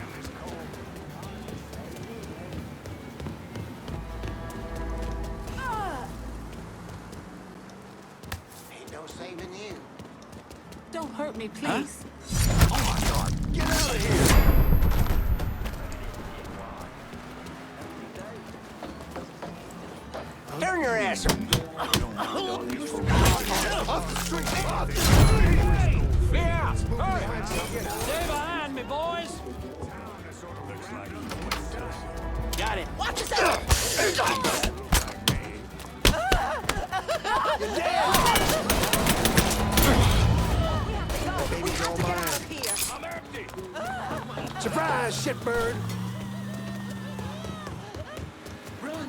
Ain't no saving you. Don't hurt me, please. Huh? Oh my God! Get out of here! Turn your ass around. Yeah! Hurry! Stay behind me, boys! Got it. Watch yourself! You're dead! Baby, don't mind. I'm empty! Surprise, shitbird! Run!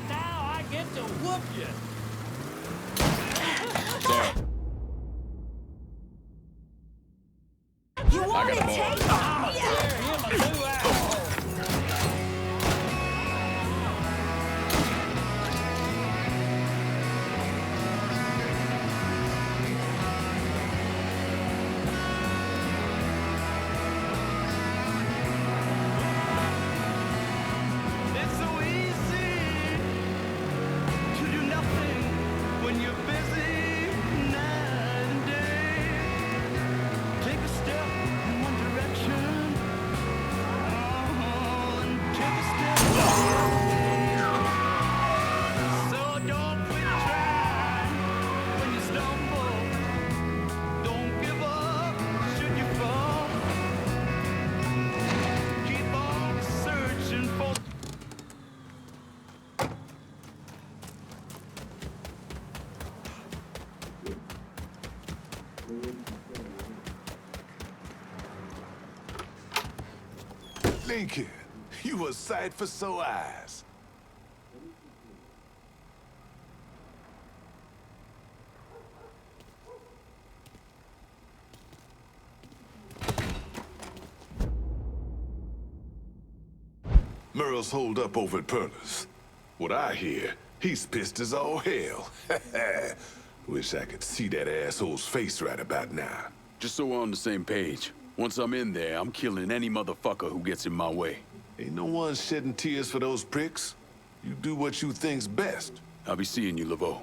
Now I get to whoop you! You want to take it? It's so easy to do nothing when you're busy night and day. Take a step in one direction, thinking? You a sight for sore eyes. Merle's holed up over at Perla's. What I hear, he's pissed as all hell. Wish I could see that asshole's face right about now. Just so we're on the same page. Once I'm in there, I'm killing any motherfucker who gets in my way. Ain't no one shedding tears for those pricks. You do what you think's best. I'll be seeing you, Laveau.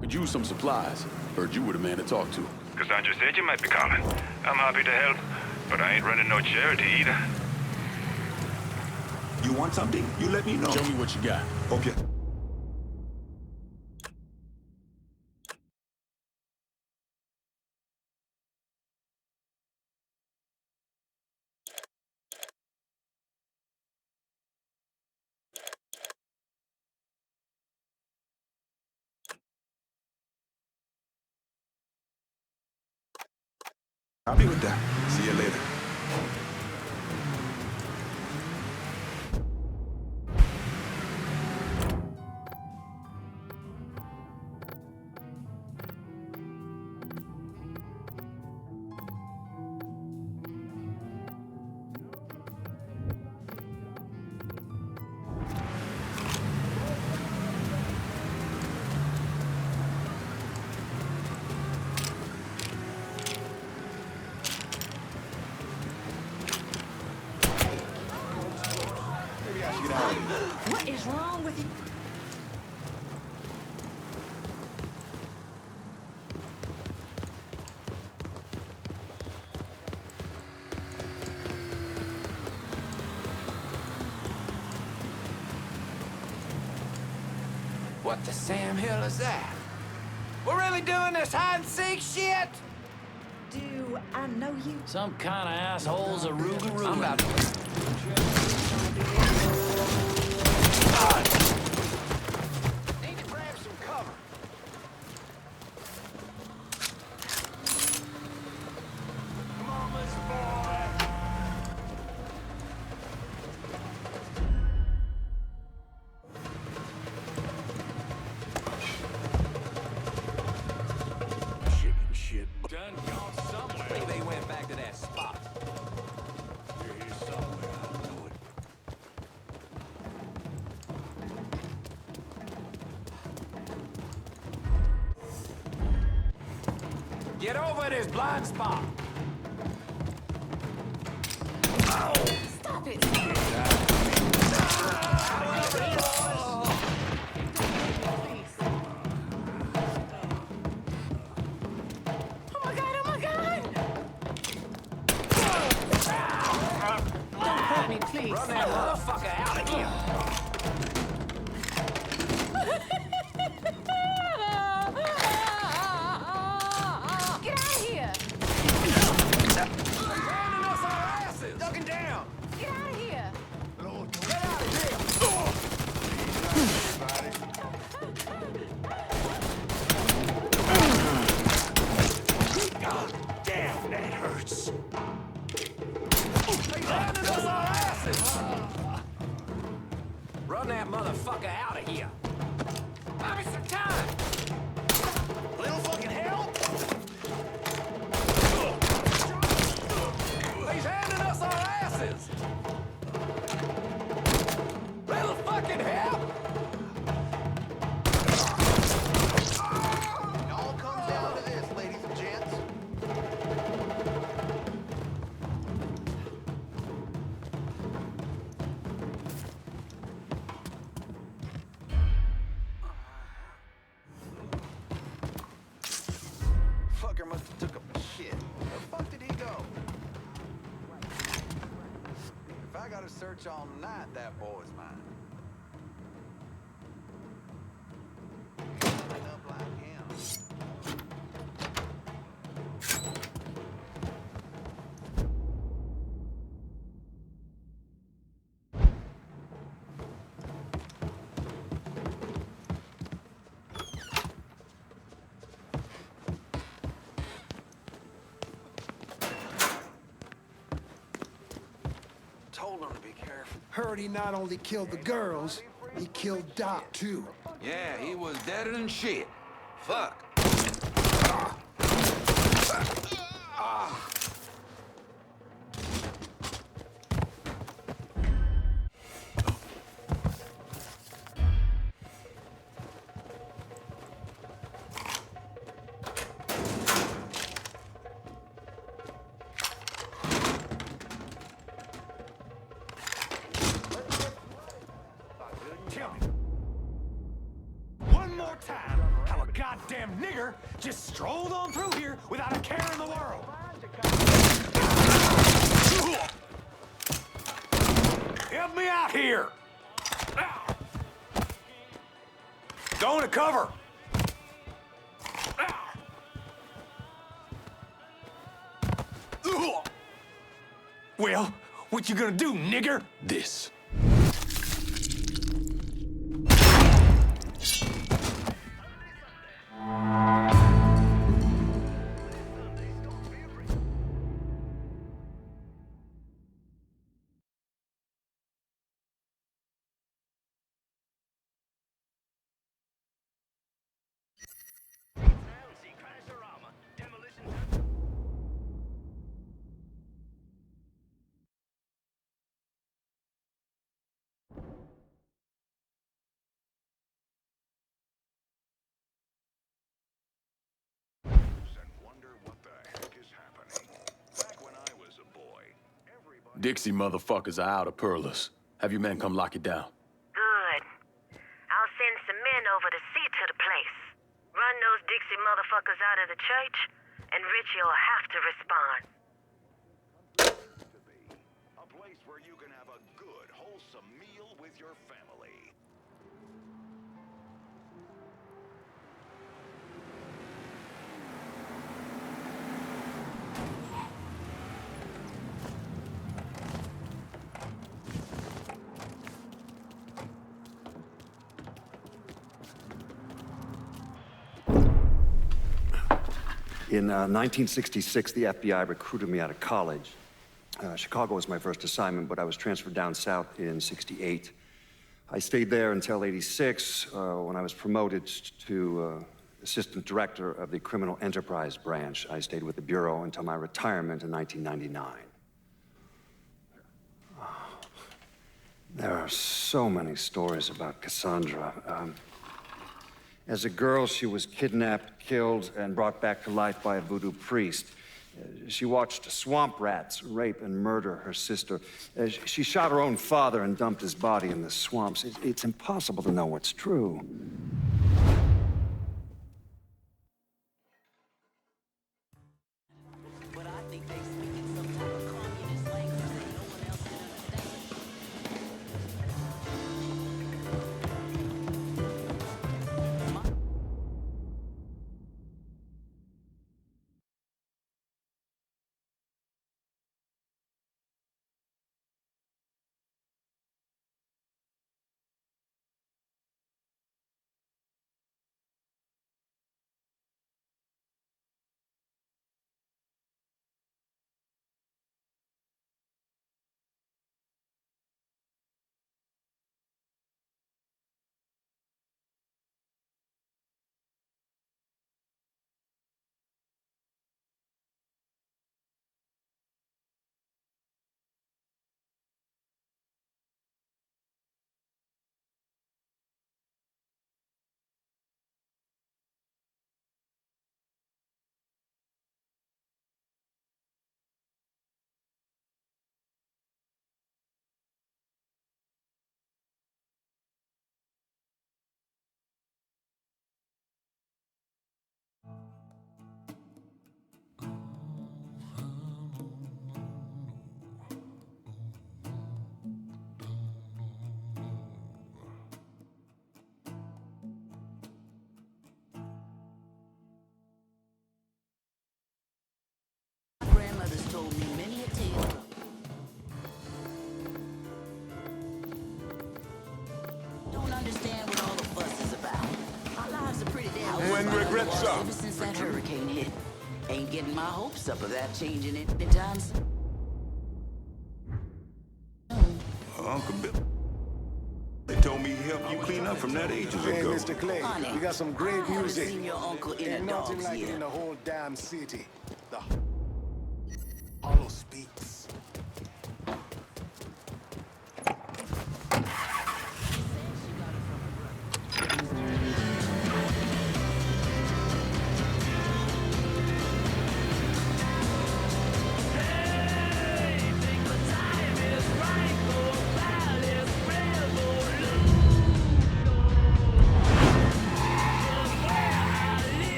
Could use some supplies. Heard you were the man to talk to. Cassandra said you might be calling. I'm happy to help, but I ain't running no charity either. You want something? You let me know. Show me what you got. Okay. I'll be with that. See you later. What is wrong with you? What the Sam Hill is that? We're really doing this hide-and-seek shit? Do I know you? Some kind of asshole's a Rougarou. I'm about to... Need to grab some cover. Mama's boy. Chicken shit done gone somewhere. I think they went back to that spot. You're here somewhere, I know it. Get over this blind spot. Stop it! Oh my God! Oh my God! Don't hurt me, please. Run that motherfucker out of here. Get Fucker must have took a shit. Where the fuck did he go? If I gotta search all night, that boy's mine. Line up like him. Told him to be careful. Heard he not only killed the girls, he killed Doc, too. Yeah, he was deader than shit. Fuck. Tell me one more time how a goddamn nigger just strolled on through here without a care in the world. Help me out here. Go to cover. Well, what you gonna do, nigger? This. Dixie motherfuckers are out of Perlas. Have your men come lock it down. Good. I'll send some men over to see to the place. Run those Dixie motherfuckers out of the church, and Richie'll have to respond. A place where you can have a good, wholesome meal with your family. In 1966, the FBI recruited me out of college. Chicago was my first assignment, but I was transferred down south in '68. I stayed there until '86, when I was promoted to assistant director of the criminal enterprise branch. I stayed with the Bureau until my retirement in 1999. There are so many stories about Cassandra. As a girl, she was kidnapped, killed, and brought back to life by a voodoo priest. She watched swamp rats rape and murder her sister. She shot her own father and dumped his body in the swamps. It's impossible to know what's true. and regret some. Ever since that hurricane hit, ain't getting my hopes up of that changing it anytime soon. Uncle Bill. They told me he helped you clean up from that ages Hey, ago. Mr. Clay, we got some great music. Seen your uncle in Ain't a nothing dog's like it year. in the whole damn city. The Hollow speaks.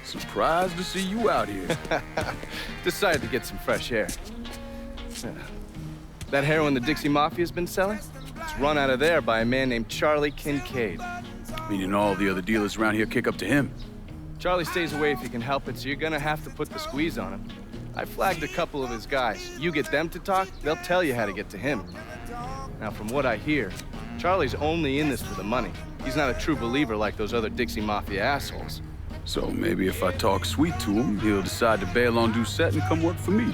Surprised to see you out here. Decided to get some fresh air. That heroin the Dixie Mafia's been selling? It's run out of there by a man named Charlie Kincaid. Meaning all the other dealers around here kick up to him. Charlie stays away if he can help it, so you're gonna have to put the squeeze on him. I flagged a couple of his guys. You get them to talk, they'll tell you how to get to him. Now, from what I hear, Charlie's only in this for the money. He's not a true believer like those other Dixie Mafia assholes. So maybe if I talk sweet to him, he'll decide to bail on Doucette and come work for me.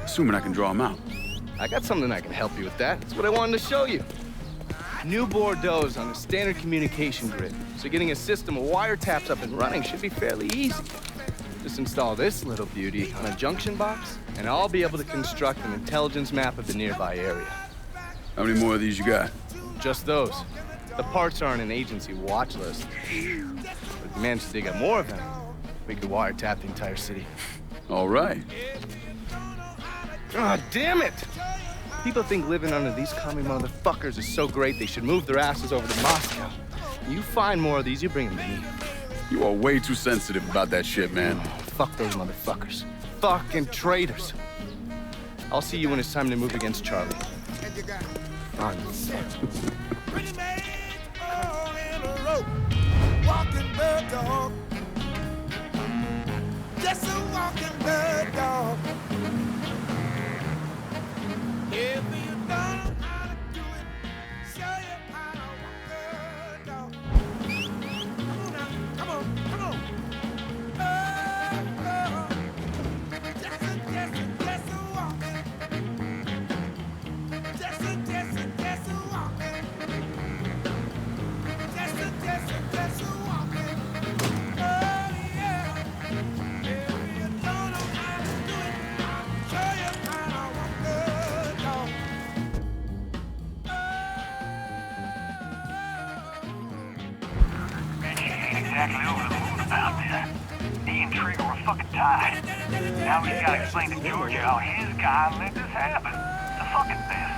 Assuming I can draw him out. I got something I can help you with that. That's what I wanted to show you. New Bordeaux's on a standard communication grid, so getting a system of wiretaps up and running should be fairly easy. Just install this little beauty on a junction box, and I'll be able to construct an intelligence map of the nearby area. How many more of these you got? Just those. The parts are on an agency watch list. But if we manage to dig up more of them, we could wiretap the entire city. All right. God damn it! People think living under these commie motherfuckers is so great they should move their asses over to Moscow. You find more of these, you bring them to me. You are way too sensitive about that shit, man. Oh, fuck those motherfuckers. Fucking traitors. I'll see you when it's time to move against Charlie. Walking bird dog. Just a walking bird dog. If you don't know how to do it, show you how to walk bird dog. Come on now, come on, come on. Just a walking. Just a walking. Just a walking. Exactly over the moon about this. He and Trigger were fucking tied. Now he's gotta explain to Georgia how his guy let this happen. It's a fucking mess.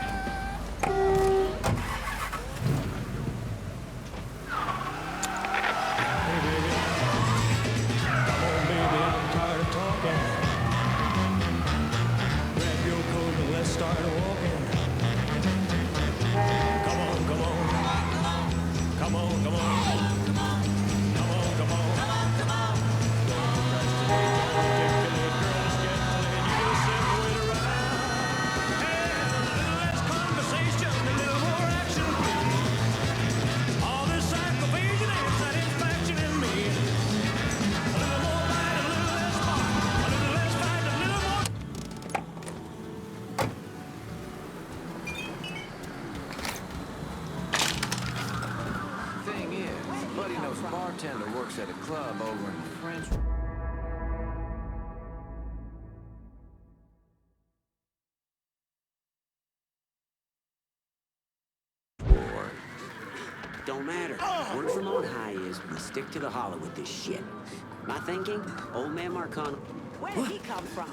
Bartender works at a club over in the French. Don't matter. We're word from on high is we stick to the hollow with this shit. My thinking, old man Marcano. Where did he come from?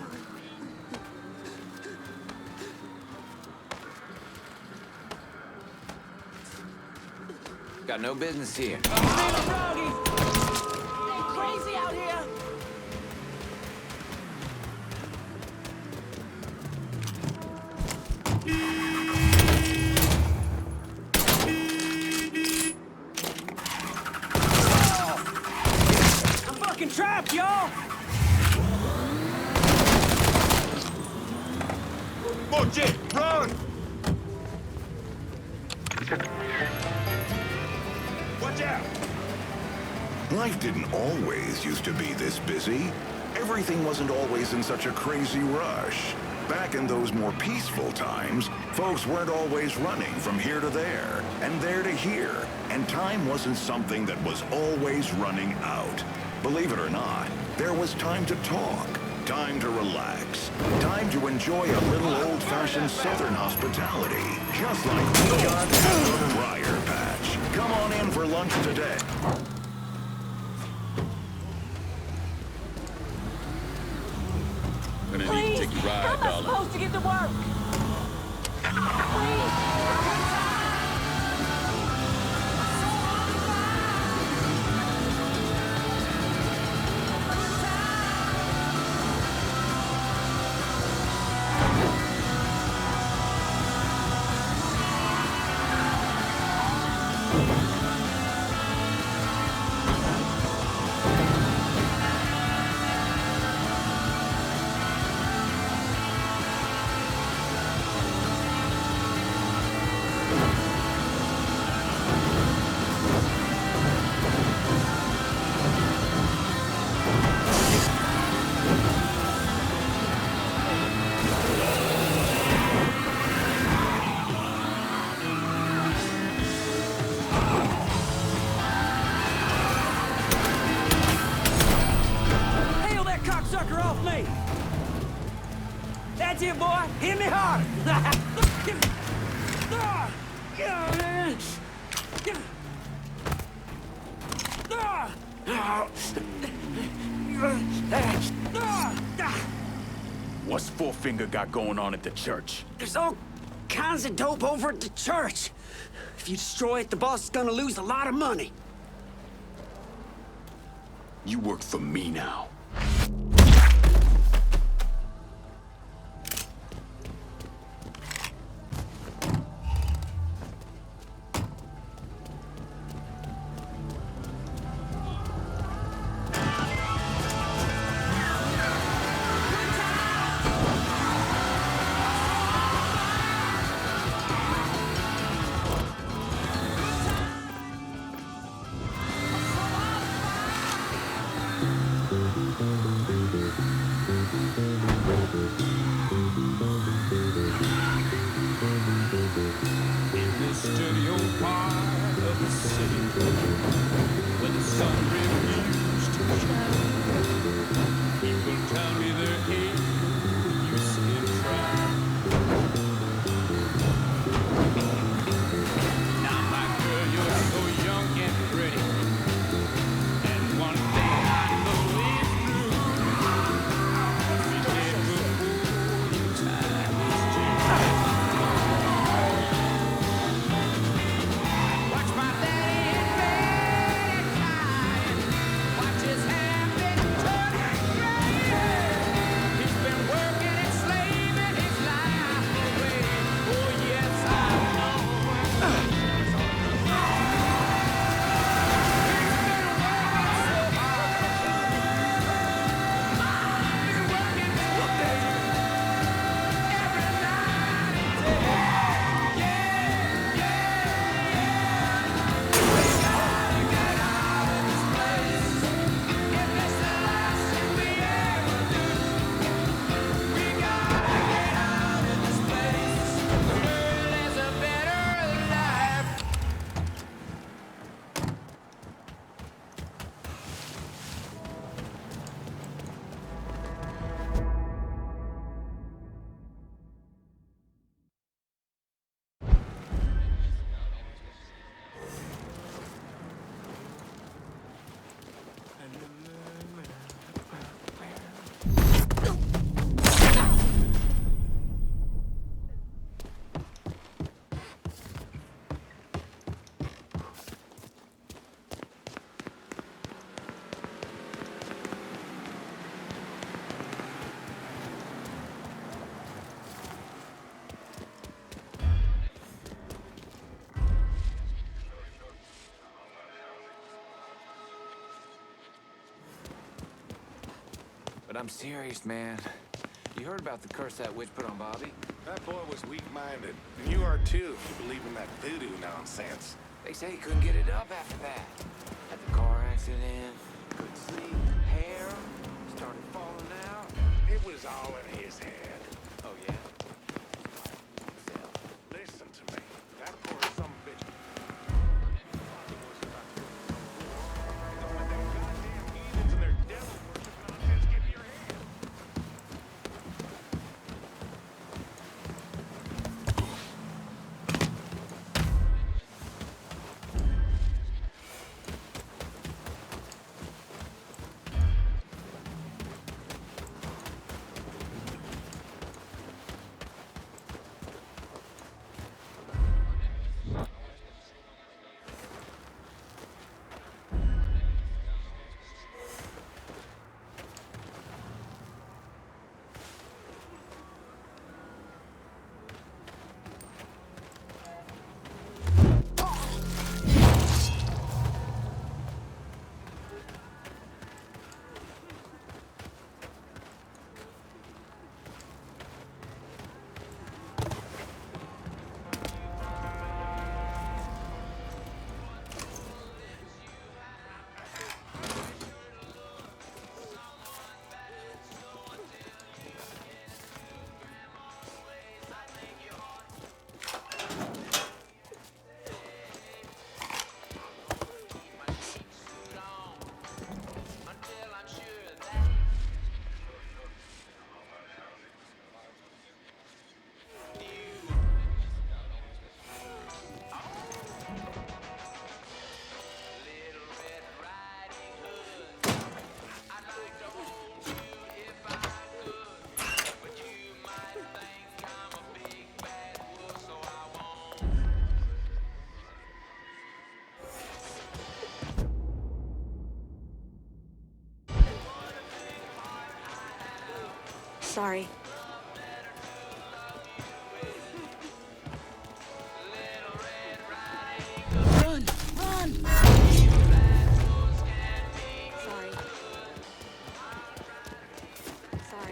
Got no business here. Froggy! Crazy out here! I'm fucking trapped, y'all! Bullshit! Run! Watch out! Life didn't always used to be this busy. Everything wasn't always in such a crazy rush. Back in those more peaceful times, folks weren't always running from here to there, and there to here, and time wasn't something that was always running out. Believe it or not, there was time to talk, time to relax, time to enjoy a little old-fashioned Southern hospitality, just like we got at the Briar Patch. Come on in for lunch today. Gonna need to take your ride, How am I darling. supposed to get to work? Hail that cocksucker off me! That's it, boy! Hit me hard! What's Four Finger got going on at the church? There's all kinds of dope over at the church. If you destroy it, the boss is gonna lose a lot of money. You work for me now. I'm serious, man. You heard about the curse that witch put on Bobby? That boy was weak-minded. And you are too, if you believe in that voodoo nonsense. They say he couldn't get it up after that. Had the car accident, couldn't sleep, hair started falling out. It was all in his head. Oh, yeah? Listen to me. That poor some bitch. Don't let them goddamn heathens and their devil worship nonsense get in your head. Sorry. Run! Run! Sorry. Sorry.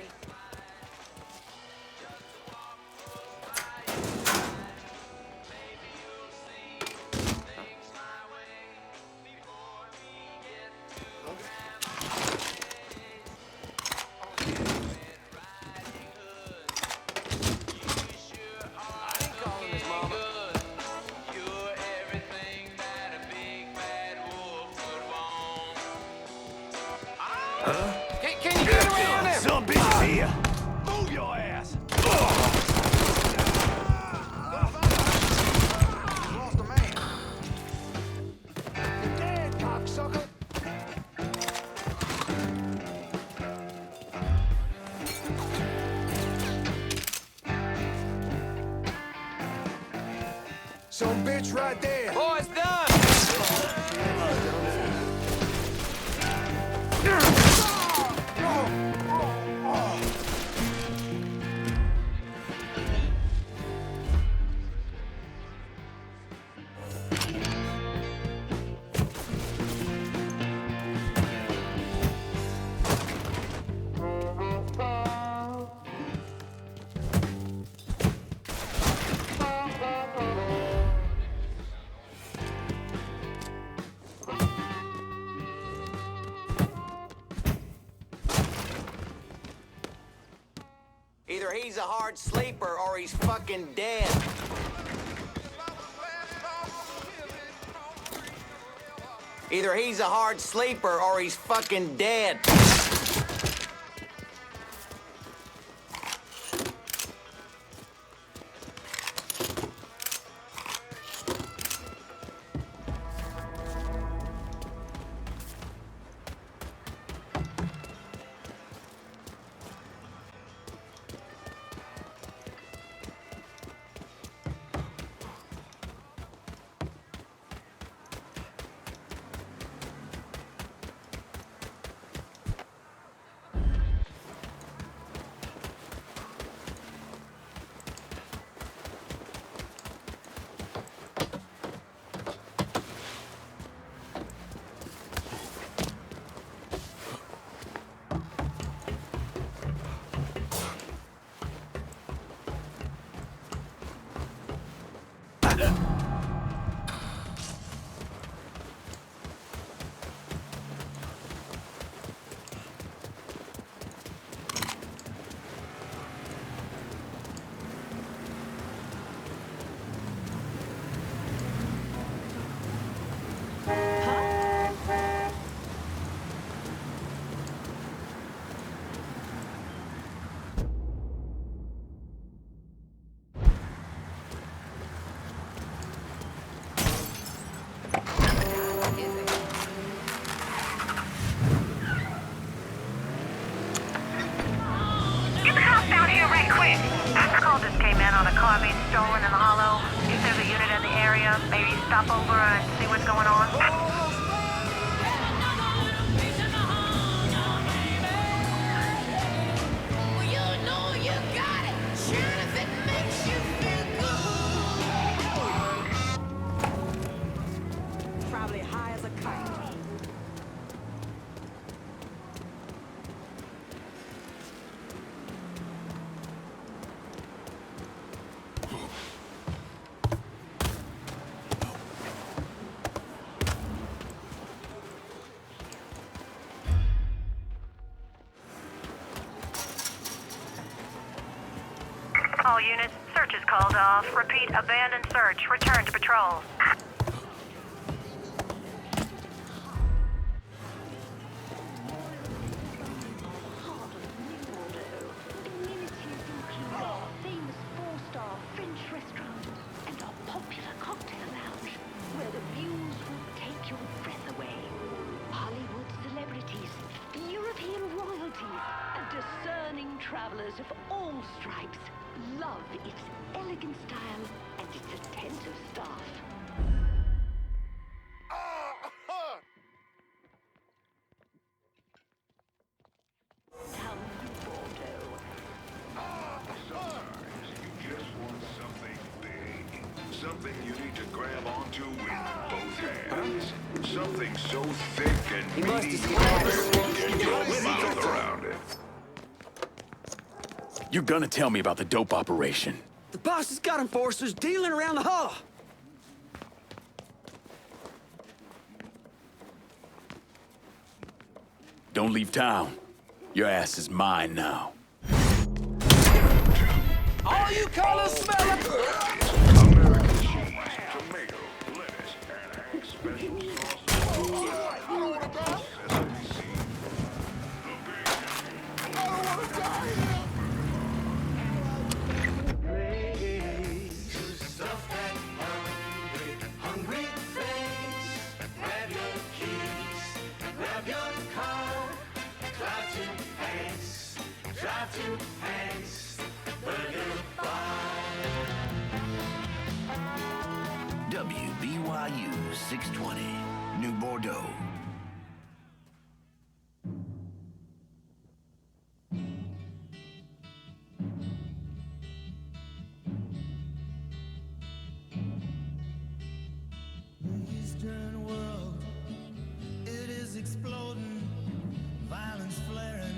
Can you get around him? Some bitch here. Move your ass. Lost a man. You're dead, cocksucker. Some bitch right there. Boys, done! Either he's a hard sleeper or he's fucking dead. Either he's a hard sleeper or he's fucking dead. car being stolen in the hollow. If there's a unit in the area, maybe stop over and see what's going on. Probably high as a kite. All units, search is called off. Repeat, abandoned search. Return to patrol. Famous four-star French restaurant and a popular cocktail lounge where the views will take your breath away. Hollywood celebrities, European royalties, and discerning travelers of all stripes love its elegant style and its attentive staff. Something you need to grab onto with both hands. Something so thick and meaty you get your mouth around it. You're gonna tell me about the dope operation. The boss has got enforcers dealing around the hollow. Don't leave town. Your ass is mine now. All you colors smell it. American cheese, tomato, lettuce, and a special sauce. Sesame seed. WBYU 620, New Bordeaux. Eastern world, it is exploding, violence flaring,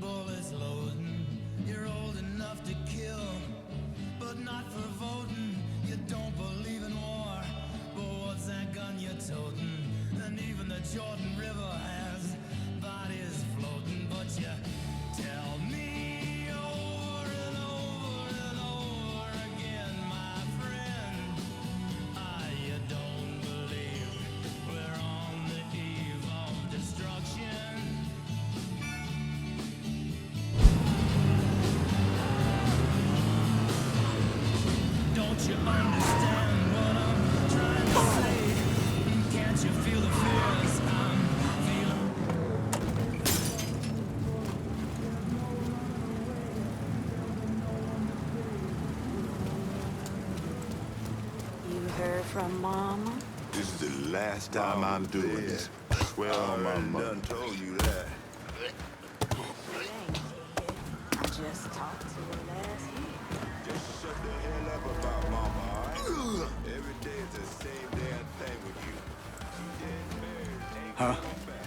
bullets loading. You're old enough to kill, but not for voting. You don't believe in war, but what's that gun you're toting? And even the Jordan River has bodies floating, but you tell me over and over and over again, my friend, you don't believe we're on the eve of destruction. Don't you understand what I'm trying to say? Can't you feel the fears I'm feeling? You heard from Mama? This is the last time I'm doing this. Swear on my mother. Done told you that. I just talked to her last week. Just shut the hell up about Mama, alright? Every day is the same damn thing with you. You dead married, ain't Huh? coming back.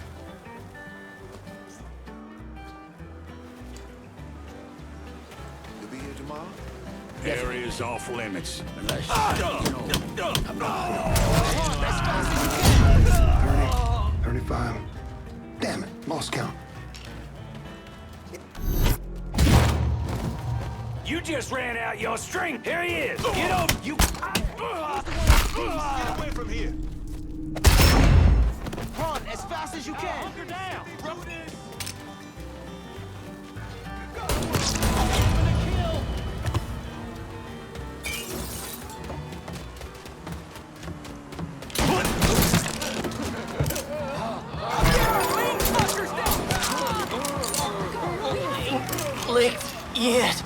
You be here tomorrow? Area's off limits. Unless Thirty, 35. Damn it, lost count. You just ran out your string. Here he is. Get over. You. Get away from here. Run as fast as you can. Hunker down. Licked yet.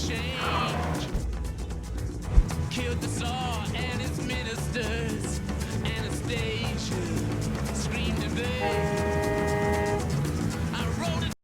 change. Killed the Tsar and